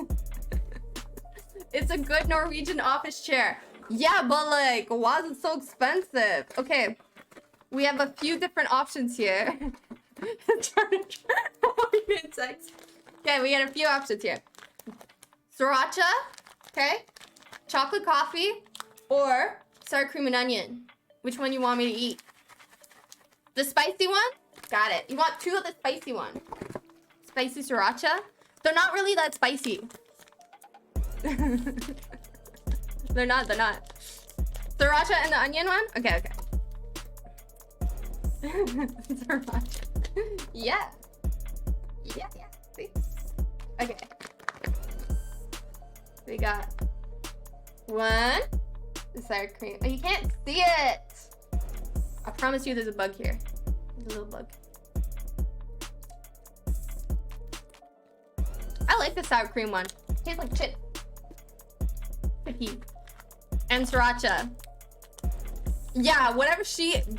Speaker 1: It's a good Norwegian office chair. Yeah, but like, why is it so expensive? Okay, we have a few different options here. Okay, we got a few options here. Sriracha, okay, chocolate coffee, or sour cream and onion. Which one you want me to eat? The spicy one? Got it. You want 2 of the spicy one. Spicy sriracha? They're not really that spicy. They're not. Sriracha and the onion one? Okay. Sriracha. Yeah. See? Okay. We got 1. The sour cream. Oh, you can't see it. I promise you there's a bug here. There's a little bug. I like the sour cream one. Tastes like chip. And sriracha. Yeah, whatever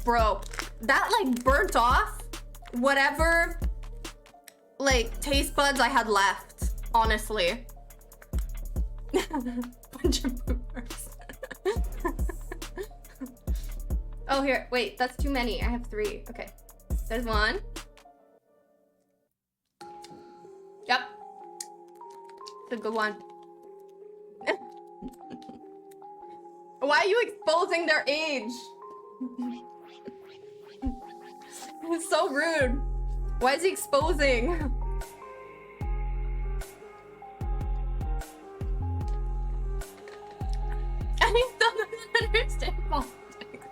Speaker 1: bro, that like burnt off whatever like taste buds I had left, honestly. Bunch of boomers. Oh, here, wait, that's too many. I have 3. Okay, there's 1. Yep, it's a good one. Why are you exposing their age? It's so rude. Why is he exposing? And he still doesn't understand politics.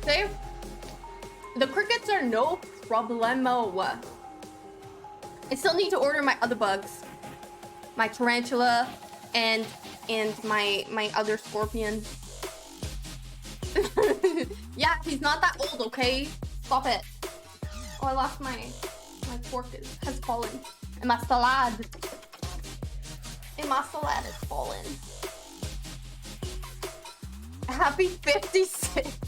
Speaker 1: See? The crickets are no problemo. I still need to order my other bugs. My tarantula and my other scorpion. Yeah, he's not that old, okay? Stop it. Oh, I lost my fork has fallen. And my salad. And my salad has fallen. Happy 56.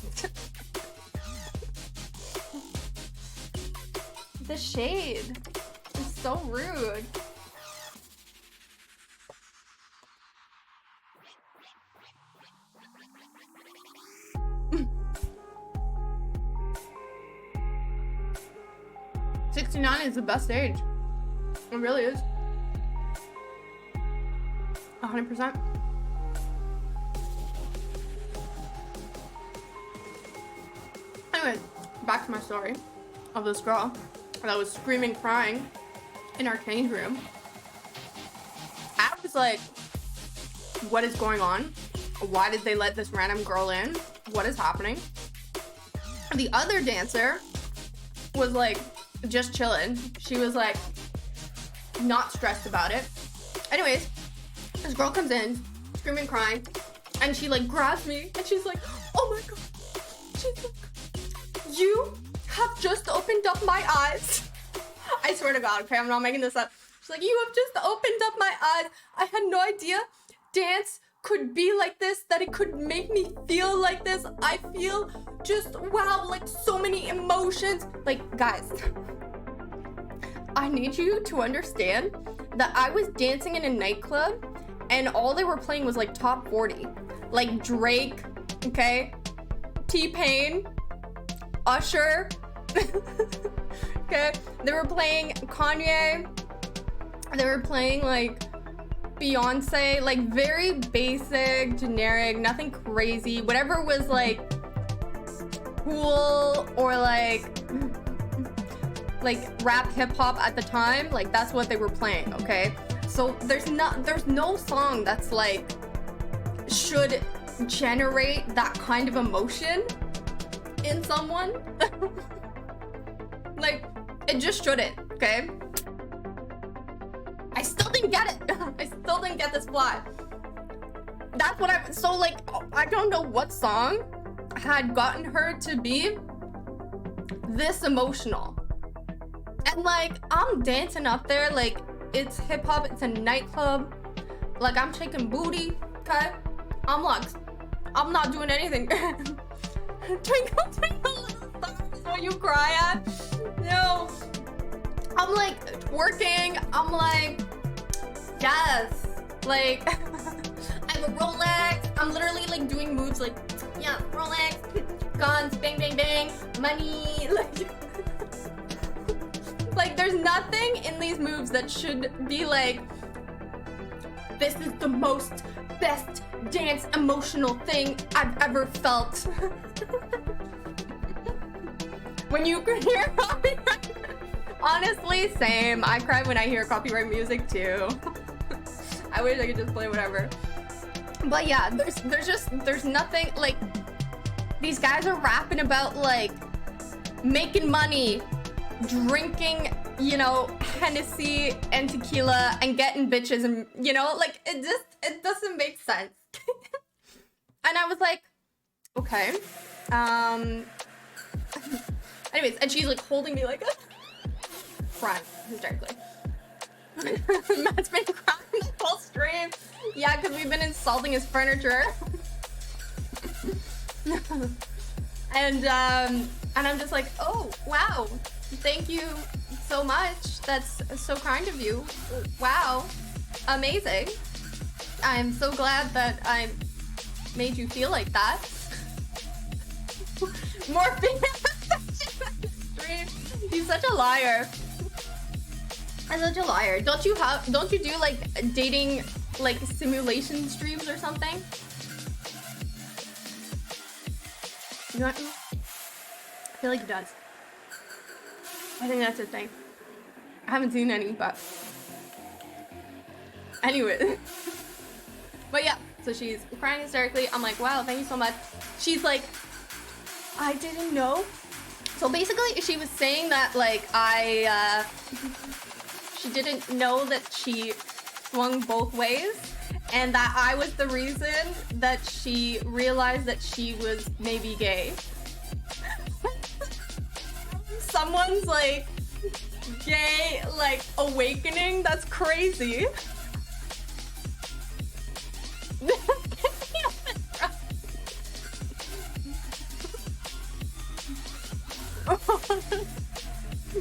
Speaker 1: The shade is so rude. '69 is the best age. It really is. 100%. Anyways, back to my story of this girl that was screaming, crying in our change room. I was like, what is going on? Why did they let this random girl in? What is happening? The other dancer was like, just chilling. She was like, not stressed about it. Anyways, this girl comes in, screaming, crying, and she like grabs me and she's like, oh my god. She's like, you have just opened up my eyes. I swear to God, okay, I'm not making this up. She's like, you have just opened up my eyes. I had no idea dance could be like this, that it could make me feel like this. I feel just, wow, like so many emotions. Like, guys, I need you to understand that I was dancing in a nightclub and all they were playing was like top 40. Like Drake, okay? T-Pain, Usher, okay? They were playing Kanye. They were playing like Beyonce, like very basic, generic, nothing crazy. Whatever was like cool or like rap hip hop at the time, like that's what they were playing, okay? So there's no song that's like should generate that kind of emotion in someone. Like it just shouldn't, okay? I still didn't get it. I still didn't get this plot. That's what I don't know what song had gotten her to be this emotional. And like, I'm dancing up there, like it's hip hop, it's a nightclub. Like I'm shaking booty, okay? I'm like, I'm not doing anything. Twinkle, twinkle, little star is what you cry at. No. I'm like twerking, I'm like, yes. Like, I have a Rolex. I'm literally like doing moves like, yeah, Rolex, guns, bang, bang, bang, money. Like there's nothing in these moves that should be like, this is the most best dance emotional thing I've ever felt. When you hear copyright, honestly, same. I cry when I hear copyright music too. I wish I could just play whatever. But yeah, there's nothing like, these guys are rapping about like making money, drinking, you know, Hennessy and tequila and getting bitches and, you know, like it doesn't make sense. And I was like, okay. Anyways, and she's like holding me like a front hysterically. Matt's been crying the whole stream. Yeah, because we've been insulting his furniture. And I'm just like, oh, wow. Thank you so much. That's so kind of you. Wow. Amazing. I'm so glad that I made you feel like that. More stream. He's such a liar. I'm such a liar. Don't you do like dating like simulation streams or something? You want to? I feel like he does. I think that's his thing. I haven't seen any, but anyway. But yeah, so she's crying hysterically. I'm like, wow, thank you so much. She's like, I didn't know. So basically, she was saying that like she didn't know that she swung both ways, and that I was the reason that she realized that she was maybe gay. Someone's like gay like awakening. That's crazy.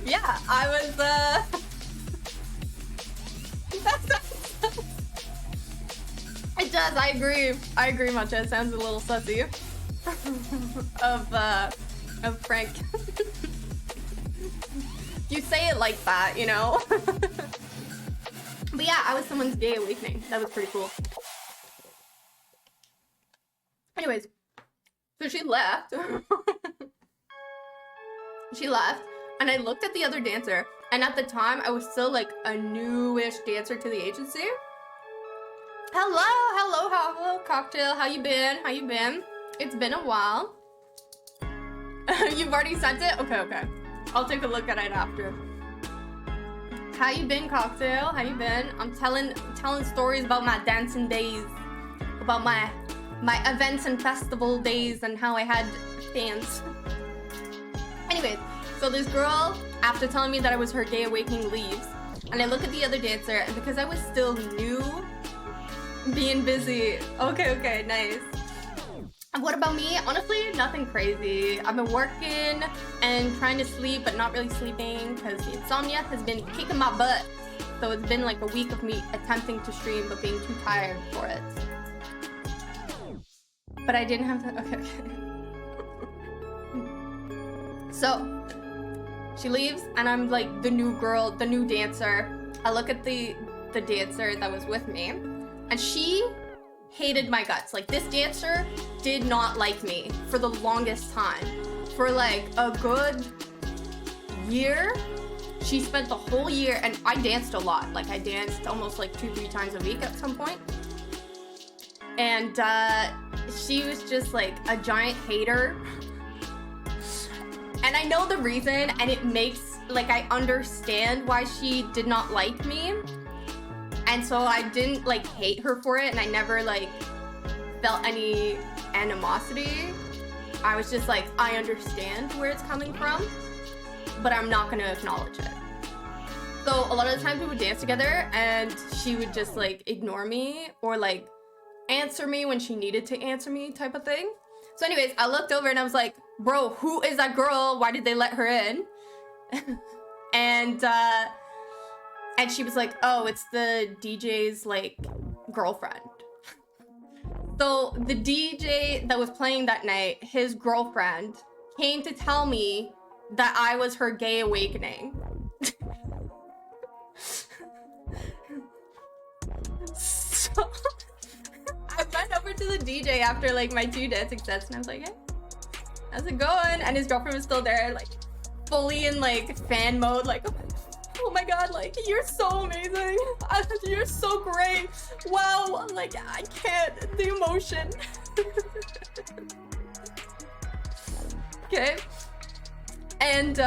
Speaker 1: Yeah, I was it does, I agree much. It sounds a little sussy. of Frank. You say it like that, you know? But yeah, I was someone's gay awakening. That was pretty cool. Anyways, so she left. She left, and I looked at the other dancer, and at the time, I was still like a newish dancer to the agency. Hello, Cocktail. How you been? It's been a while. You've already sent it? Okay. I'll take a look at it after. How you been, Cocktail? How you been? I'm telling stories about my dancing days, about my events and festival days, and how I had fans. Anyways, so this girl, after telling me that I was her gay awakening, leaves, and I look at the other dancer, and because I was still new, being busy. Okay, nice. And what about me? Honestly, nothing crazy. I've been working and trying to sleep, but not really sleeping because the insomnia has been kicking my butt. So it's been like a week of me attempting to stream, but being too tired for it. But I didn't have to. Okay. So she leaves, and I'm like the new girl, the new dancer. I look at the dancer that was with me, and she hated my guts. Like, this dancer did not like me for the longest time. For like a good year, she spent the whole year, and I danced a lot. Like, I danced almost like 2-3 times a week at some point. And she was just like a giant hater. And I know the reason, and it makes, like, I understand why she did not like me. And so I didn't, like, hate her for it, and I never, like, felt any animosity. I was just like, I understand where it's coming from, but I'm not gonna acknowledge it. So a lot of the times we would dance together, and she would just, like, ignore me, or, like, answer me when she needed to answer me type of thing. So anyways, I looked over and I was like, bro, who is that girl? Why did they let her in? And she was like, oh, it's the DJ's, like, girlfriend. So the DJ that was playing that night, his girlfriend, came to tell me that I was her gay awakening. So I went over to the DJ after, like, my 2 dancing sets, and I was like, hey, how's it going? And his girlfriend was still there, like, fully in, like, fan mode, like, oh my god, like, you're so amazing. You're so great. Wow, like, I can't. The emotion. Okay. And,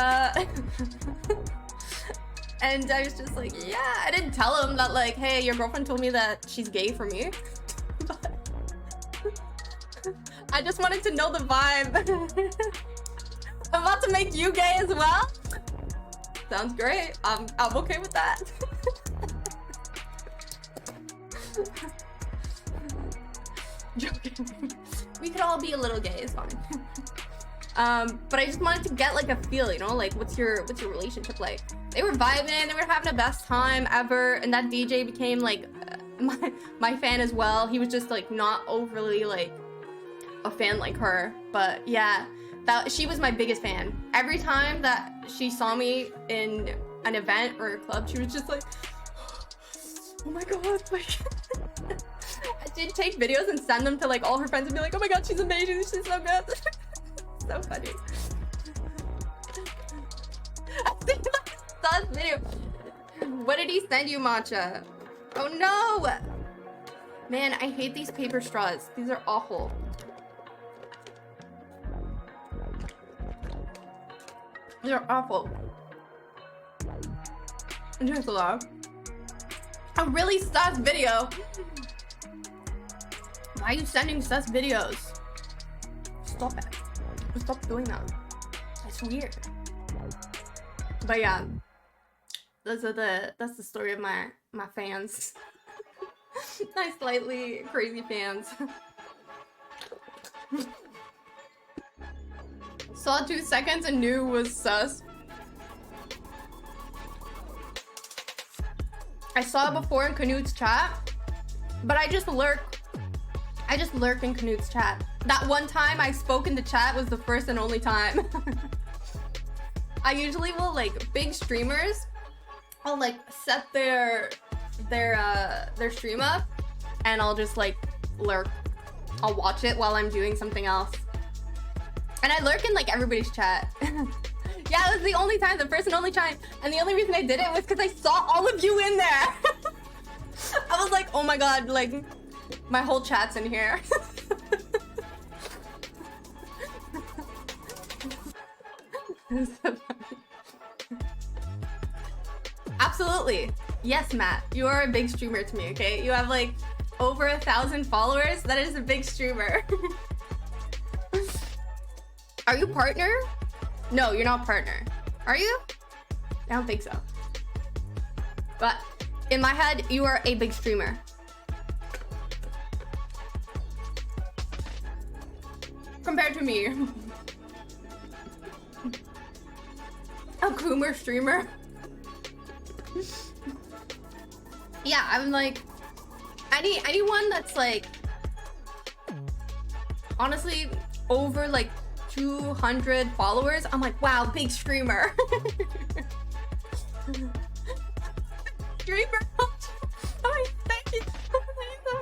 Speaker 1: and I was just like, yeah, I didn't tell him that, like, hey, your girlfriend told me that she's gay for me. But I just wanted to know the vibe. I'm about to make you gay as well. Sounds great. I'm okay with that. Joking. We could all be a little gay, it's fine. But I just wanted to get like a feel, you know, like what's your relationship like? They were vibing, they were having the best time ever, and that DJ became like my fan as well. He was just like not overly like a fan like her, but yeah, she was my biggest fan. Every time that she saw me in an event or a club, she was just like, oh my god, like she'd take videos and send them to like all her friends and be like, oh my god, she's amazing, she's so good. So funny. Sus video. What did he send you, Matcha? Oh no! Man, I hate these paper straws. These are awful. They're awful. Just a lot. A really sus video. Why are you sending sus videos? Stop it. Stop doing that. That's weird. But yeah, that's the story of my fans. My slightly crazy fans. Saw 2 seconds and knew was sus. I saw it before in Canute's chat, but I just lurk in Canute's chat. That one time I spoke in the chat was the first and only time. I usually will, like, big streamers, I'll like set their stream up and I'll just like lurk. I'll watch it while I'm doing something else. And I lurk in like everybody's chat. Yeah, it was the only time, the first and only time. And the only reason I did it was because I saw all of you in there. I was like, oh my god, like my whole chat's in here. Absolutely. Yes, Matt. You are a big streamer to me, okay? You have like over 1,000 followers. That is a big streamer. Are you partner? No, you're not partner. Are you? I don't think so. But in my head, you are a big streamer. Compared to me. A Coomer streamer. Yeah, I'm like anyone that's like honestly over like 200 followers, I'm like, wow, big streamer. Streamer. Oh, thank you. Thank you so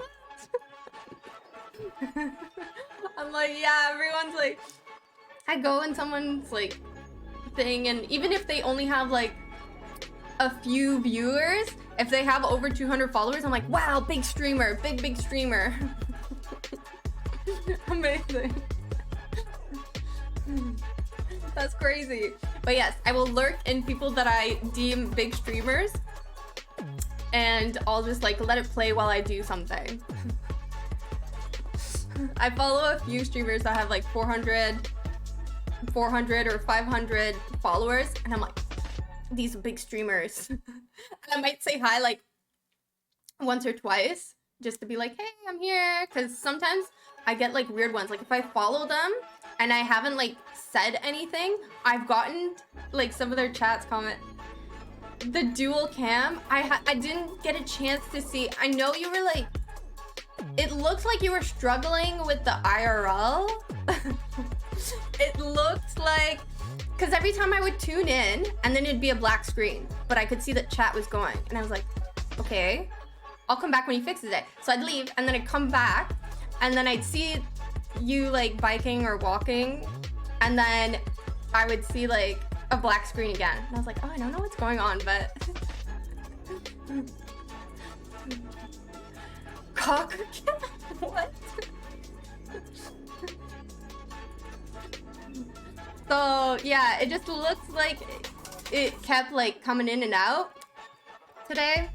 Speaker 1: much. I'm like, yeah, everyone's like, I go in someone's like thing, and even if they only have like a few viewers, if they have over 200 followers, I'm like, wow, big streamer, big streamer. Amazing. That's crazy. But yes, I will lurk in people that I deem big streamers, and I'll just like let it play while I do something. I follow a few streamers that have like 400 or 500 followers, and I'm like, these big streamers. And I might say hi like once or twice just to be like, hey, I'm here, because sometimes I get like weird ones. Like if I follow them and I haven't like said anything, I've gotten like some of their chats comment. The dual cam, I didn't get a chance to see. I know you were like, it looks like you were struggling with the IRL. It looked like, because every time I would tune in and then it'd be a black screen, but I could see that chat was going, and I was like, okay, I'll come back when he fixes it. So I'd leave and then I'd come back and then I'd see you like biking or walking, and then I would see like a black screen again. And I was like, oh, I don't know what's going on, but cock. What? So yeah, it just looks like it kept like coming in and out today.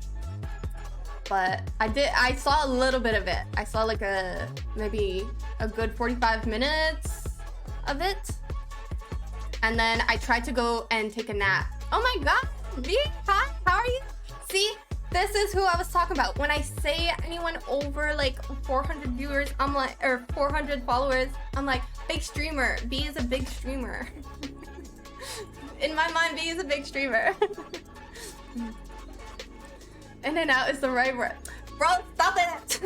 Speaker 1: But I saw a little bit of it. I saw like maybe a good 45 minutes of it. And then I tried to go and take a nap. Oh my god, V, hi, how are you? See, This is who I was talking about. When I say anyone over like 400 viewers, I'm like, or 400 followers, I'm like, big streamer. B is a big streamer. In my mind, B is a big streamer. In and out is the right word. Bro, stop it!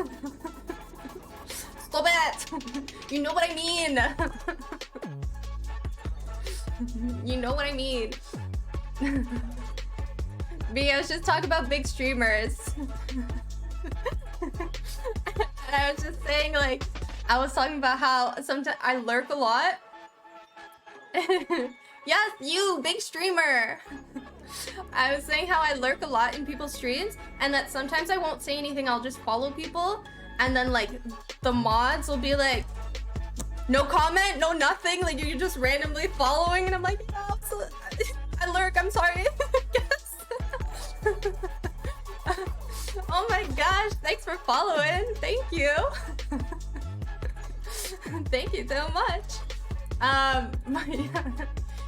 Speaker 1: Stop it! You know what I mean! You know what I mean. B, I was just talking about big streamers. And I was just saying, like, I was talking about how sometimes I lurk a lot. Yes, you, big streamer! I was saying how I lurk a lot in people's streams, and that sometimes I won't say anything, I'll just follow people, and then, like, the mods will be like, no comment, no nothing, like, you're just randomly following, and I'm like, yeah, I lurk, I'm sorry. Yes. Oh my gosh, thanks for following, thank you. Thank you so much.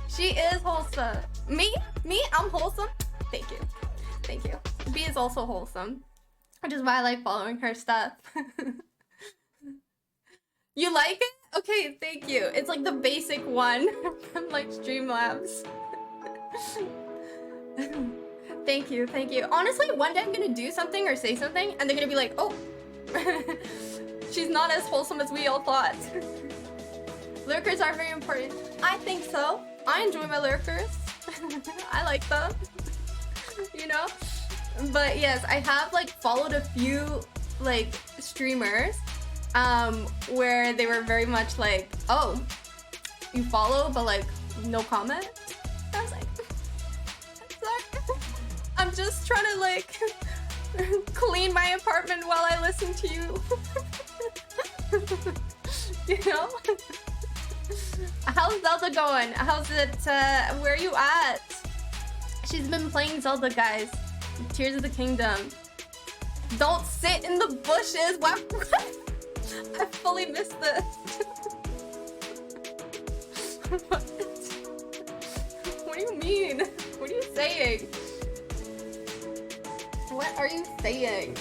Speaker 1: She is wholesome. Me, I'm wholesome. Thank you. Thank you. B is also wholesome, which is why I like following her stuff. You like it? Okay, thank you. It's like the basic one from like Streamlabs. Thank you, thank you. Honestly, one day I'm gonna do something or say something and they're gonna be like, oh, she's not as wholesome as we all thought. Lurkers are very important. I think so. I enjoy my lurkers. I like them. You know? But yes, I have like followed a few like streamers where they were very much like, oh, you follow but like no comment? I was like, sorry. I'm just trying to like clean my apartment while I listen to you. You know? How's Zelda going? How's it, where are you at? She's been playing Zelda, guys. Tears of the Kingdom. Don't sit in the bushes. What? I fully missed this. What? What do you mean? What are you saying? What are you saying?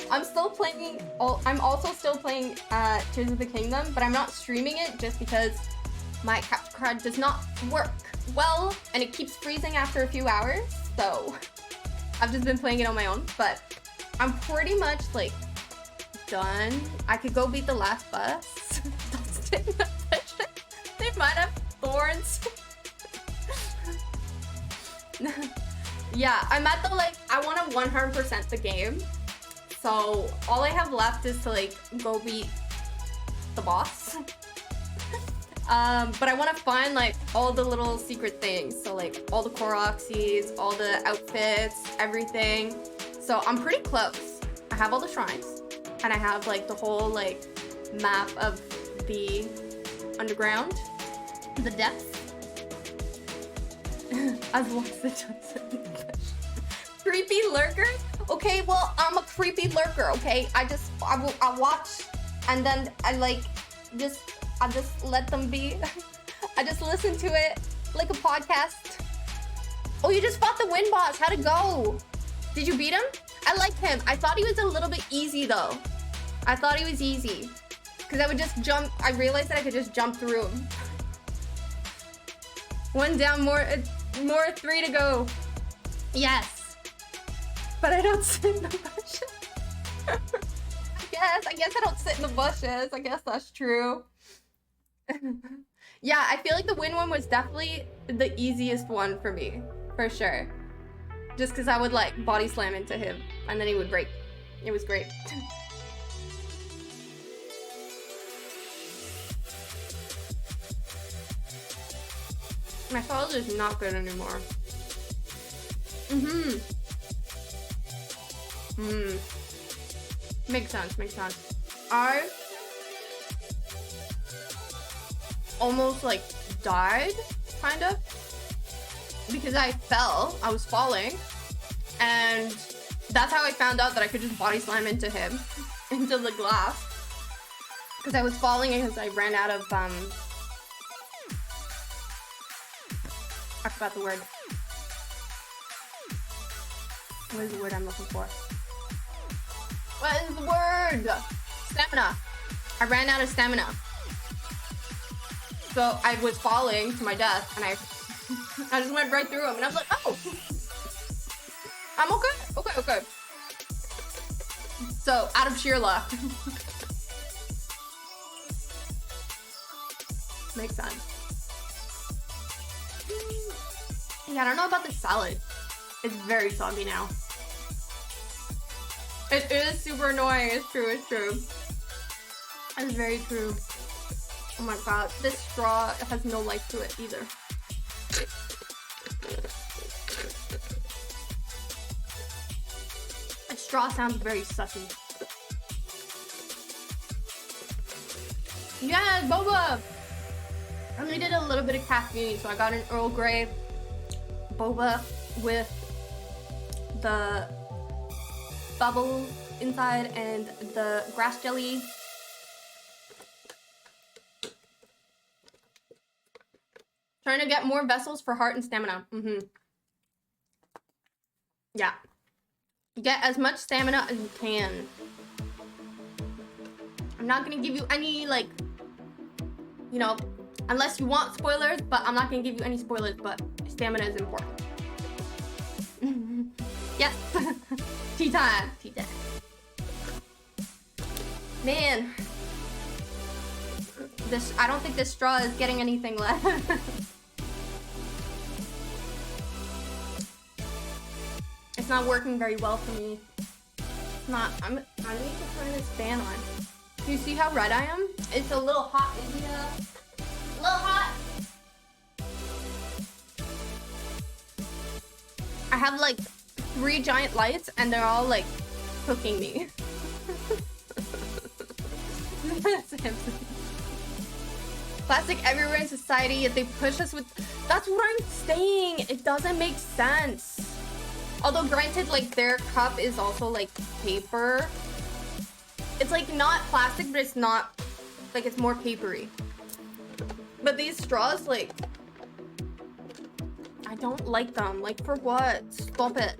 Speaker 1: I'm still playing, I'm also still playing Tears of the Kingdom, but I'm not streaming it just because my capture card does not work well, and it keeps freezing after a few hours, so I've just been playing it on my own, but I'm pretty much, like, done. I could go beat the last boss. Don't stay in the bush. They might have thorns. Yeah, I'm at the, like, I want to 100% the game. So all I have left is to like go beat the boss. But I want to find like all the little secret things. So like all the Koroxes, all the outfits, everything. So I'm pretty close. I have all the shrines and I have like the whole like map of the underground, the depths. As long as it doesn't. Creepy lurker? Okay, well, I'm a creepy lurker, okay? I watch, and then I just let them be. I just listen to it like a podcast. Oh, you just fought the wind boss. How'd it go? Did you beat him? I like him. I thought he was a little bit easy, though. I thought he was easy. Because I would just jump. I realized that I could just jump through him. One down, more 3 to go. Yes. But I don't sit in the bushes. I guess I don't sit in the bushes. I guess that's true. Yeah, I feel like the wind one was definitely the easiest one for me. For sure. Just because I would like body slam into him and then he would break. It was great. My solid is not good anymore. Makes sense. I almost like died, kind of, because I fell. I was falling, and that's how I found out that I could just body slam into him, into the glass, because I was falling because I ran out of I forgot the word. What is the word I'm looking for? What is the word? Stamina. I ran out of stamina. So I was falling to my death and I just went right through him and I was like, oh, I'm okay. Okay. So out of sheer luck. Makes sense. Yeah, I don't know about the salad. It's very soggy now. It is super annoying. It's true. It's very true. Oh my god, this straw has no life to it either. A straw sounds very sussy. Yeah, boba! I needed a little bit of caffeine, so I got an Earl Grey boba with the bubble inside and the grass jelly. Trying to get more vessels for heart and stamina. Yeah. Get as much stamina as you can. I'm not gonna give you any, like, you know, unless you want spoilers, but I'm not gonna give you any spoilers, but stamina is important. Yes. Tea time. Man. I don't think this straw is getting anything left. It's not working very well for me. It's not. I need to turn this fan on. Do you see how red I am? It's a little hot in here. A little hot. I have like 3 giant lights and they're all like cooking me. Plastic everywhere in society, yet they push us with... That's what I'm saying. It doesn't make sense. Although granted, like, their cup is also like paper. It's like not plastic, but it's not... Like, it's more papery. But these straws, like... I don't like them. Like, for what? Stop it.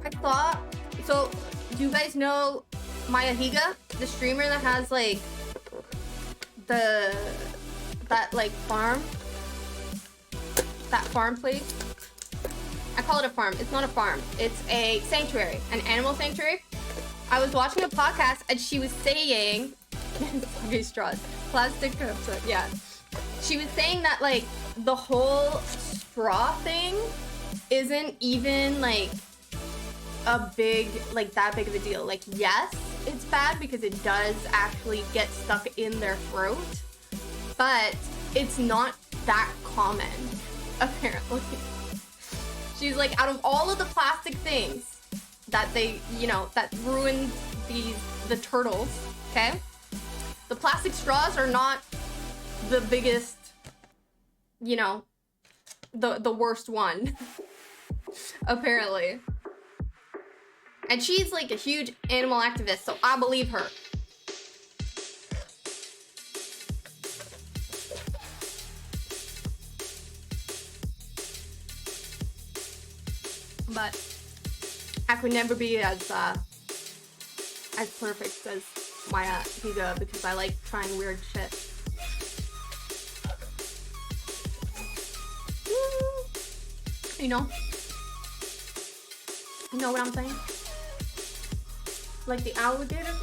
Speaker 1: I thought... So, do you guys know Maya Higa? The streamer that has, like... that like farm, that farm place. I call it a farm. It's not a farm. It's a sanctuary, an animal sanctuary. I was watching a podcast and she was saying, straws, plastic cups. Yeah, she was saying that like the whole straw thing isn't even like a big, like that big of a deal. Like, yes, it's bad because it does actually get stuck in their throat, but it's not that common, apparently. She's like, out of all of the plastic things that they, you know, that ruined the turtles, okay? The plastic straws are not the biggest, you know, the worst one, apparently. And she's like a huge animal activist, so I believe her. But I could never be as perfect as Maya Higa because I like trying weird shit. You know? You know what I'm saying? Like the alligator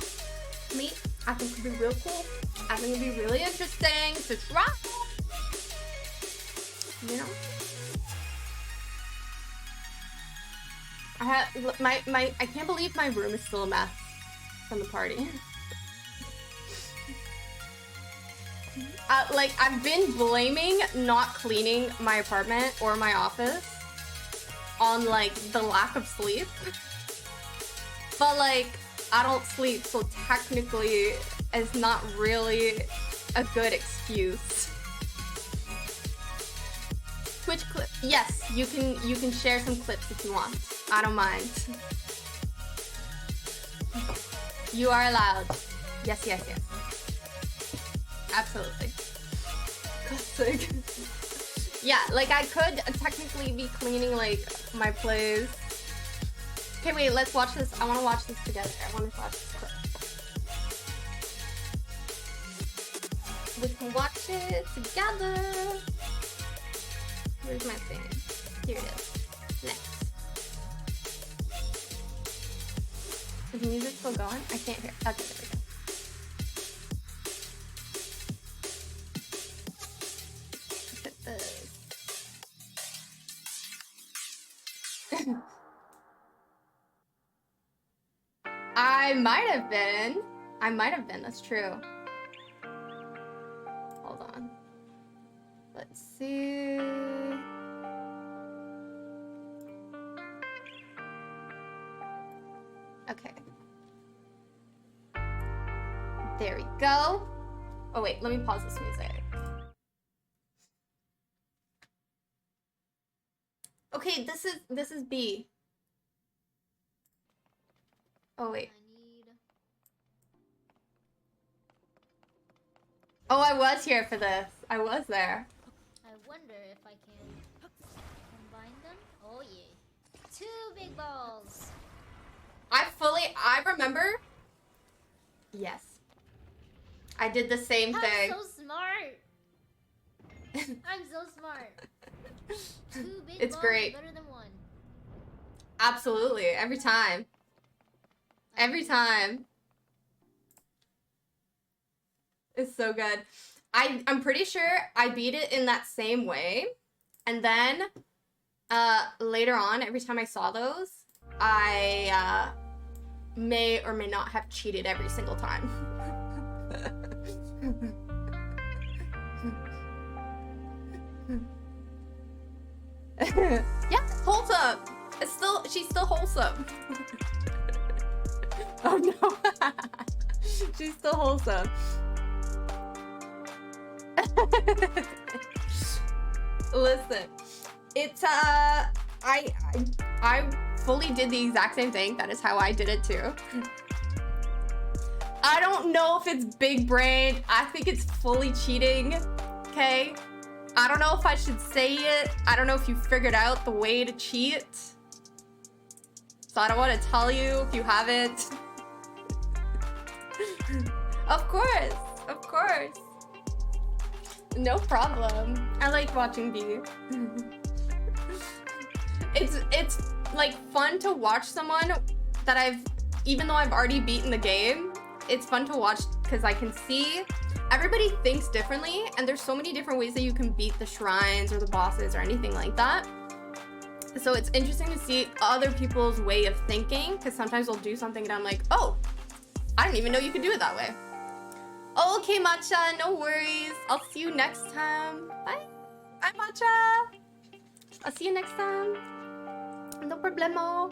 Speaker 1: meat, I think could be real cool. I think it'd be really interesting to try. You know? I can't believe my room is still a mess from the party. Like, I've been blaming not cleaning my apartment or my office on, like, the lack of sleep. But, like, I don't sleep, so technically it's not really a good excuse. Twitch clip. Yes, you can share some clips if you want. I don't mind. You are allowed. Yes, yes, yes. Absolutely. Classic. Yeah, like I could technically be cleaning like my place Okay, wait, let's watch this. I want to watch this together. I want to watch this clip. We can watch it together. Where's my thing? Here it is. Next. Is the music still going? I can't hear. Okay, there we go. Look at this. I might have been. That's true. Hold on. Let's see. Okay. There we go. Oh wait, let me pause this music. Okay, this is B. Oh wait. Oh, I was here for this. I was there.
Speaker 2: I wonder if I can combine them. Oh yeah. 2 big balls.
Speaker 1: I remember. Yes. I did the same thing.
Speaker 2: I'm so smart. I'm so smart. 2 big
Speaker 1: It's
Speaker 2: balls
Speaker 1: great.
Speaker 2: Is better than 1.
Speaker 1: Absolutely. Every time. Every time. It's so good. I'm pretty sure I beat it in that same way. And then later on, every time I saw those, I may or may not have cheated every single time. Yeah, wholesome. She's still wholesome. Oh no. She's still wholesome. Listen, it's I fully did the exact same thing. That is how I did it too. I don't know if it's big brain. I think it's fully cheating. Okay? I don't know if I should say it. I don't know if you figured out the way to cheat. So I don't want to tell you if you haven't. Of course. Of course. No problem. I like watching B. It's like fun to watch someone that even though I've already beaten the game, it's fun to watch because I can see everybody thinks differently and there's so many different ways that you can beat the shrines or the bosses or anything like that. So it's interesting to see other people's way of thinking because sometimes they'll do something and I'm like, oh, I didn't even know you could do it that way. Okay, Matcha, no worries. I'll see you next time. Bye. Bye, Matcha. I'll see you next time. No problemo.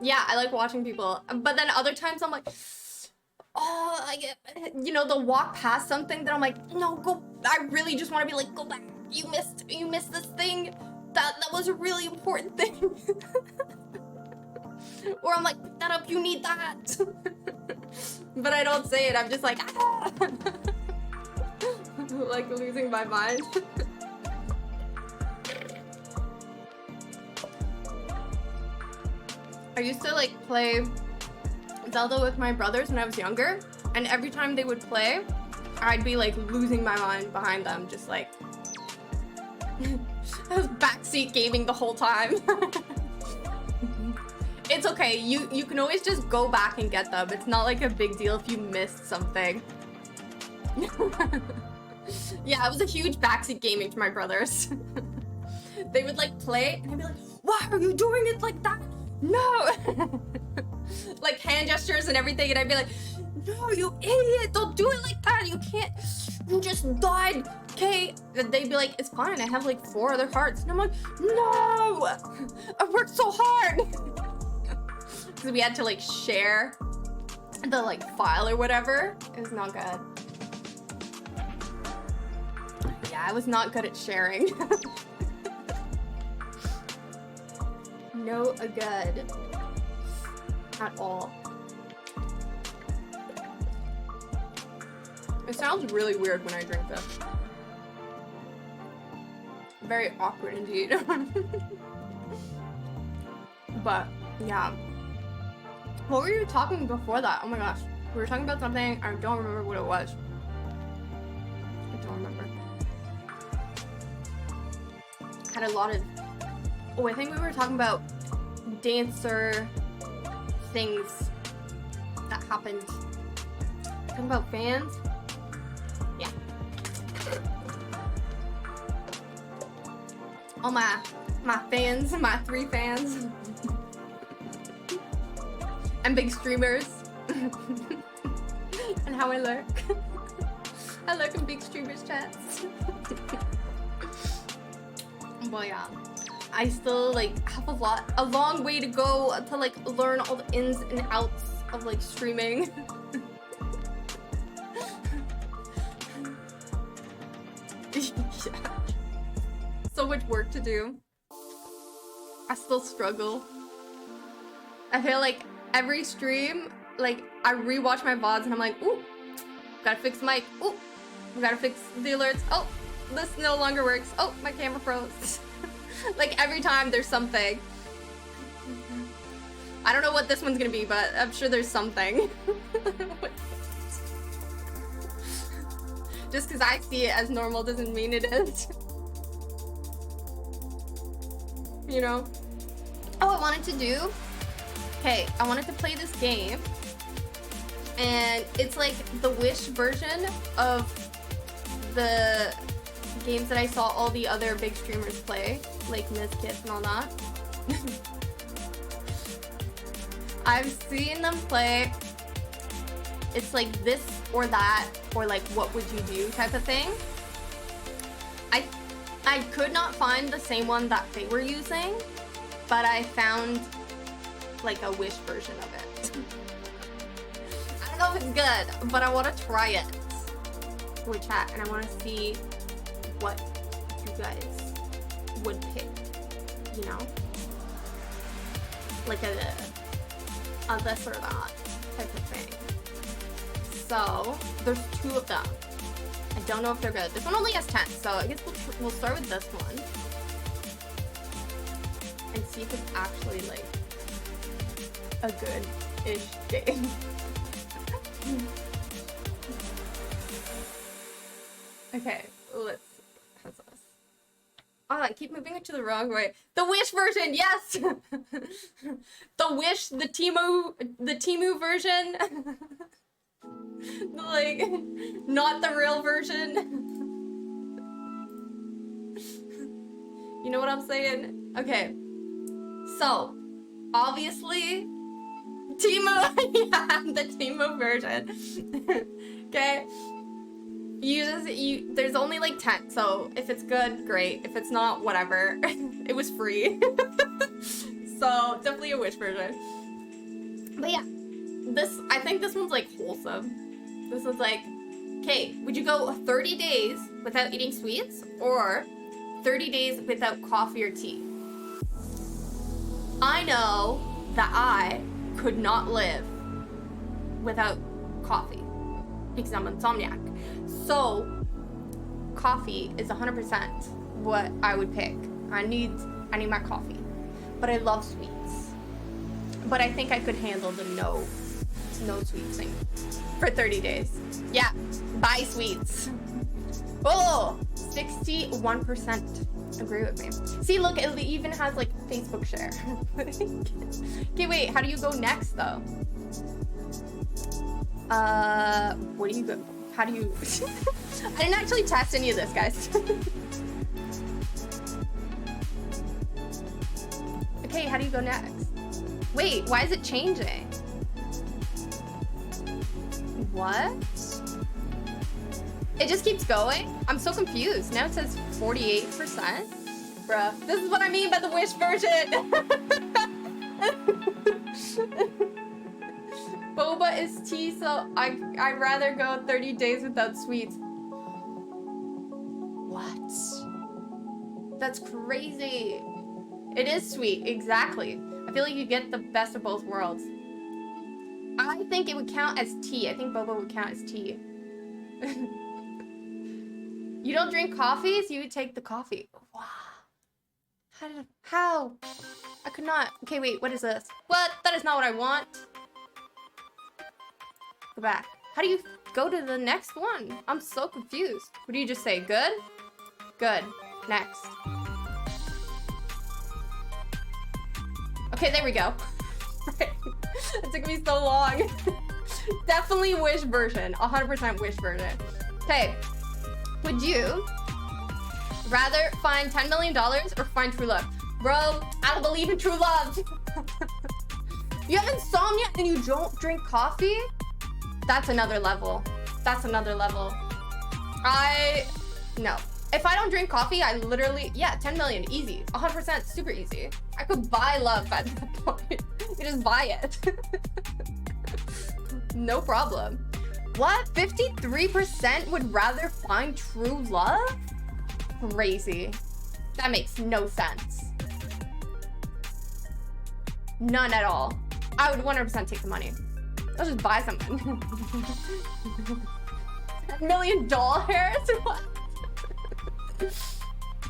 Speaker 1: Yeah, I like watching people. But then other times I'm like, oh, I get, you know, they'll walk past something that I'm like, no, go. I really just want to be like, go back. You missed this thing. That was a really important thing. Or I'm like, pick that up, you need that. But I don't say it, I'm just like, ah! Like losing my mind. I used to like play Zelda with my brothers when I was younger, and every time they would play, I'd be like losing my mind behind them, just like I was backseat gaming the whole time. It's okay, you can always just go back and get them. It's not like a big deal if you missed something. Yeah, I was a huge backseat gaming to my brothers. They would like play and I'd be like, why are you doing it like that? No! Like hand gestures and everything, and I'd be like, no, you idiot, don't do it like that, you can't, you just died, okay? And they'd be like, it's fine, I have like 4 other hearts. And I'm like, no! I worked so hard! Because we had to like share the like file or whatever. It was not good. Yeah, I was not good at sharing. No good. At all. It sounds really weird when I drink this. Very awkward indeed. But yeah. What were you talking before that? Oh my gosh. We were talking about something. I don't remember what it was. I don't remember. Had a lot of... Oh, I think we were talking about dancer things that happened. Talking about fans? Yeah. All my fans, my 3 fans. And big streamers. And how I lurk. I lurk in big streamers chats. But yeah, I still like have a long way to go to like learn all the ins and outs of like streaming. Yeah. So much work to do. I still struggle. I feel like every stream, like I rewatch my VODs and I'm like, ooh, gotta fix the mic. Ooh, we gotta fix the alerts. Oh, this no longer works. Oh, my camera froze. Like every time there's something. I don't know what this one's gonna be, but I'm sure there's something. Just because I see it as normal doesn't mean it is. You know? Oh, I wanted to do... Okay, I wanted to play this game. And it's like the Wish version of the games that I saw all the other big streamers play. Like Miss Kids and all that. I've seen them play. It's like this or that, or like what would you do type of thing. I could not find the same one that they were using, but I found like a Wish version of it. I don't know if it's good, but I want to try it with chat, and I want to see what you guys would pick, you know? Like a this or that type of thing. So, there's 2 of them. I don't know if they're good. This one only has 10, so I guess we'll start with this one. And see if it's actually, like, a good-ish game. Okay, let's... How's this? Oh, I keep moving it to the wrong way. The Wish version, yes! The Wish, the Temu version. Like, not the real version. You know what I'm saying? Okay. So, obviously, Temu, yeah, the Temu version. Okay. There's only like 10, so if it's good, great. If it's not, whatever. It was free. So, definitely a Wish version. But yeah, I think this one's like wholesome. This one's like, okay, would you go 30 days without eating sweets or 30 days without coffee or tea? I know that I could not live without coffee because I'm insomniac. So coffee is 100% what I would pick. I need my coffee, but I love sweets. But I think I could handle the no sweets thing for 30 days. Yeah, buy sweets. Oh, 61% agree with me. See, look, it even has like Facebook share. Okay, wait, how do you go next though? What do you go? How do you? I didn't actually test any of this, guys. Okay, how do you go next? Wait, why is it changing? What? It just keeps going? I'm so confused. Now it says 48%. Bruh, this is what I mean by the Wish version. Boba is tea, so I'd rather go 30 days without sweets. What? That's crazy. It is sweet, exactly. I feel like you get the best of both worlds. I think it would count as tea. I think boba would count as tea. You don't drink coffee, so you would take the coffee. Wow. How? I could not. Okay, wait, what is this? What? That is not what I want. Go back. How do you go to the next one? I'm so confused. What do you just say? Good? Good. Next. Okay, there we go. It took me so long. Definitely Wish version. 100% Wish version. Okay. Would you rather find $10 million or find true love? Bro, I don't believe in true love. You have insomnia and you don't drink coffee? That's another level. That's another level. No. If I don't drink coffee, I literally, yeah, 10 million, easy. 100%, super easy. I could buy love at that point. You just buy it. No problem. What? 53% would rather find true love? Crazy. That makes no sense. None at all. I would 100% take the money. I'll just buy something. $1 million doll hairs? What?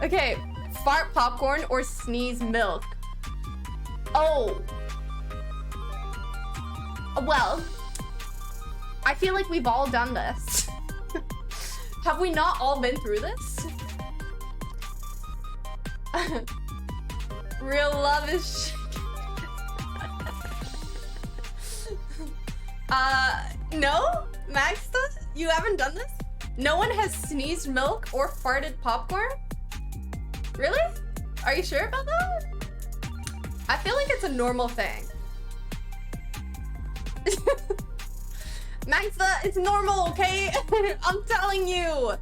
Speaker 1: Okay, fart popcorn or sneeze milk? Oh. Well, I feel like we've all done this. Have we not all been through this? Real love is no? Maxta? You haven't done this? No one has sneezed milk or farted popcorn? Really? Are you sure about that? I feel like it's a normal thing. Maxta, it's normal, okay? I'm telling you.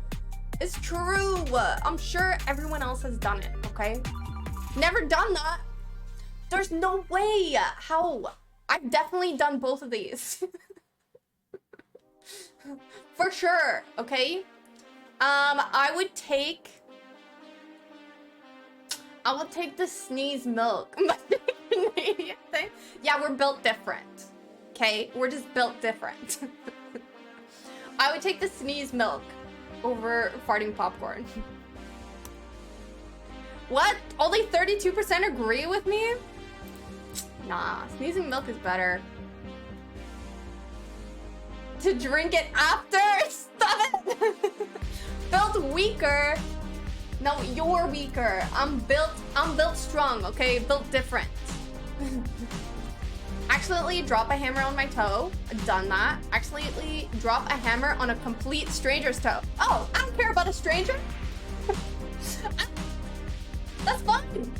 Speaker 1: It's true. I'm sure everyone else has done it, okay? Never done that. There's no way. How? I've definitely done both of these. For sure, okay? I would take the sneeze milk. Yeah, we're built different. Okay? We're just built different. I would take the sneeze milk over farting popcorn. What? Only 32% agree with me? Nah, sneezing milk is better. To drink it after? Stop it! Built weaker. No, you're weaker. I'm built strong, okay? Built different. Accidentally drop a hammer on my toe. Done that. Accidentally drop a hammer on a complete stranger's toe. Oh, I don't care about a stranger. That's fine.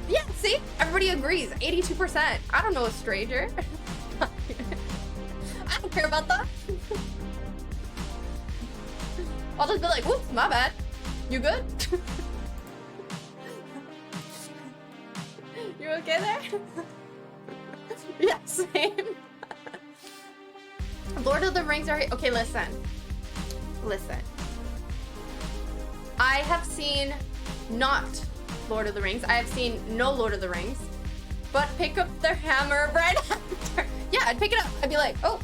Speaker 1: Yeah, see? Everybody agrees. 82%. I don't know a stranger. I don't care about that. I'll just be like, whoops, my bad. You good? You okay there? Yeah, same. Lord of the Rings are... Okay, listen. Listen. I have seen not Lord of the Rings. I have seen no Lord of the Rings. But pick up their hammer right after. Yeah, I'd pick it up. I'd be like, oh,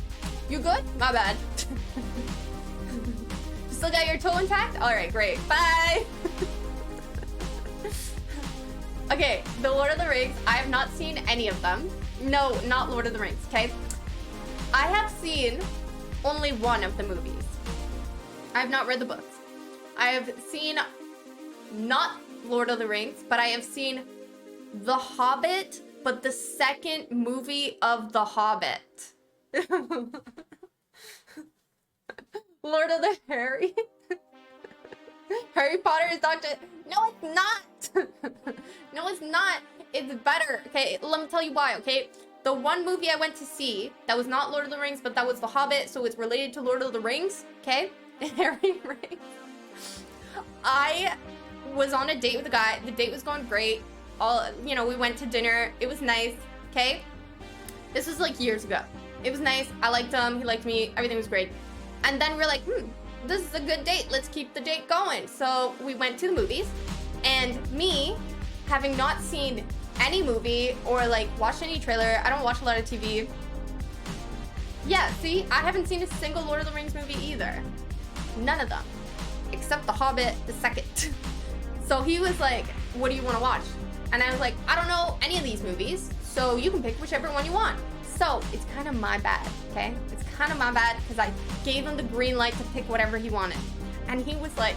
Speaker 1: you good? My bad. Still got your toe intact? Alright, great. Bye! Okay, the Lord of the Rings, I have not seen any of them. No, not Lord of the Rings, okay? I have seen only one of the movies. I have not read the books. I have seen not Lord of the Rings, but I have seen The Hobbit, but the second movie of The Hobbit. Lord of the Harry. Harry Potter is Dr. No, it's not. No, it's not. It's better. Okay, let me tell you why, okay? The one movie I went to see that was not Lord of the Rings, but that was The Hobbit, so it's related to Lord of the Rings, okay? Harry Rings. I was on a date with a guy. The date was going great. We went to dinner. It was nice, okay? This was like years ago. It was nice. I liked him. He liked me. Everything was great. And then we're like, this is a good date. Let's keep the date going. So we went to the movies. And me, having not seen any movie or like watched any trailer, I don't watch a lot of TV. Yeah, see, I haven't seen a single Lord of the Rings movie either. None of them. Except The Hobbit, the second. So he was like, what do you want to watch? And I was like, I don't know any of these movies, so you can pick whichever one you want. So it's kind of my bad, okay? It's kind of my bad because I gave him the green light to pick whatever he wanted. And he was like,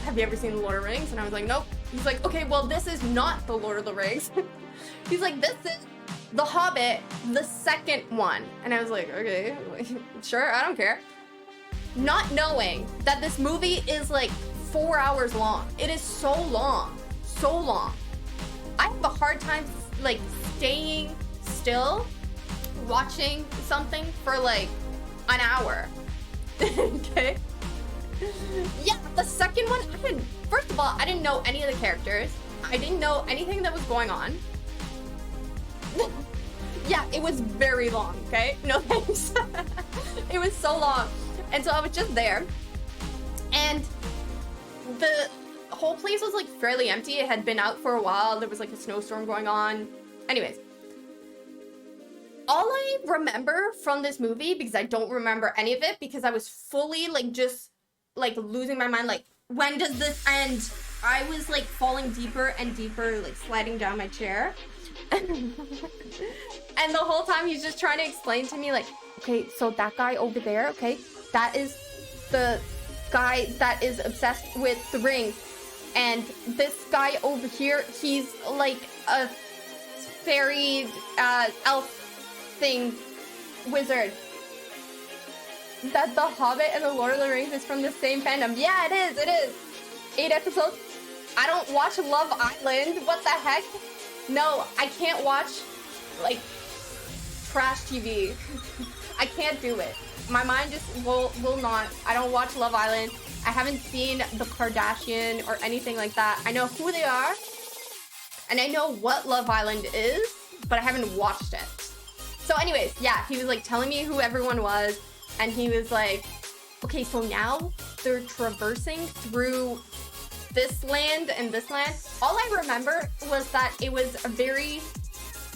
Speaker 1: have you ever seen The Lord of the Rings? And I was like, nope. He's like, okay, well, this is not The Lord of the Rings. He's like, this is The Hobbit, the second one. And I was like, okay, sure, I don't care. Not knowing that this movie is like 4 hours long. It is so long, so long. I have a hard time like staying still watching something for like an hour. Okay. Yeah, the second one, first of all, I didn't know any of the characters. I didn't know anything that was going on. Yeah, it was very long, okay? No thanks. It was so long. And so I was just there. And the whole place was like fairly empty. It had been out for a while. There was like a snowstorm going on. Anyways. All I remember from this movie, because I don't remember any of it, because I was fully like just like losing my mind, like, when does this end? I was like falling deeper and deeper, like sliding down my chair. And the whole time he's just trying to explain to me like, okay, so that guy over there, okay, that is the guy that is obsessed with the ring. And this guy over here, he's like a fairy elf thing wizard. That The Hobbit and The Lord of the Rings is from the same fandom. Yeah, it is. 8 episodes. I don't watch Love Island. What the heck? No, I can't watch like trash TV. I can't do it. My mind just will not. I don't watch Love Island. I haven't seen The Kardashian or anything like that. I know who they are and I know what Love Island is, but I haven't watched it. So anyways, yeah, he was like telling me who everyone was, and he was like, okay, so now they're traversing through this land and this land. All I remember was that it was a very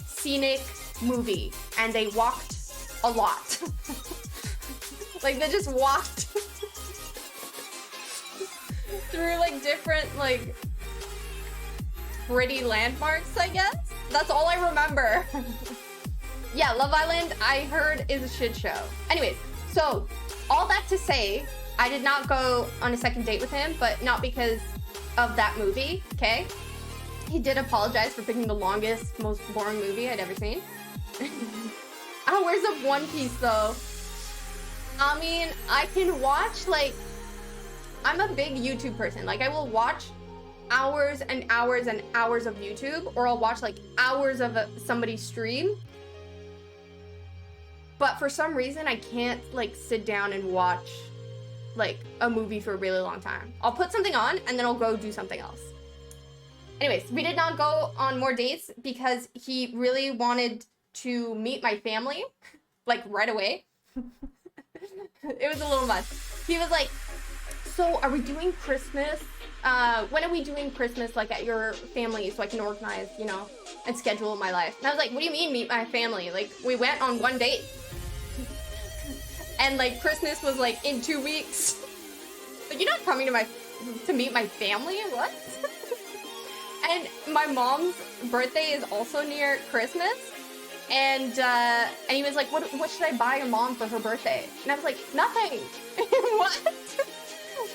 Speaker 1: scenic movie, and they walked a lot. Like, they just walked through like different like pretty landmarks, I guess. That's all I remember. Yeah, Love Island, I heard, is a shit show. Anyways, so all that to say, I did not go on a second date with him, but not because of that movie, okay? He did apologize for picking the longest, most boring movie I'd ever seen. Hours of One Piece, though. I mean, I can watch, like, I'm a big YouTube person. Like, I will watch hours and hours and hours of YouTube, or I'll watch, like, hours of somebody's stream. But for some reason, I can't, like, sit down and watch, like, a movie for a really long time. I'll put something on, and then I'll go do something else. Anyways, we did not go on more dates because he really wanted to meet my family, like, right away. It was a little much. He was like, so are we doing Christmas? When are we doing Christmas, like, at your family so I can organize, you know, and schedule my life? And I was like, what do you mean meet my family? Like, we went on one date. And, like, Christmas was, like, in 2 weeks. Like, you're not coming to meet my family? What? And my mom's birthday is also near Christmas. And he was like, what should I buy your mom for her birthday? And I was like, nothing. What?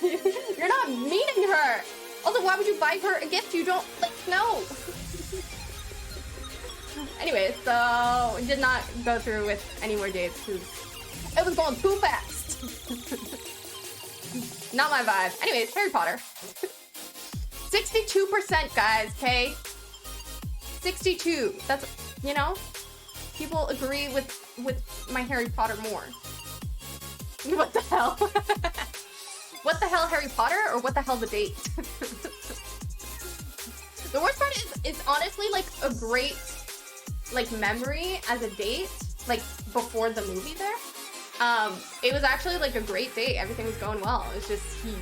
Speaker 1: You're not meeting her. Also, why would you buy her a gift you don't, like, know? Anyway, so we did not go through with any more dates because it was going too fast. Not my vibe. Anyways, Harry Potter. 62%, guys, okay? 62. That's, you know, people agree with my Harry Potter more. What the hell? What the hell, Harry Potter, or what the hell, the date? The worst part is, it's honestly, like, a great, like, memory as a date, like, before the movie there. It was actually, like, a great date. Everything was going well. It's just, he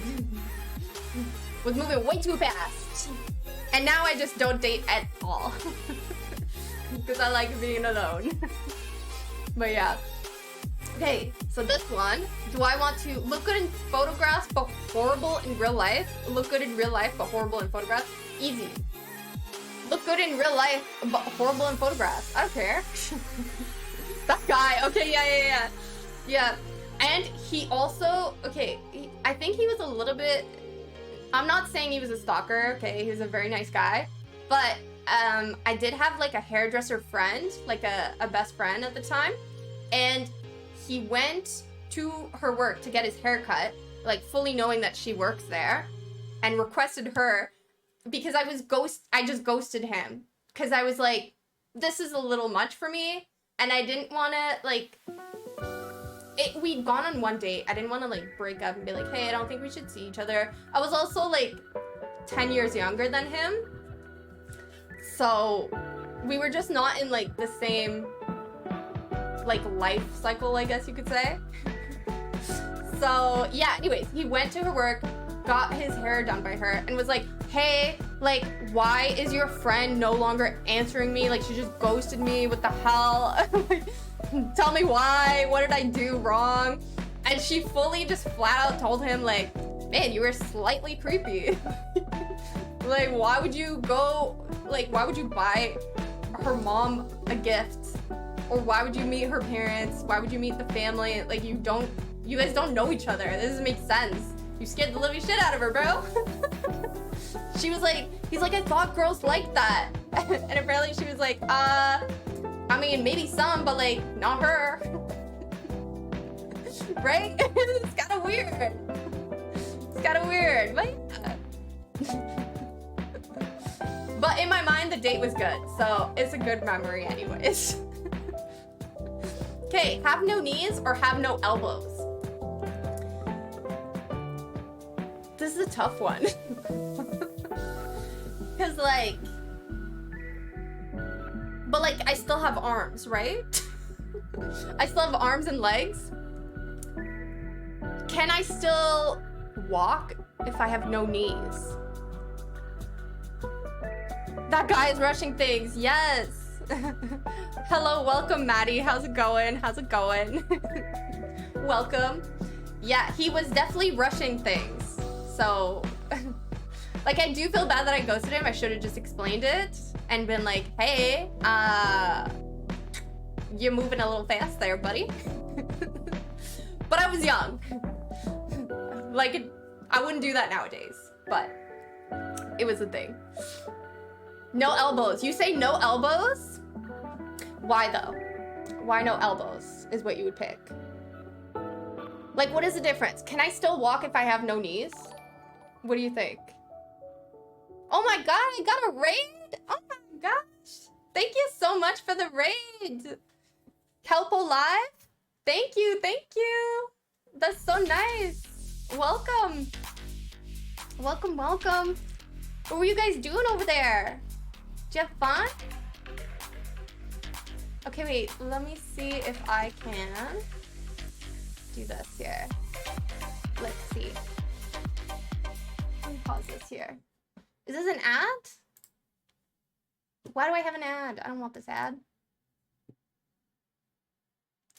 Speaker 1: was moving way too fast. And now I just don't date at all. Because I like being alone. But yeah. Okay, so this one. Do I want to look good in photographs but horrible in real life? Look good in real life but horrible in photographs? Easy. Look good in real life, but horrible in photographs. I don't care. That guy. Okay, yeah. Yeah. And he also, okay, I think he was a little bit, I'm not saying he was a stalker, okay, he was a very nice guy, but I did have like a hairdresser friend, like a best friend at the time, and he went to her work to get his hair cut, like fully knowing that she works there, and requested her, because I just ghosted him, because I was like, this is a little much for me, and I didn't want to, like, we'd gone on one date. I didn't want to like break up and be like, hey, I don't think we should see each other. I was also like 10 years younger than him. So we were just not in like the same like life cycle, I guess you could say. So yeah, anyways, he went to her work, got his hair done by her, and was like, hey, like, why is your friend no longer answering me? Like, she just ghosted me. What the hell? Like, tell me why. What did I do wrong? And she fully just flat out told him, like, man, you were slightly creepy. Like, why would you go, like, why would you buy her mom a gift? Or why would you meet her parents? Why would you meet the family? Like, you guys don't know each other. This doesn't make sense. You scared the living shit out of her, bro. She was like, he's like, I thought girls liked that. And apparently she was like, I mean, maybe some, but like, not her. Right? It's kind of weird. It's kind of weird. But, yeah. But in my mind, the date was good. So it's a good memory anyways. Okay, have no knees or have no elbows? This is a tough one. Cause like, but like I still have arms, right? I still have arms and legs. Can I still walk if I have no knees? That guy is rushing things, yes. Hello, welcome Maddie, how's it going? How's it going? Welcome. Yeah, he was definitely rushing things. So, like, I do feel bad that I ghosted him. I should have just explained it and been like, hey, you're moving a little fast there, buddy. But I was young. Like, I wouldn't do that nowadays, but it was a thing. No elbows. You say no elbows? Why though? Why no elbows is what you would pick? Like, what is the difference? Can I still walk if I have no knees? What do you think? Oh my god, I got a raid! Oh my gosh! Thank you so much for the raid! Kelpo Live? Thank you, thank you! That's so nice! Welcome! Welcome, welcome! What were you guys doing over there? Did you have fun? Okay, wait, let me see if I can do this here. Let's see. Let me pause this here. Is this an ad? Why do I have an ad? I don't want this ad.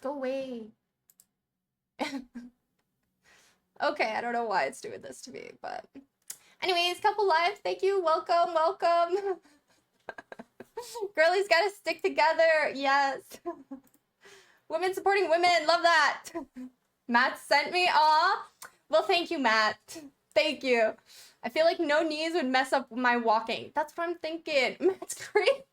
Speaker 1: Go away. Okay, I don't know why it's doing this to me, but anyways, couple live, thank you, welcome, welcome. Girlies gotta stick together, yes. Women supporting women, love that. Matt sent me, aw. Well, thank you, Matt. Thank you. I feel like no knees would mess up my walking. That's what I'm thinking. Matt's great.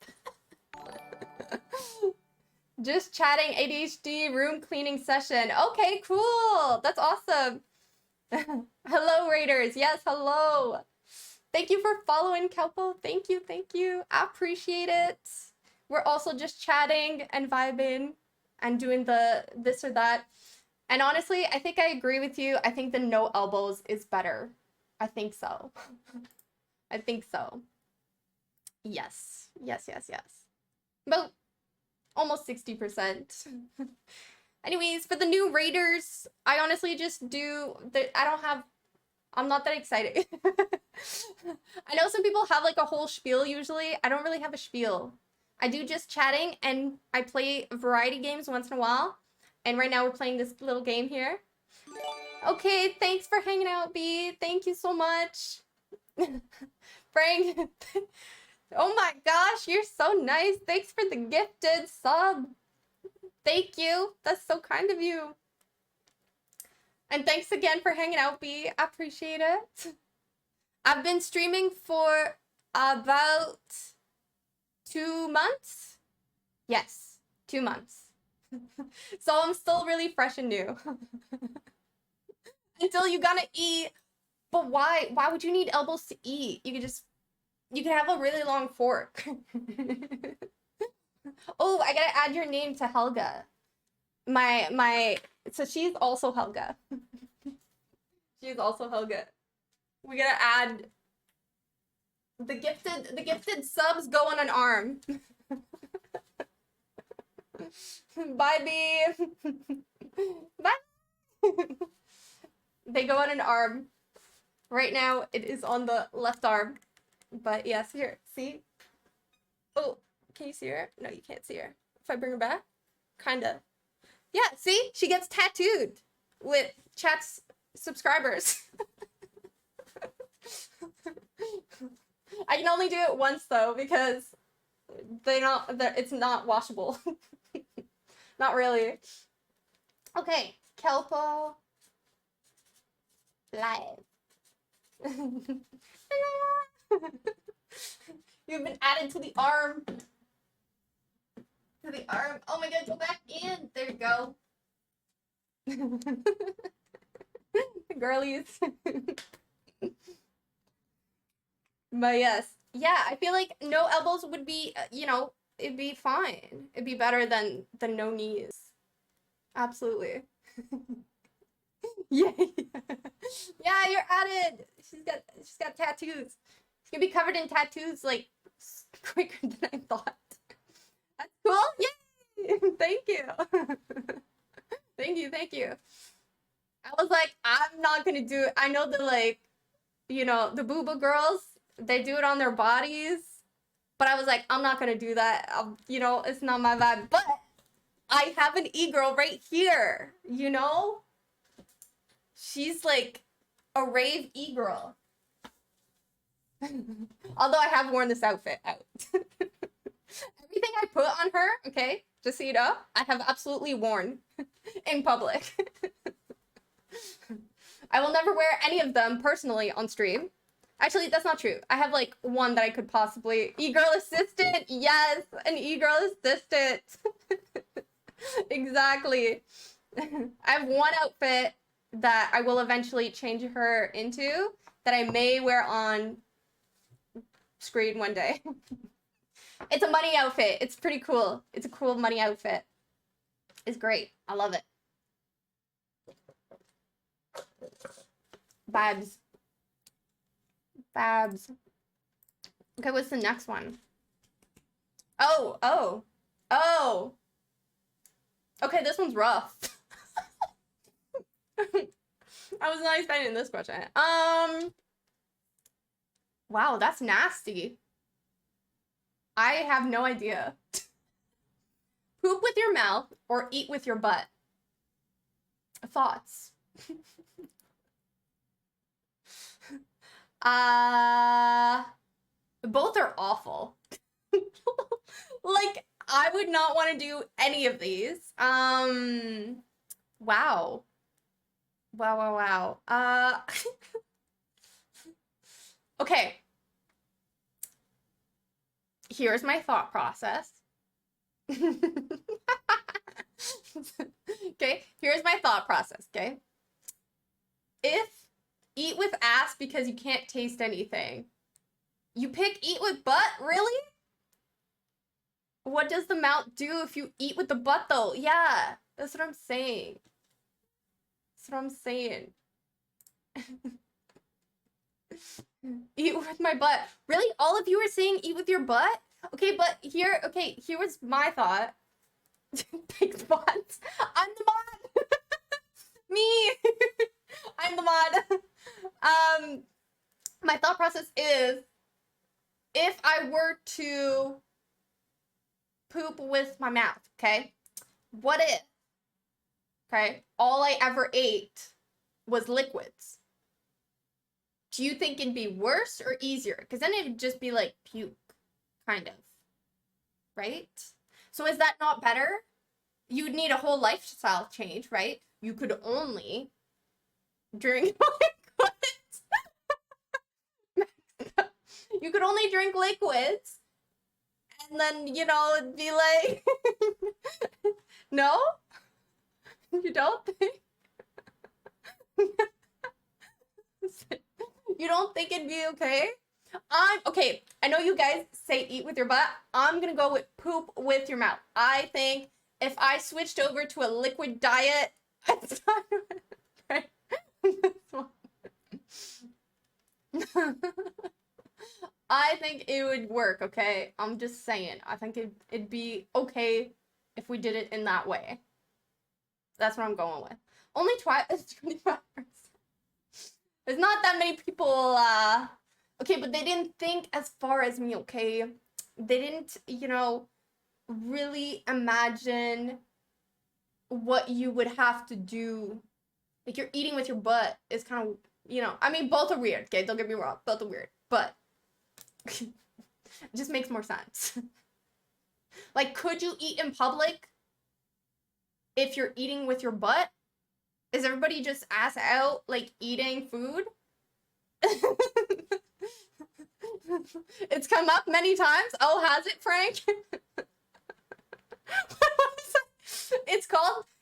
Speaker 1: Just chatting, ADHD, room cleaning session. Okay, cool. That's awesome. Hello, Raiders. Yes, hello. Thank you for following, Kelpo. Thank you, thank you. I appreciate it. We're also just chatting and vibing and doing the this or that. And honestly, I think I agree with you. I think the no elbows is better. I think so. I think so. Yes. Yes, yes, yes. About almost 60%. Anyways, for the new raiders, I honestly just do I'm not that excited. I know some people have like a whole spiel usually. I don't really have a spiel. I do just chatting and I play variety games once in a while. And right now we're playing this little game here. Okay, thanks for hanging out, B. Thank you so much. Frank, Oh my gosh, you're so nice. Thanks for the gifted sub. Thank you. That's so kind of you. And thanks again for hanging out, B. I appreciate it. I've been streaming for about 2 months. Yes, 2 months. So I'm still really fresh and new. Until you gotta eat. But why? Why would you need elbows to eat? You could have a really long fork. Oh, I gotta add your name to Helga. So she's also Helga. She's also Helga. We gotta add the gifted subs go on an arm. Bye, B. Bye. They go on an arm. Right now, it is on the left arm. But yes, here, see? Oh, can you see her? No, you can't see her. If I bring her back? Kinda. Yeah, see? She gets tattooed with chat's subscribers. I can only do it once though because it's not washable. Not really. Okay, Kelpo live. You've been added to the arm. To the arm. Oh my god, go back in. There you go. Girlies. But yes. Yeah, I feel like no elbows would be, it'd be fine. It'd be better than no knees. Absolutely. Yay. Yeah, you're added. She's got tattoos. She's gonna be covered in tattoos like quicker than I thought. That's cool. Yay! Thank you. Thank you. I was like, I'm not gonna do it. I know that like, the booba girls, they do it on their bodies. But I was like, I'm not gonna do that. It's not my vibe. But I have an e-girl right here, She's like a rave e-girl. Although I have worn this outfit out. Everything I put on her, okay, just so you know, I have absolutely worn in public. I will never wear any of them personally on stream. Actually, that's not true. I have like one that I could possibly... E-girl assistant! Yes! An e-girl assistant! Exactly. I have one outfit that I will eventually change her into that I may wear on screen one day. It's a money outfit. It's pretty cool. It's a cool money outfit. It's great. I love it. Babs. Okay, what's the next one? Oh. Okay, this one's rough. I was not expecting this question. Wow, that's nasty. I have no idea. Poop with your mouth or eat with your butt? Thoughts? Both are awful. Like, I would not want to do any of these. Wow. Wow. Okay. Here's my thought process. Okay, here's my thought process, okay? If eat with ass because you can't taste anything, you pick eat with butt? Really? What does the mouth do if you eat with the butt, though? Yeah, that's what I'm saying. Eat with my butt. Really? All of you are saying eat with your butt? Okay, but here was my thought. Big spots. I'm the mod. Me. I'm the mod. My thought process is, if I were to poop with my mouth, okay? What if, okay, all I ever ate was liquids? Do you think it'd be worse or easier? Because then it'd just be like puke. kind of, right? So is that not better? You'd need a whole lifestyle change, right? You could only drink liquids. You could only drink liquids, and then, you know, it'd be like, no? You don't think? You don't think it'd be okay? Okay, I know you guys say eat with your butt. I'm gonna go with poop with your mouth. I think if I switched over to a liquid diet, I think it would work, okay? I'm just saying. I think it'd be okay if we did it in that way. That's what I'm going with. Only 25%. There's not that many people, okay, but they didn't think as far as me, okay? They didn't, you know, really imagine what you would have to do. Like, you're eating with your butt is kind of, you know, I mean, both are weird, okay? Don't get me wrong, both are weird, but it just makes more sense. Like, could you eat in public if you're eating with your butt? Is everybody just ass out, like, eating food? It's come up many times. Oh, has it, Frank?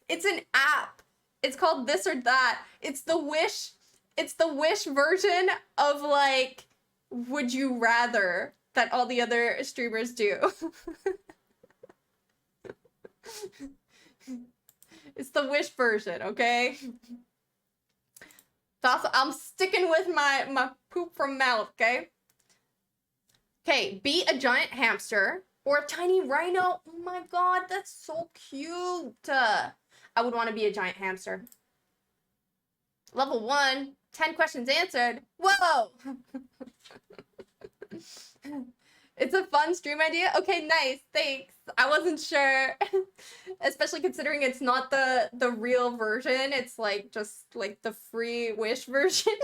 Speaker 1: It's an app. It's called This or That. It's the Wish version of, like, Would You Rather that all the other streamers do. It's the Wish version, okay? So I'm sticking with my poop from mouth, okay? Okay, be a giant hamster or a tiny rhino. Oh my god, that's so cute. I would want to be a giant hamster. Level 1, 10 questions answered. Whoa! It's a fun stream idea. Okay, nice. Thanks. I wasn't sure. Especially considering it's not the real version. It's like just like the free Wish version.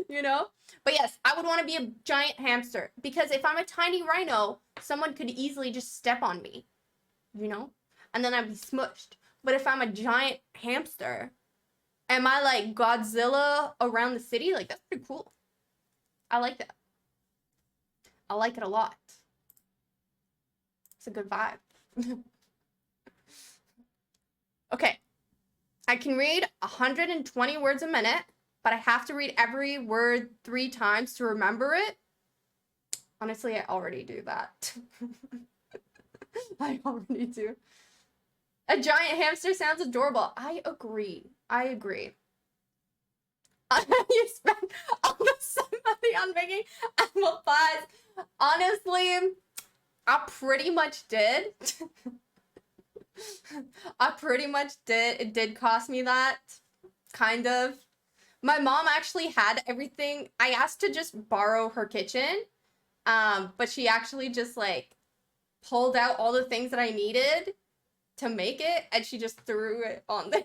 Speaker 1: You know? But yes, I would want to be a giant hamster because if I'm a tiny rhino, someone could easily just step on me. You know? And then I'd be smushed. But if I'm a giant hamster, am I like Godzilla around the city? Like, that's pretty cool. I like that. I like it a lot. It's a good vibe. Okay. I can read 120 words a minute, but I have to read every word 3 times to remember it. Honestly, I already do that. I already do. A giant hamster sounds adorable. I agree. I agree. You spent all the money on making apple pies. Honestly, I pretty much did. I pretty much did. It did cost me that. Kind of. My mom actually had everything. I asked to just borrow her kitchen. But she actually just like pulled out all the things that I needed to make it, and she just threw it on there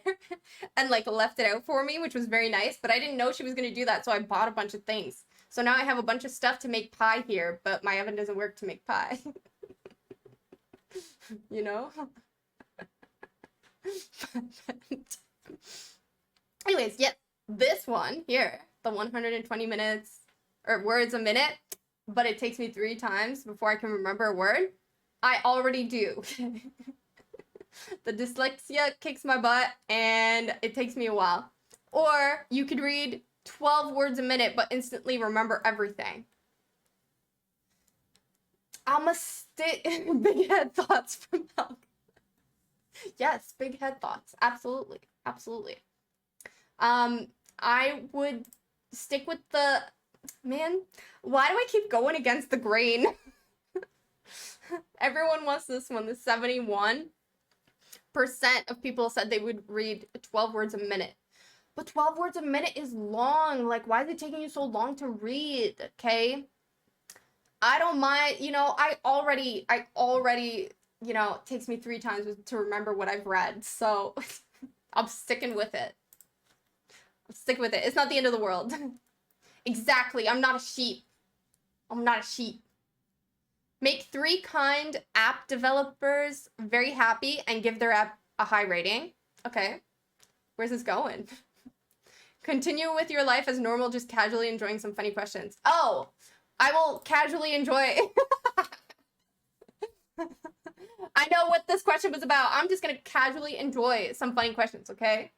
Speaker 1: and like left it out for me, which was very nice, but I didn't know she was gonna do that, so I bought a bunch of things. So now I have a bunch of stuff to make pie here, but my oven doesn't work to make pie. You know? Anyways, yes, this one here, the 120 minutes or words a minute, but it takes me 3 times before I can remember a word. I already do. The dyslexia kicks my butt and it takes me a while. Or you could read 12 words a minute but instantly remember everything. I'm a big head thoughts from Helga. Yes, big head thoughts. Absolutely. Absolutely. I would stick with the... Man, why do I keep going against the grain? Everyone wants this one, the 71% of people said they would read 12 words a minute. But 12 words a minute is long. Like, why is it taking you so long to read? Okay? I don't mind, you know, I already, you know, it takes me 3 times to remember what I've read. So I'm sticking with it. I'm sticking with it. It's not the end of the world. Exactly. I'm not a sheep. I'm not a sheep. Make 3 kind app developers very happy and give their app a high rating. Okay. Where's this going? Continue with your life as normal, just casually enjoying some funny questions. Oh, I will casually enjoy. I know what this question was about. I'm just gonna casually enjoy some funny questions, okay?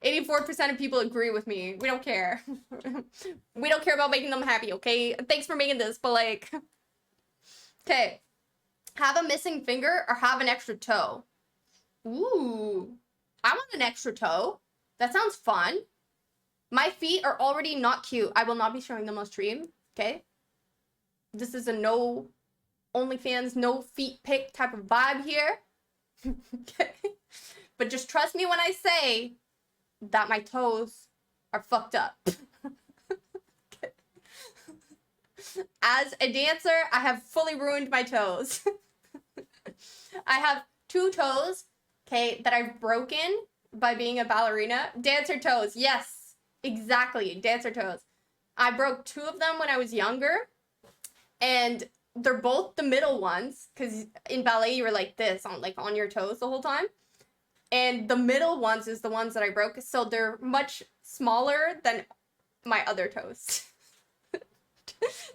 Speaker 1: 84% of people agree with me. We don't care. We don't care about making them happy, okay? Thanks for making this, but like... Okay. Have a missing finger or have an extra toe? Ooh. I want an extra toe. That sounds fun. My feet are already not cute. I will not be showing them on stream, okay? This is a no OnlyFans, no feet pic type of vibe here. Okay? But just trust me when I say that my toes are fucked up. Okay. As a dancer, I have fully ruined my toes. I have 2 toes, okay, that I've broken by being a ballerina. Dancer toes, yes, exactly, dancer toes. I broke 2 of them when I was younger, and they're both the middle ones, because in ballet you were like this, on your toes the whole time. And the middle ones is the ones that I broke, so they're much smaller than my other toes.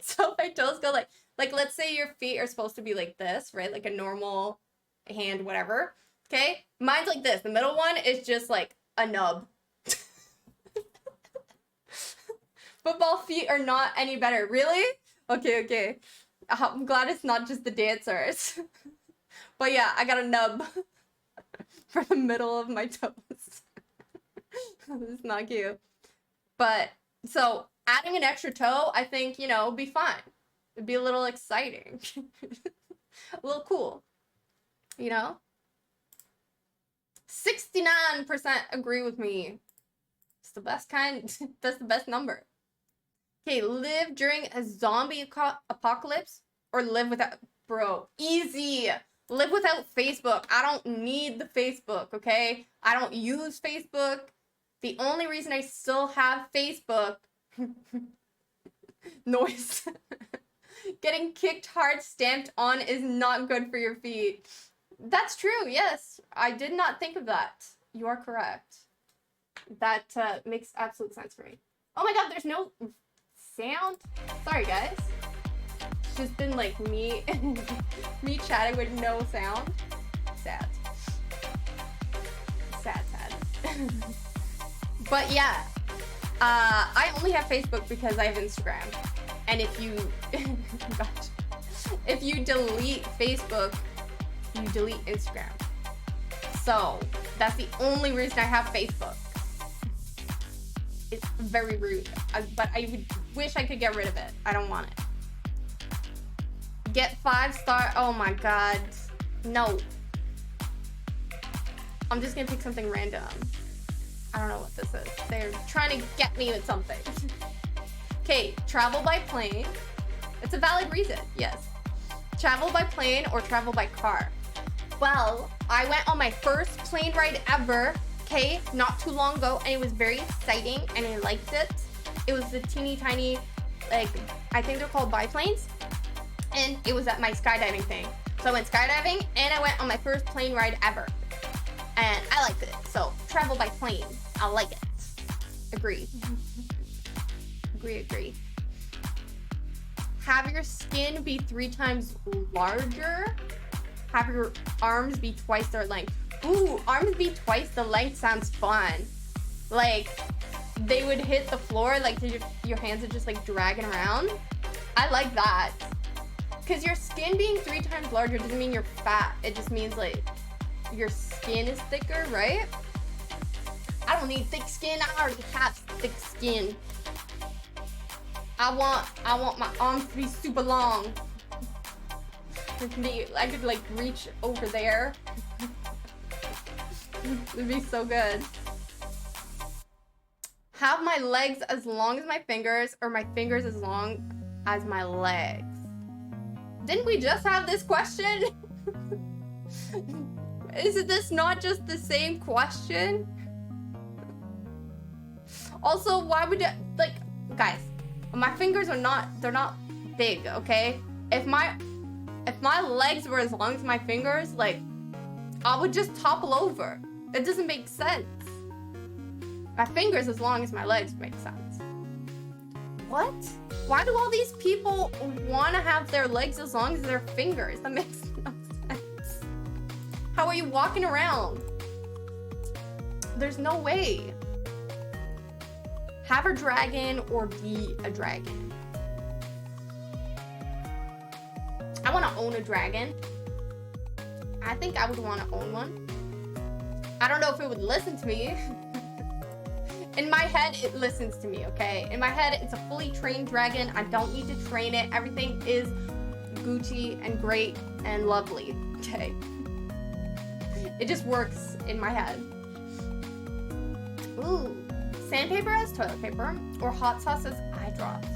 Speaker 1: So my toes go like let's say your feet are supposed to be like this, right? Like a normal hand, whatever. Okay? Mine's like this. The middle one is just like a nub. Football feet are not any better. Really? Okay. I'm glad it's not just the dancers. But yeah, I got a nub for the middle of my toes. It's not cute. But, so, adding an extra toe, I think, you know, would be fun. It'd be a little exciting. A little cool. You know? 69% agree with me. It's the best kind. That's the best number. Okay, live during a zombie apocalypse or live without... Bro, easy. Live without Facebook. I don't need the Facebook, okay? I don't use Facebook. The only reason I still have Facebook... Noise. Getting kicked hard stamped on is not good for your feet. That's true, yes. I did not think of that. You are correct. That makes absolute sense for me. Oh my god, there's no sound? Sorry, guys. It's just been like me chatting with no sound. Sad. Sad. But yeah, I only have Facebook because I have Instagram. And if you, gosh, if you delete Facebook, you delete Instagram. So that's the only reason I have Facebook. It's very rude, but I would wish I could get rid of it. I don't want it. Get 5-star. Oh my god, no. I'm just gonna pick something random. I don't know what this is. They're trying to get me with something. Okay, travel by plane. It's a valid reason, yes. Travel by plane or travel by car. Well, I went on my first plane ride ever, okay, not too long ago, and it was very exciting, and I liked it. It was the teeny tiny, like, I think they're called biplanes, and it was at my skydiving thing. So I went skydiving, and I went on my first plane ride ever, and I liked it. So, travel by plane, I like it. Agree. Agree. Have your skin be 3 times larger. Have your arms be twice their length. Ooh, arms be twice the length sounds fun. Like, they would hit the floor, like your hands are just like dragging around. I like that. Because your skin being 3 times larger doesn't mean you're fat. It just means like your skin is thicker, right? I don't need thick skin. I already have thick skin. I want my arms to be super long. I could like reach over there. It'd be so good. Have my legs as long as my fingers or my fingers as long as my legs? Didn't we just have this question? Is this not just the same question? Also, why would you, like, guys, My fingers are not, they're not big, okay? If my legs were as long as my fingers, like, I would just topple over. It doesn't make sense. My fingers as long as my legs make sense. What? Why do all these people want to have their legs as long as their fingers? That makes no sense. How are you walking around? There's no way. Have a dragon or be a dragon. I want to own a dragon. I think I would want to own one. I don't know if it would listen to me. In my head, it listens to me, okay? In my head, it's a fully trained dragon. I don't need to train it. Everything is Gucci and great and lovely, okay? It just works in my head. Ooh, sandpaper as toilet paper or hot sauce as eye drops.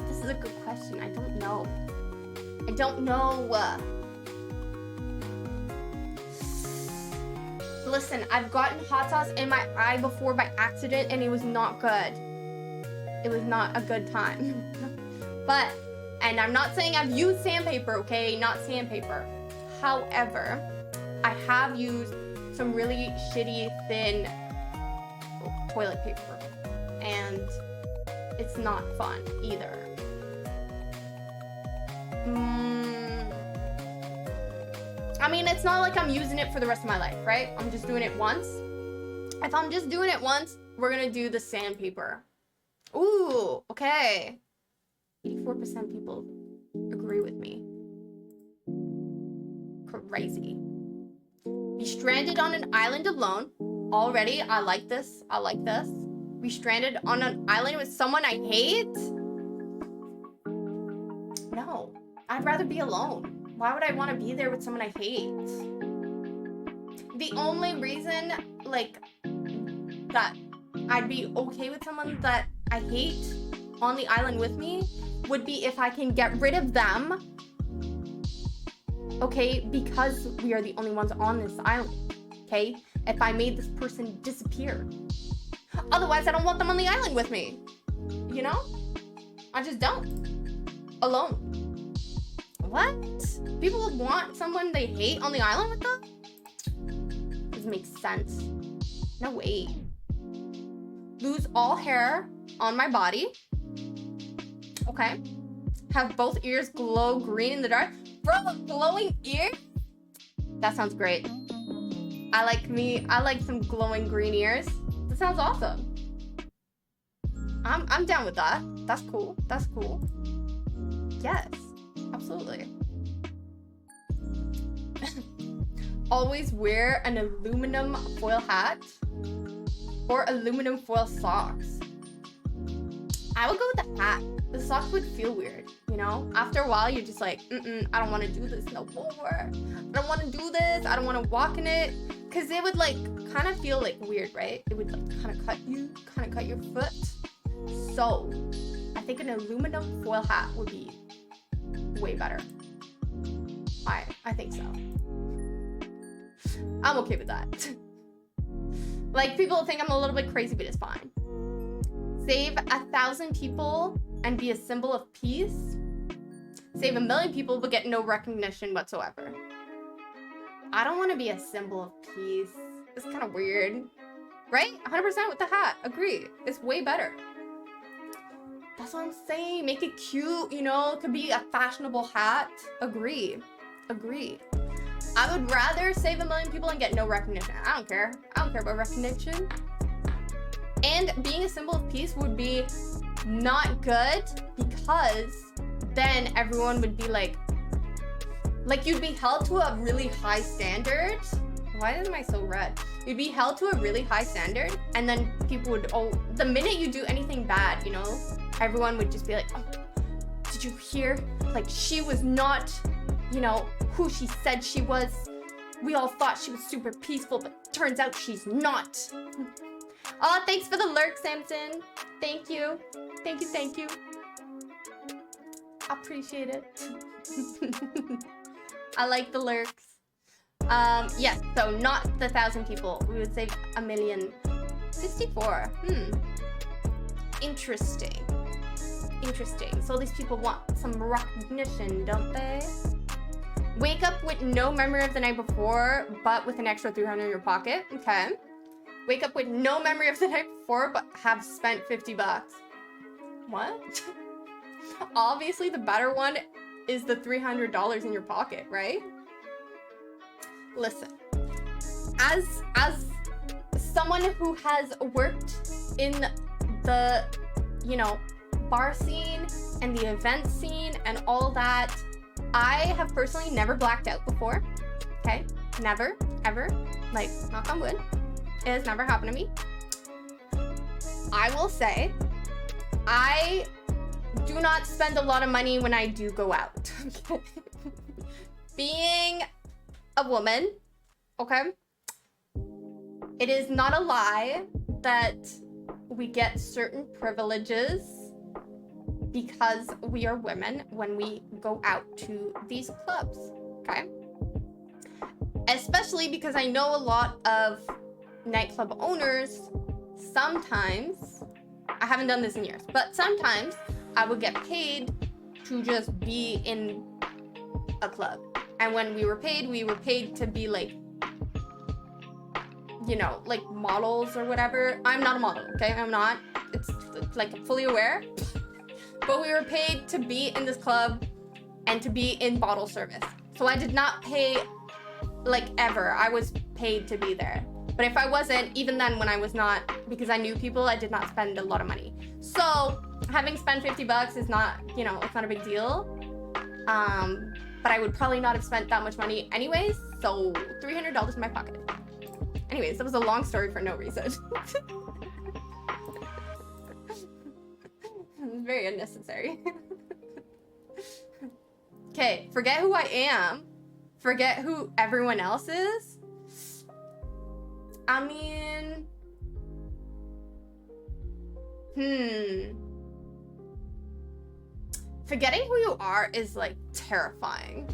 Speaker 1: This is a good question. I don't know. I don't know. Listen, I've gotten hot sauce in my eye before by accident and it was not good. It was not a good time. But, and I'm not saying I've used sandpaper, okay? Not sandpaper. However, I have used some really shitty thin toilet paper and it's not fun either. I mean, it's not like I'm using it for the rest of my life, right? I'm just doing it once. If I'm just doing it once, we're gonna do the sandpaper. Ooh, okay. 84% people agree with me. Crazy. Be stranded on an island alone. Already, I like this. I like this. Be stranded on an island with someone I hate? No, I'd rather be alone. Why would I want to be there with someone I hate? The only reason, like, that I'd be okay with someone that I hate on the island with me would be if I can get rid of them, okay, because we are the only ones on this island, okay? If I made this person disappear. Otherwise, I don't want them on the island with me, you know? I just don't. Alone. What? People would want someone they hate on the island with them? Doesn't make sense. No way. Lose all hair on my body. Okay. Have both ears glow green in the dark. Bro, glowing ears? That sounds great. I like some glowing green ears. That sounds awesome. I'm down with that. That's cool. That's cool. Yes. Absolutely. Always wear an aluminum foil hat or aluminum foil socks. I would go with the hat. The socks would feel weird, you know? After a while, you're just like, I don't want to do this no more. I don't want to do this. I don't want to walk in it. Because it would like kind of feel like weird, right? It would like kind of cut your foot. So I think an aluminum foil hat would be way better. I think so. I'm okay with that. Like, people think I'm a little bit crazy, but it's fine. Save 1,000 people and be a symbol of peace. Save 1 million people but get no recognition whatsoever. I don't want to be a symbol of peace. It's kind of weird. Right? 100% with the hat. Agree. It's way better. That's what I'm saying. Make it cute, you know? It could be a fashionable hat. Agree. Agree. I would rather save 1 million people and get no recognition. I don't care. I don't care about recognition. And being a symbol of peace would be not good because then everyone would be like you'd be held to a really high standard. Why am I so red? You'd be held to a really high standard and then people would, the minute you do anything bad, you know, everyone would just be like, oh, did you hear? Like, she was not, you know, who she said she was. We all thought she was super peaceful, but turns out she's not. Oh, thanks for the lurk, Samson. Thank you. Thank you, thank you. I appreciate it. I like the lurks. Yes, so not the 1,000 people. We would save 1,064,000. Interesting. Interesting. So these people want some recognition, don't they? Wake up with no memory of the night before, but with an extra 300 in your pocket. Okay. Wake up with no memory of the night before, but have spent 50 bucks. What? Obviously, the better one is the $300 in your pocket, right? Listen, as someone who has worked in the, you know, bar scene and the event scene and all that, I have personally never blacked out before. Okay? Never, ever. Like, knock on wood. It has never happened to me. I will say, I do not spend a lot of money when I do go out. Being a woman, okay? It is not a lie that we get certain privileges because we are women when we go out to these clubs, okay? Especially because I know a lot of nightclub owners, sometimes, I haven't done this in years, but sometimes I would get paid to just be in a club. And when we were paid to be like, you know, like models or whatever. I'm not a model, okay? I'm not. It's like, I'm fully aware. But we were paid to be in this club and to be in bottle service. So I did not pay, like, ever. I was paid to be there. But if I wasn't, even then when I was not, because I knew people, I did not spend a lot of money. So having spent 50 bucks is not, you know, it's not a big deal. But I would probably not have spent that much money anyways. So $300 in my pocket. Anyways, that was a long story for no reason. Very unnecessary. Okay, forget who I am. Forget who everyone else is. I mean... Forgetting who you are is, like, terrifying.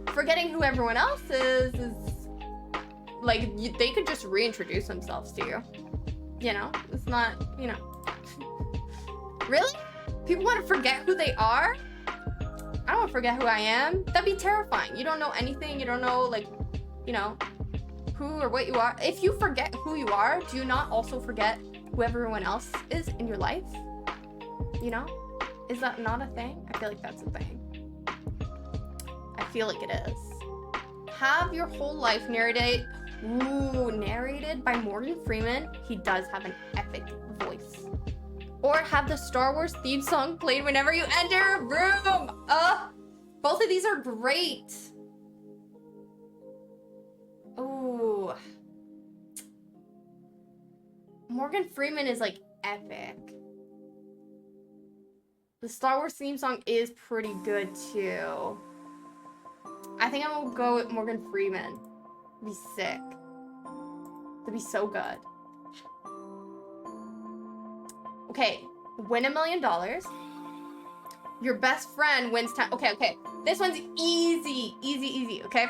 Speaker 1: Forgetting who everyone else is like, they could just reintroduce themselves to you. You know? It's not, you know. Really? People want to forget who they are? I don't want to forget who I am. That'd be terrifying. You don't know anything. You don't know, like, you know, who or what you are. If you forget who you are, do you not also forget who everyone else is in your life? You know? Is that not a thing? I feel like that's a thing. I feel like it is. Have your whole life narrated by Morgan Freeman. He does have an epic voice. Or have the Star Wars theme song played whenever you enter a room. Both of these are great. Ooh. Morgan Freeman is like epic. The Star Wars theme song is pretty good too. I think I'm gonna go with Morgan Freeman. It'd be sick. It'd be so good. Okay, win $1 million. Your best friend wins 10. Okay. This one's easy, okay?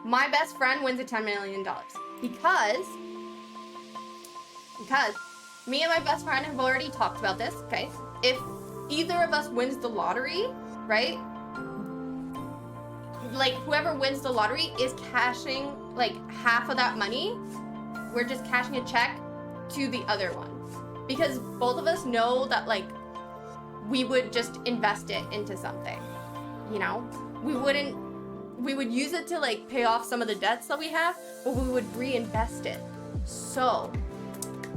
Speaker 1: My best friend wins a $10 million. Because me and my best friend have already talked about this, okay? If either of us wins the lottery, right? Like, whoever wins the lottery is cashing, like, half of that money. We're just cashing a check to the other one. Because both of us know that, like, we would just invest it into something, you know? We would use it to, like, pay off some of the debts that we have, but we would reinvest it. So,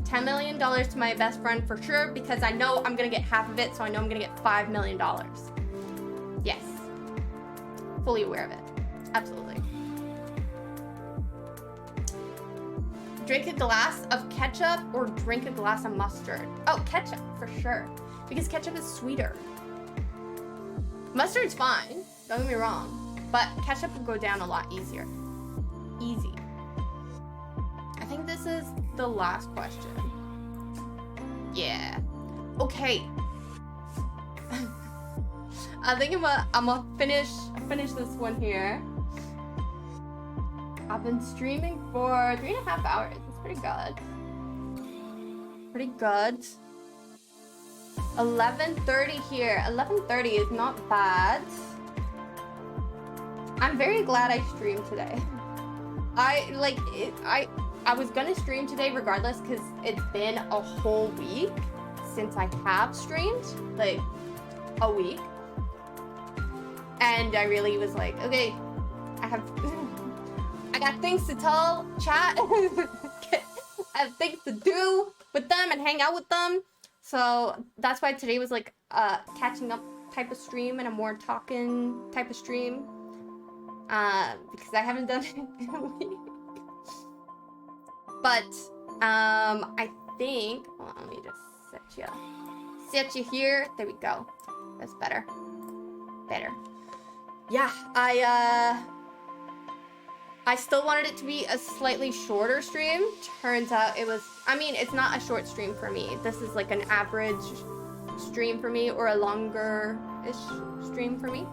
Speaker 1: $10 million to my best friend for sure, because I know I'm gonna get half of it, so I know I'm gonna get $5 million. Yes. Fully aware of it. Absolutely. Drink a glass of ketchup or drink a glass of mustard? Oh, ketchup, for sure. Because ketchup is sweeter. Mustard's fine, don't get me wrong. But ketchup will go down a lot easier. Easy. I think this is the last question. Yeah. Okay. I think I'm gonna finish this one here. I've been streaming for 3.5 hours. It's pretty good. Pretty good. 11:30 here. 11:30 is not bad. I'm very glad I streamed today. I was gonna stream today regardless because it's been a whole week since I have streamed, like a week. And I really was like, okay, I got things to tell chat. I have things to do with them and hang out with them. So that's why today was like a catching up type of stream and a more talking type of stream. Because I haven't done it in a week. But I think, hold on, let me just set you here. There we go. That's better. Yeah, I still wanted it to be a slightly shorter stream. Turns out it was, I mean, it's not a short stream for me. This is like an average stream for me, or a longer-ish stream for me.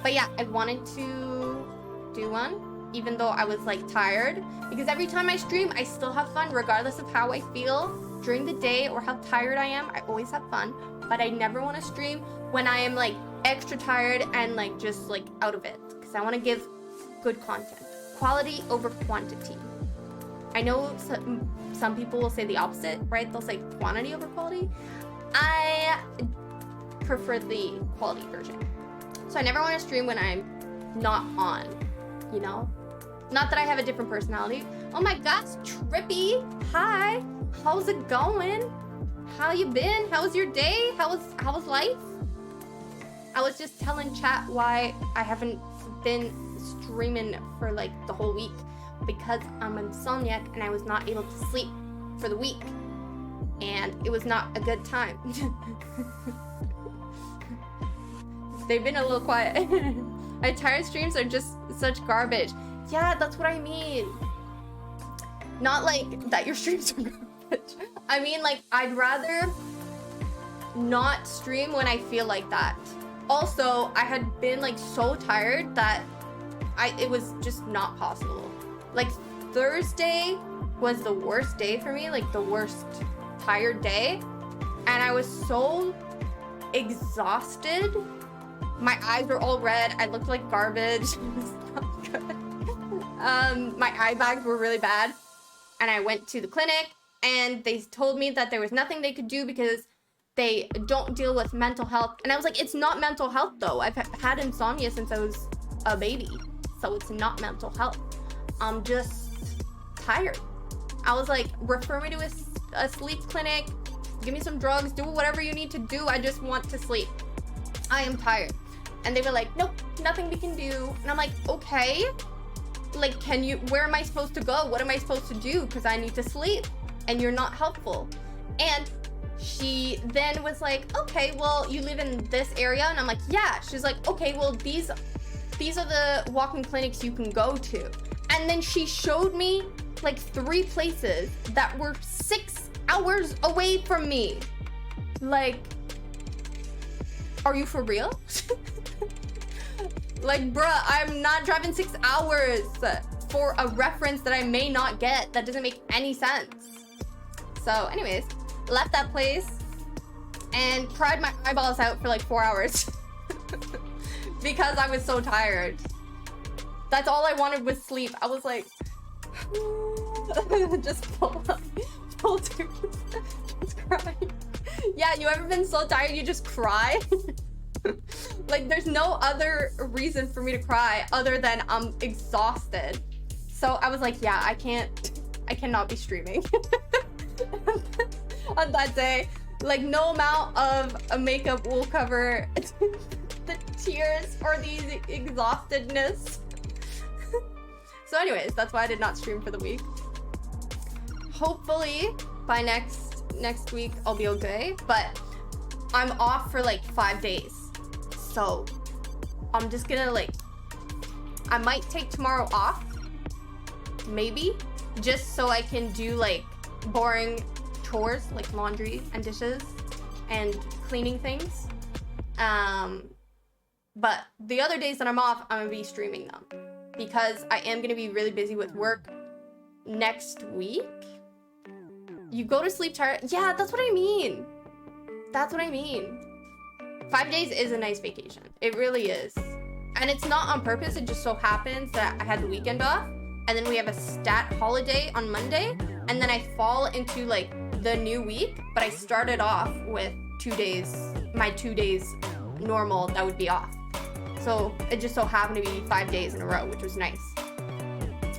Speaker 1: But yeah, I wanted to do one, even though I was like tired. Because every time I stream, I still have fun, regardless of how I feel during the day or how tired I am. I always have fun. But I never want to stream when I am like extra tired and like just like out of it. Because I want to give good content. Quality over quantity. I know some people will say the opposite, right? They'll say quantity over quality. I prefer the quality version. So I never want to stream when I'm not on, you know? Not that I have a different personality. Oh my gosh, Trippy. Hi. How's it going? How you been? How was your day? How was life? I was just telling chat why I haven't been streaming for like the whole week, because I'm insomniac and I was not able to sleep for the week, and it was not a good time. They've been a little quiet. My tired streams are just such garbage. Yeah, that's what I mean. Not like that your streams are garbage. I mean, like, I'd rather not stream when I feel like that. Also, I had been like so tired that it was just not possible. Like, Thursday was the worst day for me, like the worst tired day. And I was so exhausted. My eyes were all red. I looked like garbage. It was not good. My eye bags were really bad. And I went to the clinic and they told me that there was nothing they could do because they don't deal with mental health. And I was like, it's not mental health though. I've had insomnia since I was a baby. So it's not mental health. I'm just tired. I was like, refer me to a sleep clinic. Give me some drugs. Do whatever you need to do. I just want to sleep. I am tired. And they were like, nope, nothing we can do. And I'm like, okay. Like, where am I supposed to go? What am I supposed to do? Because I need to sleep. And you're not helpful. And she then was like, okay, well, you live in this area? And I'm like, yeah. She's like, okay, well, these are the walk-in clinics you can go to. And then she showed me like 3 places that were 6 hours away from me. Like, are you for real? Like, bruh, I'm not driving 6 hours for a reference that I may not get. That doesn't make any sense. So anyways, left that place and cried my eyeballs out for like 4 hours because I was so tired. That's all I wanted was sleep. I was like, just pull tears, just crying. Yeah, you ever been so tired you just cry? Like, there's no other reason for me to cry other than I'm exhausted. So I was like, yeah, I cannot be streaming on that day. Like, no amount of makeup will cover the tears or the exhaustedness. So anyways, that's why I did not stream for the week. Hopefully by next week I'll be okay, but I'm off for like 5 days. So I'm just gonna like, I might take tomorrow off, maybe, just so I can do like boring chores like laundry and dishes and cleaning things. But the other days that I'm off, I'm gonna be streaming them. because I am going to be really busy with work next week. You go to sleep tired. Yeah, that's what I mean. That's what I mean. 5 days is a nice vacation. It really is. And it's not on purpose. It just so happens that I had the weekend off. And then we have a stat holiday on Monday. And then I fall into like the new week. But I started off with 2 days, my 2 days normal that would be off. So it just so happened to be 5 days in a row, which was nice.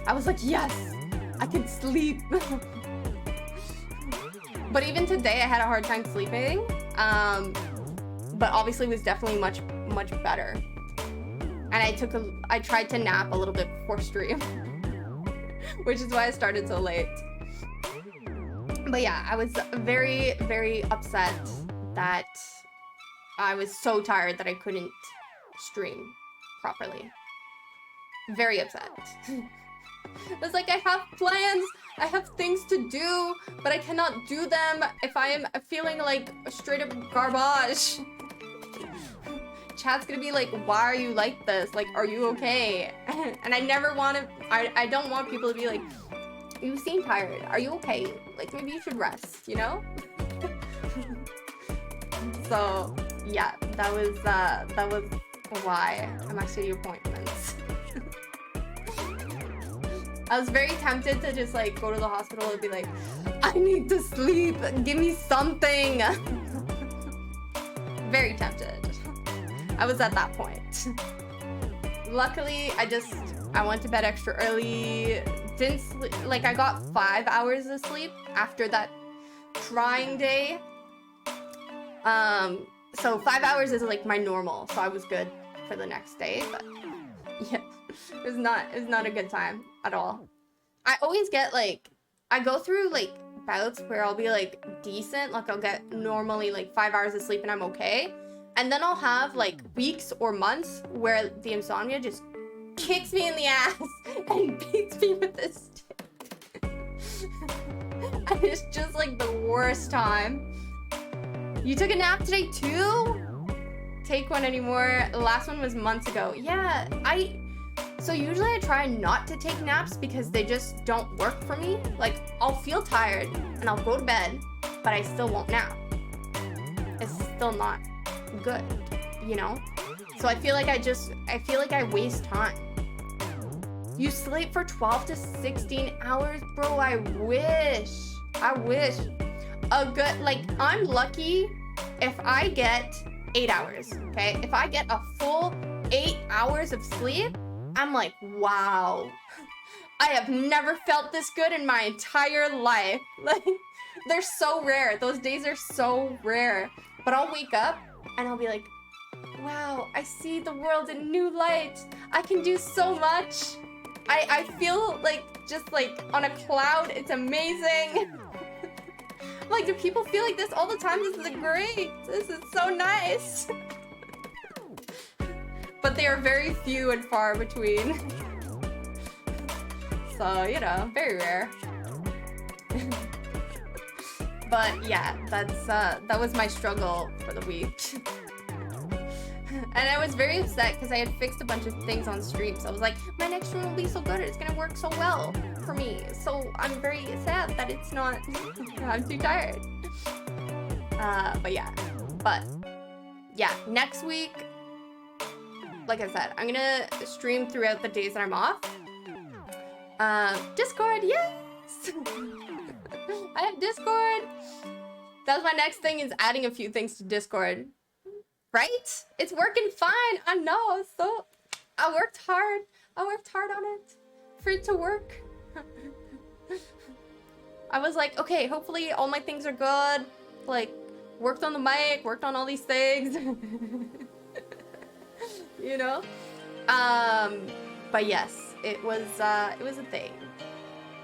Speaker 1: I was like, yes, I can sleep. But even today, I had a hard time sleeping. But obviously it was definitely much better. And I tried to nap a little bit before stream, which is why I started so late. But yeah, I was very, very upset that I was so tired that I couldn't stream properly. Very upset. I was like, I have plans, I have things to do, but I cannot do them if I am feeling like straight up garbage. Chat's gonna be like, why are you like this? Like, are you okay? And I never want to, I don't want people to be like, you seem tired. Are you okay? Like, maybe you should rest, you know? So, yeah, that was why I'm actually appointments. I was very tempted to just like go to the hospital and be like, I need to sleep. Give me something. Very tempted. I was at that point. Luckily, I went to bed extra early. Didn't sleep, like I got 5 hours of sleep after that trying day. So 5 hours is like my normal, so I was good for the next day, but yeah, it was not a good time at all. I always get like, I go through like bouts where I'll be like decent, like I'll get normally like 5 hours of sleep and I'm okay. And then I'll have like weeks or months where the insomnia just kicks me in the ass and beats me with this stick. And it's just like the worst time. You took a nap today too? Take one anymore. The last one was months ago. Yeah, so usually I try not to take naps because they just don't work for me. Like, I'll feel tired and I'll go to bed, but I still won't nap. It's still not good, you know? So I feel like I waste time. You sleep for 12 to 16 hours? Bro, I wish. I'm lucky if I get 8 hours, okay? If I get a full 8 hours of sleep, I'm like, wow. I have never felt this good in my entire life. Like, they're so rare. Those days are so rare. But I'll wake up and I'll be like, wow, I see the world in new light. I can do so much. I feel like just like on a cloud. It's amazing. Like, do people feel like this all the time? This is great. This is so nice. But they are very few and far between. So, you know, very rare. But yeah, that was my struggle for the week. And I was very upset because I had fixed a bunch of things on stream. So I was like, my next stream will be so good. It's gonna work so well for me. So I'm very sad that it's not. I'm too tired. But yeah, next week, like I said, I'm gonna stream throughout the days that I'm off. Discord, yes! I have Discord. That's my next thing, is adding a few things to Discord. Right? It's working fine. I know. So I worked hard on it for it to work. I was like, okay, hopefully all my things are good. Like, worked on the mic, worked on all these things. You know? But yes, it was a thing.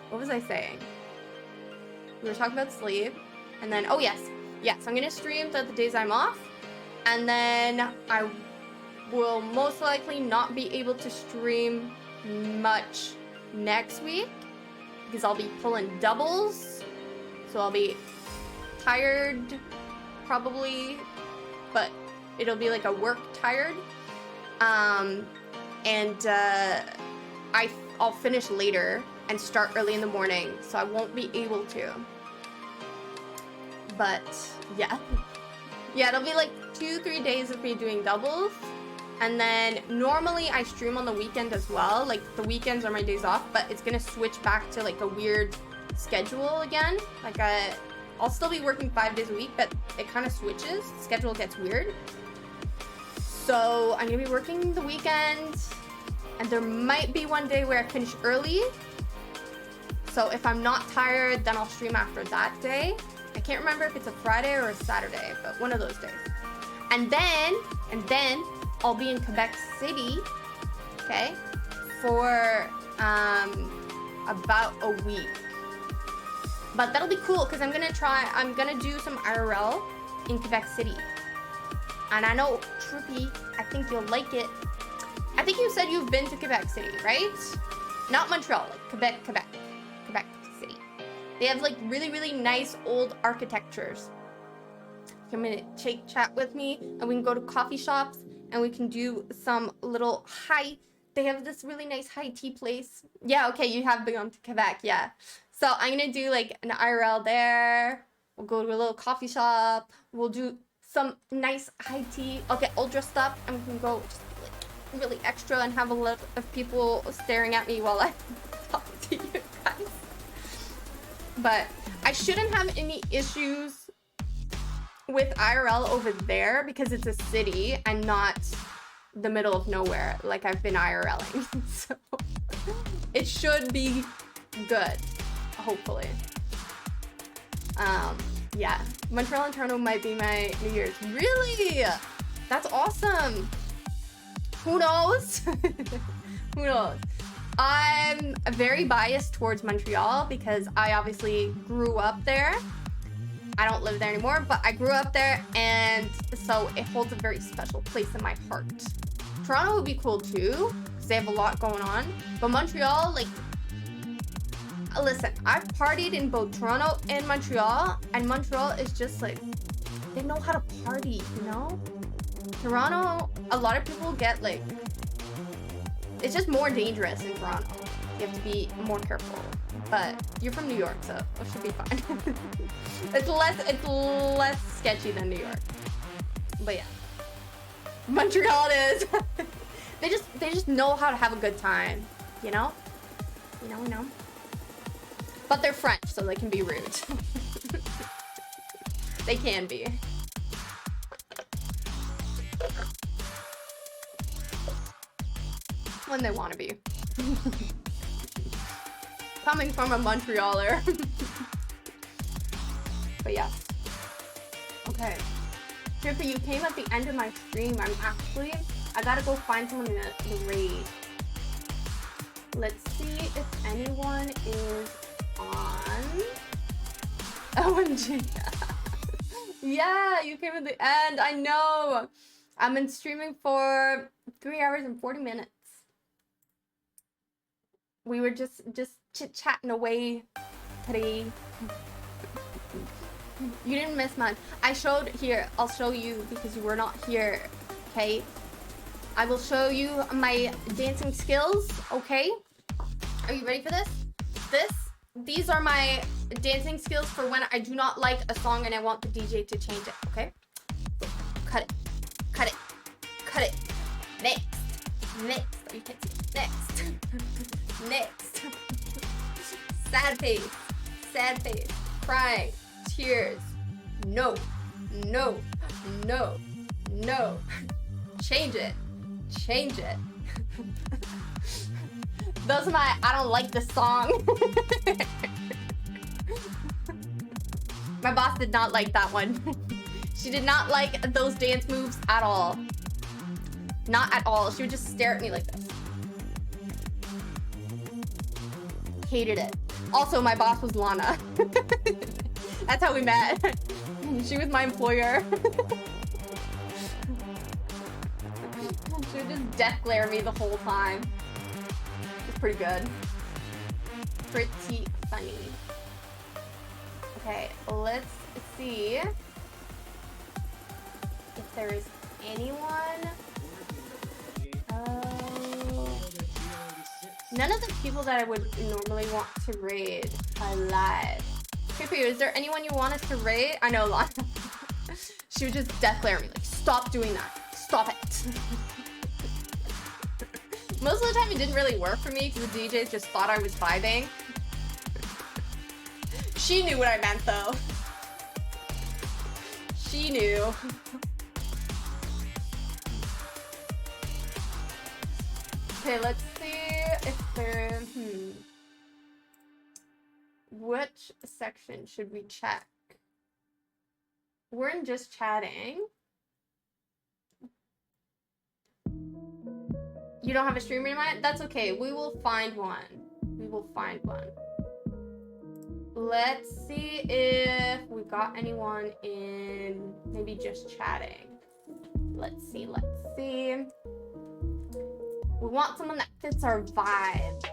Speaker 1: What was I saying? We were talking about sleep, and then, oh yes, I'm gonna stream the days I'm off, and then I will most likely not be able to stream much next week because I'll be pulling doubles, so I'll be tired probably, but it'll be like a work tired, and I'll finish later and start early in the morning, so I won't be able to. But yeah. Yeah, it'll be like 2-3 days of me doing doubles. And then normally I stream on the weekend as well. Like the weekends are my days off, but it's gonna switch back to like a weird schedule again. Like I'll still be working 5 days a week, but it kind of switches. The schedule gets weird. So I'm gonna be working the weekend, and there might be one day where I finish early. So if I'm not tired, then I'll stream after that day. I can't remember if it's a Friday or a Saturday, but one of those days. And then I'll be in Quebec City, okay, for about a week. But that'll be cool because I'm gonna do some IRL in Quebec City. And I know, Trippy, I think you'll like it. I think you said you've been to Quebec City, right? Not Montreal, like Quebec City. They have like really, really nice old architectures. Come in and chat with me, and we can go to coffee shops, and we can do some little they have this really nice high tea place. Yeah, okay, you have been to Quebec, yeah. So I'm gonna do like an IRL there. We'll go to a little coffee shop. We'll do some nice high tea. I'll get all dressed up, and we can go just like really extra and have a lot of people staring at me while I talk to you guys. But I shouldn't have any issues with IRL over there because it's a city and not the middle of nowhere like I've been IRLing. So it should be good, hopefully. Yeah, Montreal and Toronto might be my New Year's. Really? That's awesome. Who knows? Who knows? I'm very biased towards Montreal because I obviously grew up there. I don't live there anymore, but I grew up there, and so it holds a very special place in my heart. Toronto would be cool too, because they have a lot going on. But Montreal, like, listen, I've partied in both Toronto and Montreal is just like, they know how to party, you know? Toronto, a lot of people get like, it's just more dangerous in Toronto. You have to be more careful. But you're from New York, so it should be fine. It's less sketchy than New York. But yeah. Montreal it is. They just know how to have a good time, you know? You know. But they're French, so they can be rude. They can be. When they want to be. Coming from a Montrealer. But yeah. Okay. Trippy, you came at the end of my stream. I gotta go find someone in the raid. Let's see if anyone is on. OMG. Yeah, you came at the end. I know. I've been streaming for 3 hours and 40 minutes. We were just chit-chatting away today. You didn't miss much. I'll show you because you were not here, okay? I will show you my dancing skills, okay? Are you ready for this? These are my dancing skills for when I do not like a song and I want the DJ to change it, okay? Cut it. Next. Oh, you can't see. Next. Sad face. Crying. Tears. No. Change it. Those are my I don't like this song. My boss did not like that one. She did not like those dance moves at all. Not at all. She would just stare at me like this. Hated it. Also, my boss was Lana. That's how we met. She was my employer. She would just death glare me the whole time. It's pretty good. Pretty funny. Okay, let's see if there is anyone. None of the people that I would normally want to raid are live. Trippy, is there anyone you wanted to raid? I know Lana. She would just death glare me like, stop doing that. Stop it. Most of the time it didn't really work for me because the DJs just thought I was vibing. She knew what I meant though. She knew. Okay, let's see if there... Which section should we check? We're in just chatting. You don't have a streamer in mind? That's okay. We will find one. We will find one. Let's see if we've got anyone in maybe just chatting. Let's see, let's see. We want someone that fits our vibe.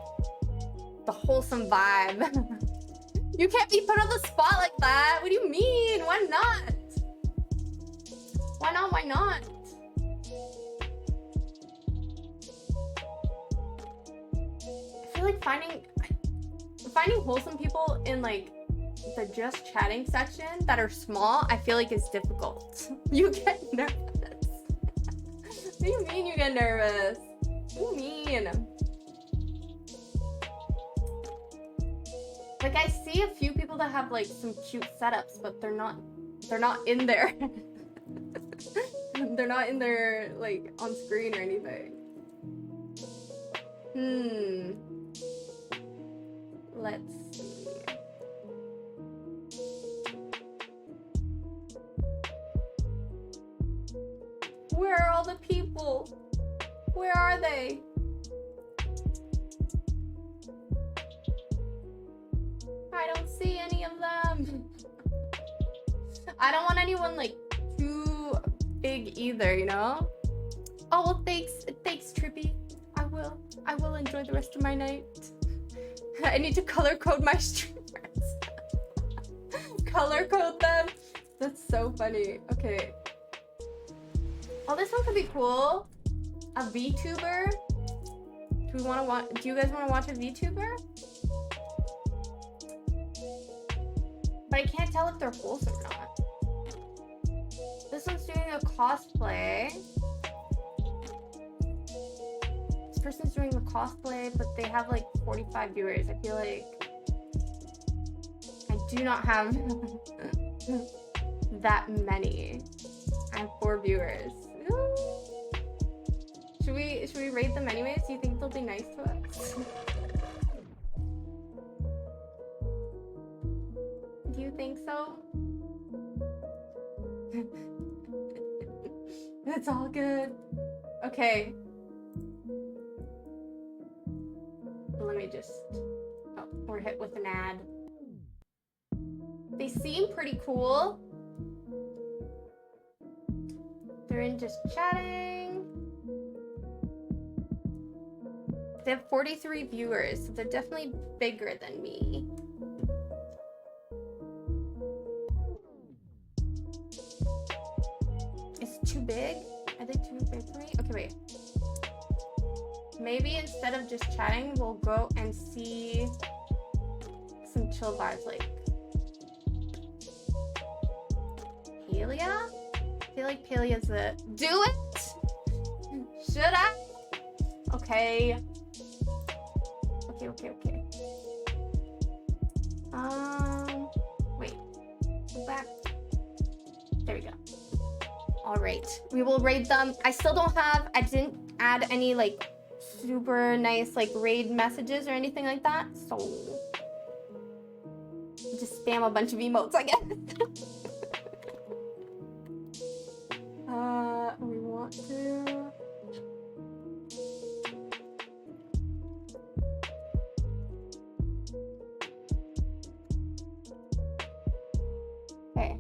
Speaker 1: The wholesome vibe. You can't be put on the spot like that. What do you mean? Why not? Why not? Why not? I feel like finding wholesome people in like the just chatting section that are small, I feel like is difficult. You get nervous. What do you mean you get nervous? What do you mean? Like I see a few people that have like some cute setups, but they're not in there. They're not in there like on screen or anything. Let's see. Where are all the people? Where are they? I don't see any of them. I don't want anyone like too big either, you know? Oh, well, thanks, Trippy. I will enjoy the rest of my night. I need to color code my streamers. Color code them. That's so funny. Okay. Oh, this one could be cool. A VTuber. Do you guys want to watch a VTuber? But I can't tell if they're wholesome or not. This one's doing a cosplay. This person's doing a cosplay, but they have like 45 viewers. I feel like I do not have that many. I have 4 viewers. Ooh. Should we rate them anyways? Do you think they'll be nice to us? Do you think so? It's all good. Okay. Let me just... Oh, we're hit with an ad. They seem pretty cool. They're in just chatting. They have 43 viewers, so they're definitely bigger than me. It's too big? Are they too big for me? Okay, wait. Maybe instead of just chatting, we'll go and see some chill vibes like Palia? I feel like Palia's the... Do it? Should I? Okay. Okay. Wait. Go back. There we go. All right. We will raid them. I didn't add any like super nice like raid messages or anything like that. So just spam a bunch of emotes, I guess. We want to... Okay.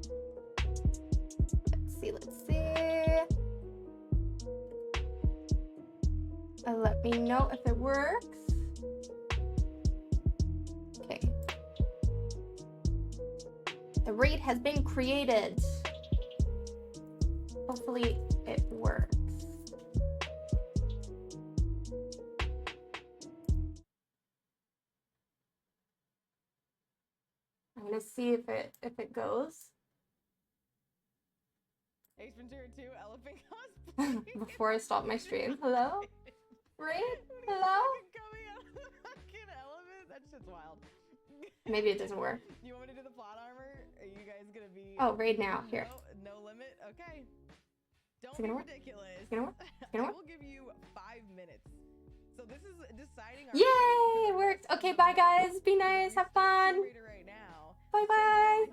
Speaker 1: Let's see. Let me know if it works. Okay. The raid has been created. Hopefully it works. see if it goes.
Speaker 3: Ace Ventura 2 elephant cosplay.
Speaker 1: Before I stop my stream. Hello? Raid?
Speaker 3: What are you
Speaker 1: Hello?
Speaker 3: fucking coming out of the fucking elephant? That shit's wild.
Speaker 1: Maybe it doesn't work.
Speaker 3: You want me to do the plot armor? Are you guys gonna be...
Speaker 1: Oh, raid now. Here.
Speaker 3: No limit? Okay. Don't
Speaker 1: Is it
Speaker 3: be
Speaker 1: gonna work?
Speaker 3: ridiculous.
Speaker 1: It's gonna work? It's gonna
Speaker 3: I
Speaker 1: work?
Speaker 3: will give you 5 minutes. So this is deciding our...
Speaker 1: Yay! It worked. Okay, bye guys. Be nice. Have fun.
Speaker 3: Right now.
Speaker 1: Bye bye.